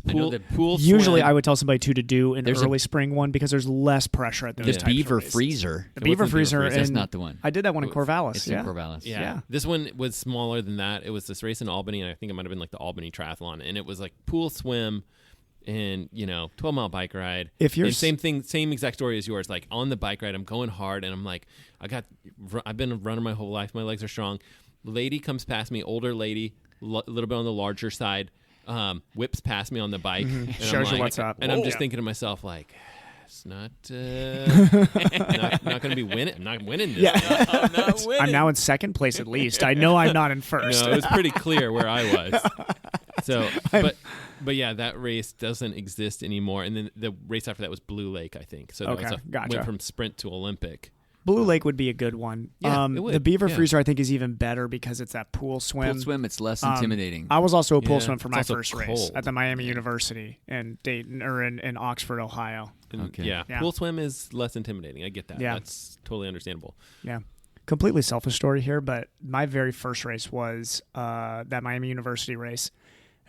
pool Usually, swim. I would tell somebody to do an early spring one because there's less pressure at those types of Beaver races. Freezer. The Beaver Freezer. That's not the one. I did that one in Corvallis. It's in Corvallis. Yeah. This one was smaller than that. It was this race in Albany, and I think it might have been like the Albany Triathlon, and it was like pool swim and 12-mile bike ride. If you're same exact story as yours. Like on the bike ride, I'm going hard, and I'm like, I've been a runner my whole life. My legs are strong. Lady comes past me, older lady, a little bit on the larger side, whips past me on the bike. And Shows you what's up. And I'm just thinking to myself, like, it's not going to be winning. I'm not winning this. Yeah. I'm not winning. I'm now in second place at least. I know I'm not in first. No, it was pretty clear where I was. So, but yeah, that race doesn't exist anymore. And then the race after that was Blue Lake, I think. So that went from sprint to Olympic. Blue Lake would be a good one. Yeah, it would. The Beaver Freezer, I think, is even better because it's that pool swim. Pool swim, it's less intimidating. I was also a pool swim for it's my also first race cold. at the Miami University in Dayton or in Oxford, Ohio. Okay. Yeah, pool swim is less intimidating. I get that. Yeah. That's totally understandable. Yeah. Completely selfish story here, but my very first race was that Miami University race.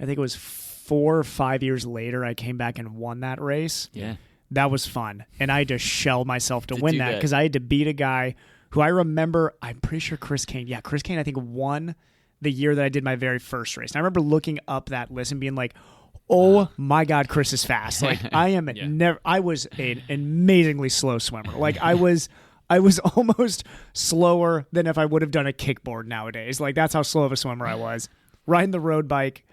I think it was 4 or 5 years later I came back and won that race. Yeah. That was fun. And I just shelled myself to win do that that. because I had to beat a guy who I remember, I'm pretty sure Chris Kane. Yeah, Chris Kane, I think, won the year that I did my very first race. And I remember looking up that list and being like, oh my God, Chris is fast. Like I was an amazingly slow swimmer. Like I was almost slower than if I would have done a kickboard nowadays. Like that's how slow of a swimmer I was. Riding the road bike,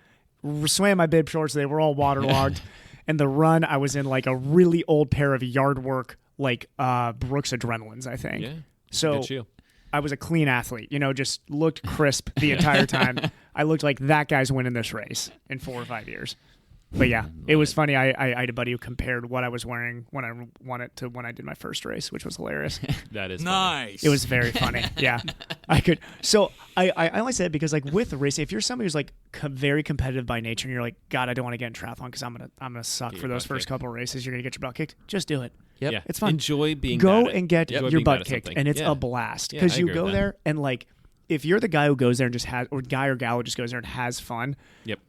swam my bib shorts. They were all waterlogged. And the run, I was in like a really old pair of yard work, like Brooks Adrenalines, I think. Yeah. So Good shoe. I was a clean athlete, just looked crisp the entire time. I looked like that guy's winning this race in 4 or 5 years. But yeah, it was funny. I had a buddy who compared what I was wearing when I won it to when I did my first race, which was hilarious. That is nice. It was very funny. Yeah, I could. So I only say it because like with racing, if you're somebody who's like very competitive by nature, and you're like, God, I don't want to get in triathlon because I'm gonna suck for those first couple races. You're gonna get your butt kicked. Just do it. Yep. Yeah. It's fun. Enjoy being go bad at and get Enjoy your being butt bad at kicked, something. and it's Yeah. a blast Yeah, because I you agree go with there and like. If you're the guy who goes there and just has, or guy or gal who just goes there and has fun, Yep.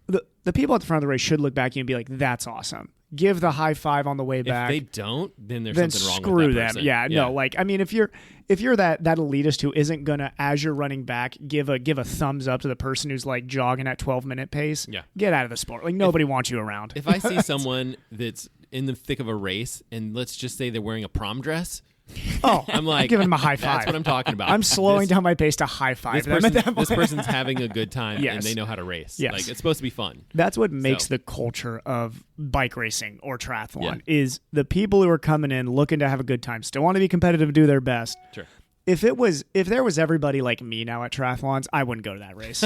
The people at the front of the race should look back at you and be like, "That's awesome." Give the high five on the way back. If they don't, then there's then something wrong screw with that them. person. Yeah, no, like I mean, if you're that elitist who isn't gonna, as you're running back, give a thumbs up to the person who's like jogging at 12-minute pace. Yeah. Get out of the sport. Like nobody wants you around. If I see someone that's in the thick of a race and let's just say they're wearing a prom dress, I'm like, giving them a high five. That's what I'm talking about. I'm slowing down my pace to high five them at that point. This person's having a good time Yes. and they know how to race. Yes. Like it's supposed to be fun. That's what makes the culture of bike racing or triathlon is the people who are coming in looking to have a good time, still want to be competitive, do their best. Sure. If there was everybody like me now at triathlons, I wouldn't go to that race.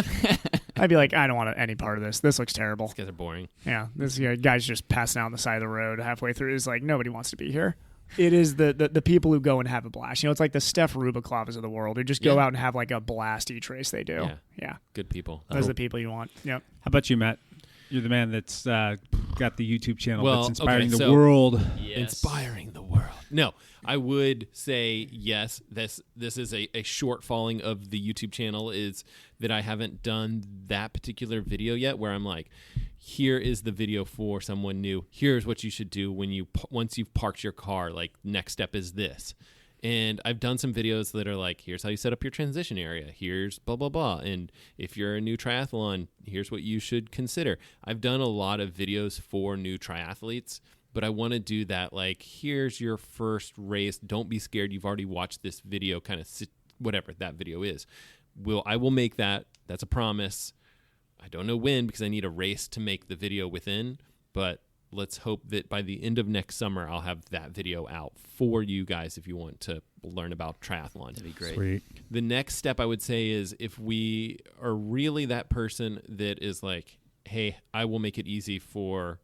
I'd be like, I don't want any part of this. This looks terrible. These guys are boring. Yeah, this guy's just passing out on the side of the road halfway through. It's like nobody wants to be here. It is the people who go and have a blast. It's like the Steph Rubiklavas of the world who just go out and have like a blast each race they do. Yeah. Good people. Those are the people you want. Yep. How about you, Matt? You're the man that's got the YouTube channel that's inspiring the so- world. Yes. Inspiring the world. No, I would say yes. This is a shortfalling of the YouTube channel is that I haven't done that particular video yet where I'm like, here is the video for someone new. Here's what you should do once you've parked your car. Like next step is this. And I've done some videos that are like, here's how you set up your transition area. Here's blah, blah, blah. And if you're a new triathlon, here's what you should consider. I've done a lot of videos for new triathletes but I want to do that. Like, here's your first race. Don't be scared. You've already watched this video, kind of whatever that video is. I will make that. That's a promise. I don't know when because I need a race to make the video within, but let's hope that by the end of next summer, I'll have that video out for you guys if you want to learn about triathlon. That'd be great. Sweet. The next step I would say is if we are really that person that is like, hey, I will make it easy for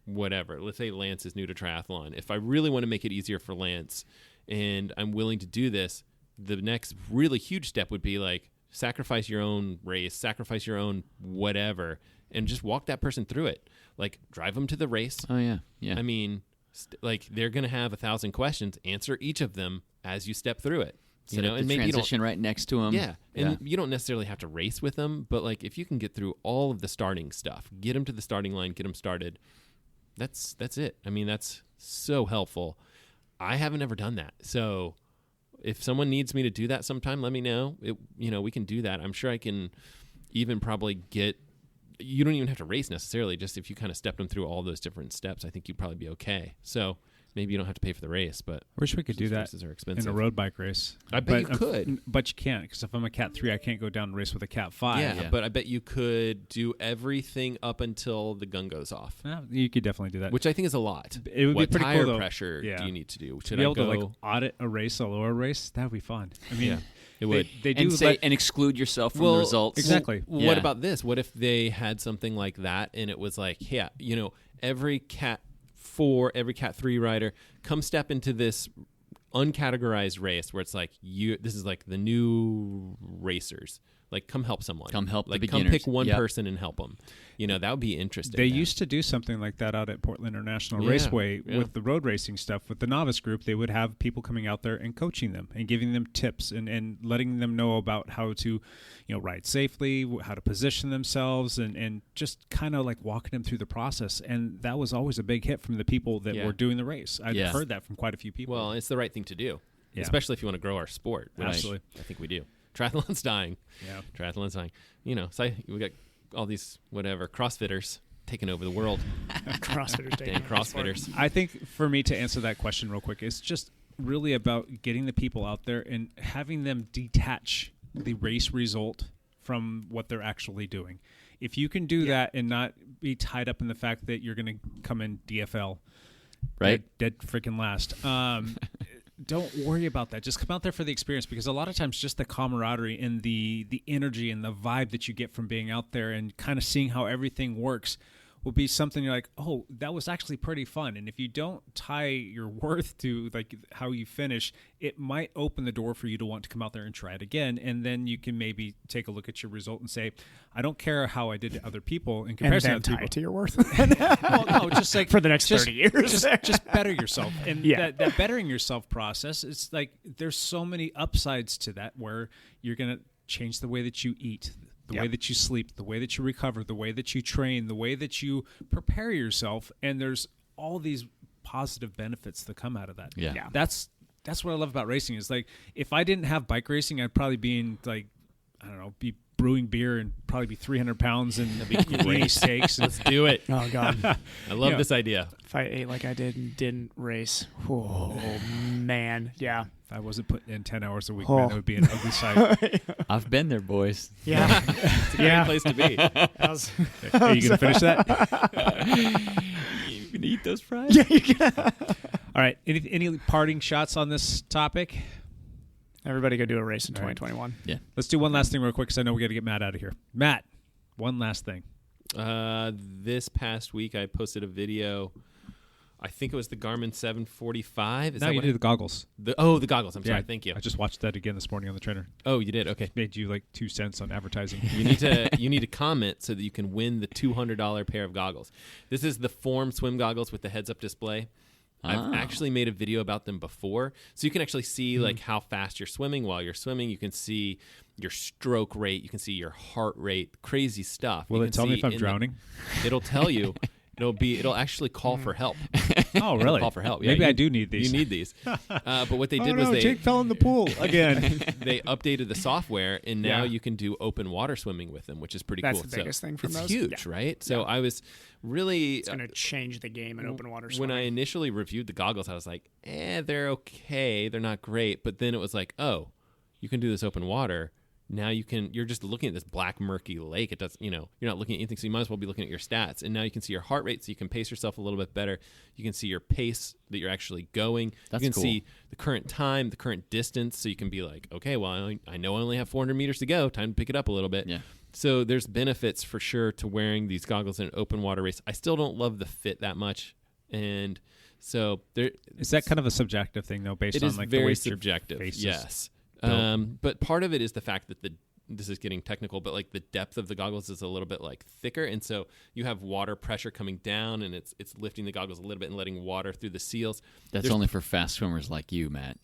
whatever. Let's say Lance is new to triathlon. If I really want to make it easier for Lance and I'm willing to do this, the next really huge step would be like sacrifice your own race, sacrifice your own whatever, and just walk that person through it. Like drive them to the race. Oh, yeah. Yeah. I mean, like they're going to have 1,000 questions. Answer each of them as you step through it. Set up the transition right next to them. Yeah, and you don't necessarily have to race with them, but like if you can get through all of the starting stuff, get them to the starting line, get them started, that's it. I mean, that's so helpful. I haven't ever done that, so if someone needs me to do that sometime, let me know. We can do that. I'm sure I can even probably get. You don't even have to race necessarily. Just if you kind of stepped them through all those different steps, I think you'd probably be okay. So. Maybe you don't have to pay for the race, but I wish we could do that are expensive. in a road bike race. I bet you could. But you can't, because if I'm a Cat 3, I can't go down and race with a Cat 5. Yeah, but I bet you could do everything up until the gun goes off. You could definitely do that. Which I think is a lot. It would what be pretty tire cool, though. pressure do you need to do? To be able to like audit a race, a lower race, that would be fun. I mean, it would. They do and exclude yourself from the results. Exactly. What about this? What if they had something like that and it was like, every Cat 4, every Cat 3 rider, come step into this uncategorized race where it's like this is like the new racers. Like, come help someone. Come help like, the beginners. Come pick one person and help them. That would be interesting. They used to do something like that out at Portland International Raceway with the road racing stuff. With the novice group, they would have people coming out there and coaching them and giving them tips and letting them know about how to, ride safely, how to position themselves, and just kind of like walking them through the process. And that was always a big hit from the people that were doing the race. I've heard that from quite a few people. Well, it's the right thing to do, especially if you want to grow our sport. Absolutely. I think we do. Triathlon's dying. Yeah. Triathlon's dying. So we got all these CrossFitters taking over the world. CrossFitters taking over CrossFitters. I think for me to answer that question real quick, it's just really about getting the people out there and having them detach the race result from what they're actually doing. If you can do that and not be tied up in the fact that you're going to come in DFL, right, dead freaking last. Don't worry about that. Just come out there for the experience, because a lot of times just the camaraderie and the energy and the vibe that you get from being out there and kind of seeing how everything works will be something you're like, oh, that was actually pretty fun. And if you don't tie your worth to like how you finish, it might open the door for you to want to come out there and try it again. And then you can maybe take a look at your result and say, I don't care how I did to other people in comparison and to tie people. it to your worth. Well, no, just like for the next 30 years. just better yourself. And that bettering yourself process, it's like there's so many upsides to that where you're going to change the way that you eat, the way that you sleep, the way that you recover, the way that you train, the way that you prepare yourself, and there's all these positive benefits that come out of that. Yeah. That's what I love about racing. Is like if I didn't have bike racing, I'd probably be in like be brewing beer and probably be 300 pounds and eating steaks. Let's do it. Oh God, I love this idea. If I ate like I did and didn't race, oh man, yeah. If I wasn't putting in 10 hours a week, man, that would be an ugly sight. I've been there, boys. Yeah. It's a great place to be. Are you going to finish that? You can eat those fries? Yeah, you can. All right. Any parting shots on this topic? Everybody go do a race in 2021. Yeah. Let's do one last thing real quick because I know we got to get Matt out of here. Matt, one last thing. This past week, I posted a video. I think it was the Garmin 745. No, you did the goggles. The goggles. I'm sorry. Thank you. I just watched that again this morning on the trainer. Oh, you did? Okay. Made you like 2 cents on advertising. You need to comment so that you can win the $200 pair of goggles. This is the Form swim goggles with the heads-up display. I've actually made a video about them before. So you can actually see like how fast you're swimming while you're swimming. You can see your stroke rate. You can see your heart rate. Crazy stuff. Will it tell me if I'm drowning? It'll tell you. It'll actually call for help. Oh, really? Call for help. Maybe I do need these. You need these. But what they did was Jake fell in the pool again. They updated the software, and now you can do open water swimming with them, which is pretty cool. That's the biggest thing from it's those. huge, right? So I was really it's going to change the game in open water swimming. When I initially reviewed the goggles, I was like, they're okay. They're not great. But then it was like, oh, you can do this open water. Now you're just looking at this black murky lake. It does, you're not looking at anything, so you might as well be looking at your stats. And now you can see your heart rate, so you can pace yourself a little bit better. You can see your pace that you're actually going. That's you can cool. see the current time, the current distance, so you can be like, okay, well, I know I only have 400 meters to go. Time to pick it up a little bit. Yeah. So there's benefits for sure to wearing these goggles in an open water race. I still don't love the fit that much, and so there is that kind of a subjective thing though, based on like very the way subjective. Yes. But part of it is the fact that this is getting technical, but like the depth of the goggles is a little bit like thicker, and so you have water pressure coming down, and it's lifting the goggles a little bit and letting water through the seals. That's only for fast swimmers like you, Matt.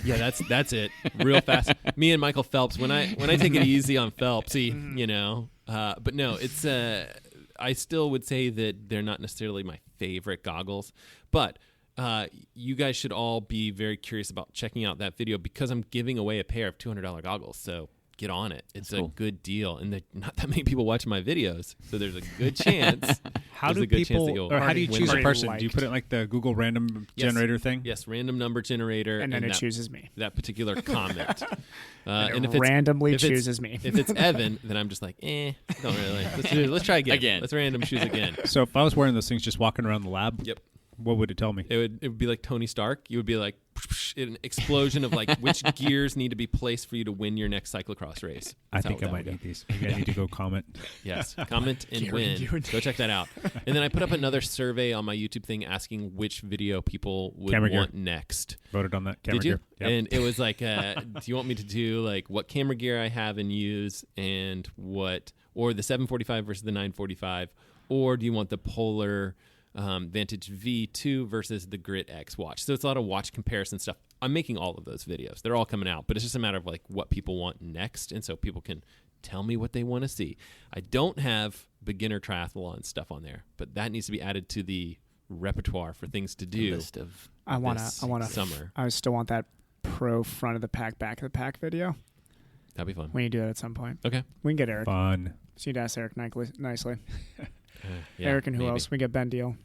Yeah, that's it. Real fast. Me and Michael Phelps. When I take it easy on Phelpsy, but no, it's I still would say that they're not necessarily my favorite goggles, but. You guys should all be very curious about checking out that video because I'm giving away a pair of $200 goggles. So get on it. It's a good deal, and not that many people watch my videos, so there's a good chance. How do you choose a person? Do you put it like the Google random generator thing? Yes, random number generator, and then it chooses me. That particular comment, and if randomly chooses me. If it's Evan, then I'm just like, don't really. Let's try again. Let's random choose again. So if I was wearing those things, just walking around the lab, yep. What would it tell me? It would be like Tony Stark. You would be like an explosion of like which gears need to be placed for you to win your next cyclocross race. I think I might need these. Maybe I need to go comment. Yes, comment and win. Go check that out. And then I put up another survey on my YouTube thing asking which video people would want next. Voted on that. Camera Did you? gear. Yep. And it was like, do you want me to do like what camera gear I have and use and or the 745 versus the 945, or do you want the Polar Vantage V2 versus the Grit X watch? So it's a lot of watch comparison stuff. I'm making all of those videos. They're all coming out, but it's just a matter of like what people want next, and so people can tell me what they want to see. I don't have beginner triathlon stuff on there, but that needs to be added to the repertoire for things to do. I want summer. I still want that pro front of the pack, back of the pack video. That'd be fun. We need to do that at some point. Okay. We can get Eric. Fun. So you'd ask Eric nicely. Yeah, Eric and who else? We get Ben Deal.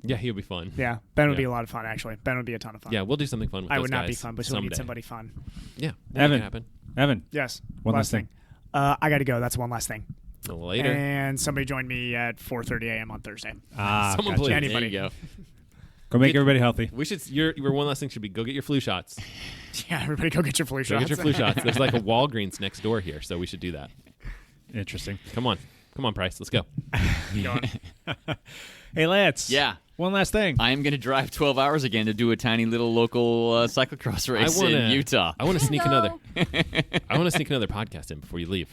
Yeah, he'll be fun. Yeah, Ben would be a lot of fun, actually. Ben would be a ton of fun. Yeah, we'll do something fun with I those would not guys be fun, but we'll need somebody fun. Yeah, Evan. happen. Evan. Yes. One last thing. I got to go. That's one last thing. Later. And somebody joined me at 4:30 a.m. on Thursday. Someone gotcha. please. Anybody. There you go. Go make everybody healthy. We should. Your one last thing should be go get your flu shots. Yeah, everybody go get your flu shots. Go get your flu shots. There's like a Walgreens next door here, so we should do that. Interesting. Come on, Price. Let's go. Hey, Lance. Yeah. One last thing. I'm going to drive 12 hours again to do a tiny little local cyclocross race in Utah. I want to sneak another. I want to sneak another podcast in before you leave.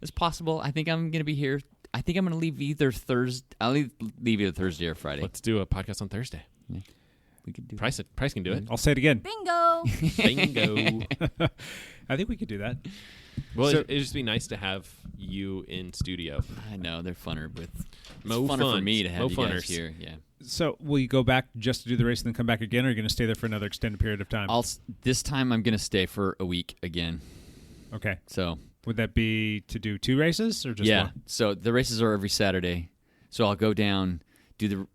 It's possible. I think I'm going to be here. I think I'm going to leave either Thursday. I'll leave either Thursday or Friday. Let's do a podcast on Thursday. Yeah. We could do Price can do it. I'll say it again. Bingo. Bingo. I think we could do that. Well, it'd just be nice to have you in studio. I know they're funner with. It's Mo funner for me to have Mo you guys funners. here. Yeah. So will you go back just to do the race and then come back again, or are you going to stay there for another extended period of time? This time I'm going to stay for a week again. Okay. So would that be to do 2 races or just one? So the races are every Saturday. So I'll go down.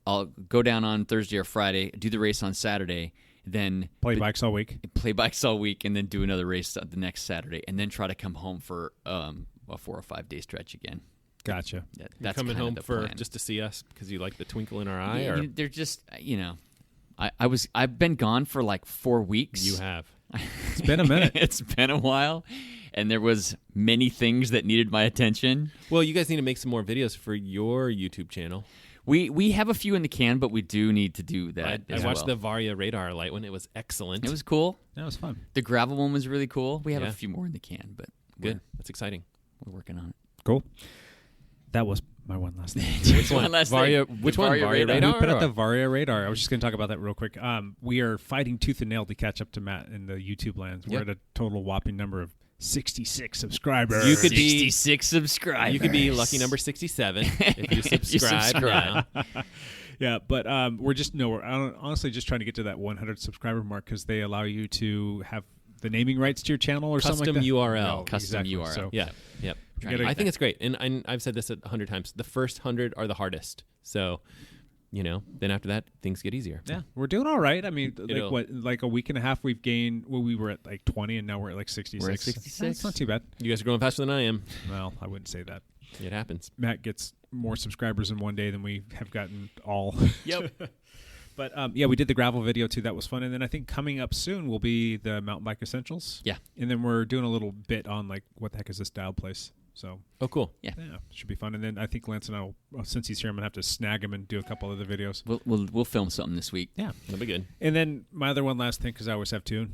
I'll go down on Thursday or Friday. Do the race on Saturday. Then play bikes all week. Play bikes all week, and then do another race the next Saturday, and then try to come home for a 4 or 5 day stretch again. Gotcha. Yeah, that's coming home for just to see us because you like the twinkle in our eye. Yeah, they're just I've been gone for like 4 weeks. You have. It's been a minute. It's been a while, and there was many things that needed my attention. Well, you guys need to make some more videos for your YouTube channel. We have a few in the can, but we do need to do that. I watched the Varia Radar light one. It was excellent. It was cool. That was fun. The gravel one was really cool. We have a few more in the can, but good. That's exciting. We're working on it. Cool. That was my one last thing. Which one? Varia Radar? We put out the Varia Radar. I was just going to talk about that real quick. We are fighting tooth and nail to catch up to Matt in the YouTube lands. We're at a total whopping number of 66 subscribers. You could be 66 subscribers. You could be lucky number 67 if you subscribe now. Yeah, but we're honestly just trying to get to that 100 subscriber mark because they allow you to have the naming rights to your channel or something like that. URL. Custom exactly. URL. So, Yeah. Yep. I think it's great. And I've said this 100 times. The first 100 are the hardest. So, then after that, things get easier. Yeah, we're doing all right. I mean, like a week and a half we've gained, we were at like 20 and now we're at like 66. We're at 66. That's not too bad. You guys are growing faster than I am. Well, I wouldn't say that. It happens. Matt gets more subscribers in one day than we have gotten all. Yep. But we did the gravel video too. That was fun. And then I think coming up soon will be the mountain bike essentials. Yeah. And then we're doing a little bit on like what the heck is this dial place. So. Oh, cool. Yeah. Should be fun. And then I think Lance and I will, since he's here, I'm gonna have to snag him and do a couple other videos. We'll film something this week. Yeah, that'll be good. And then my other one last thing, because I always have two.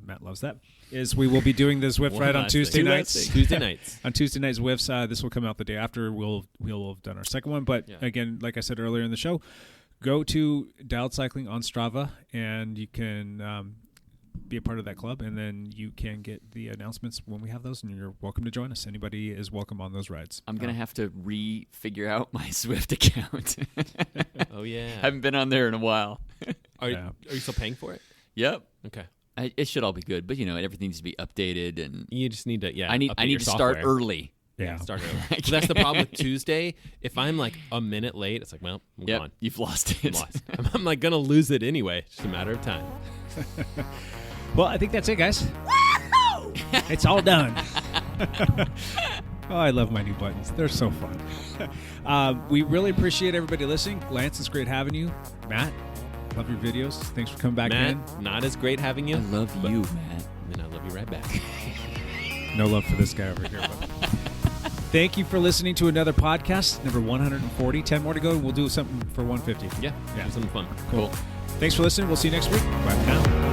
Matt loves that. Is we will be doing the Zwift ride on Tuesday nights. Tuesday nights. On Tuesday nights, Zwifts. This will come out the day after. We'll have done our second one. But again, like I said earlier in the show, go to Dialed Cycling on Strava, and you can be a part of that club, and then you can get the announcements when we have those, and you're welcome to join us. Anybody is welcome on those rides. I'm going to have to re-figure out my Zwift account. Oh, yeah. Haven't been on there in a while. Are you still paying for it? Yep. Okay. It should all be good, but everything needs to be updated, and you just need to I need to start early. Yeah, start early. So that's the problem with Tuesday. If I'm like a minute late, it's like, well, I'm gone. You've lost it. I'm like gonna lose it anyway. It's just a matter of time. Well, I think that's it, guys. It's all done. Oh, I love my new buttons. They're so fun. We really appreciate everybody listening. Lance, it's great having you. Matt, love your videos. Thanks for coming back in. Not as great having you. I love you, Matt. And I love you right back. No love for this guy over here. But thank you for listening to another podcast, number 140. 10 more to go. We'll do something for 150. Yeah. Do something fun. Cool. Thanks for listening. We'll see you next week. Bye for now.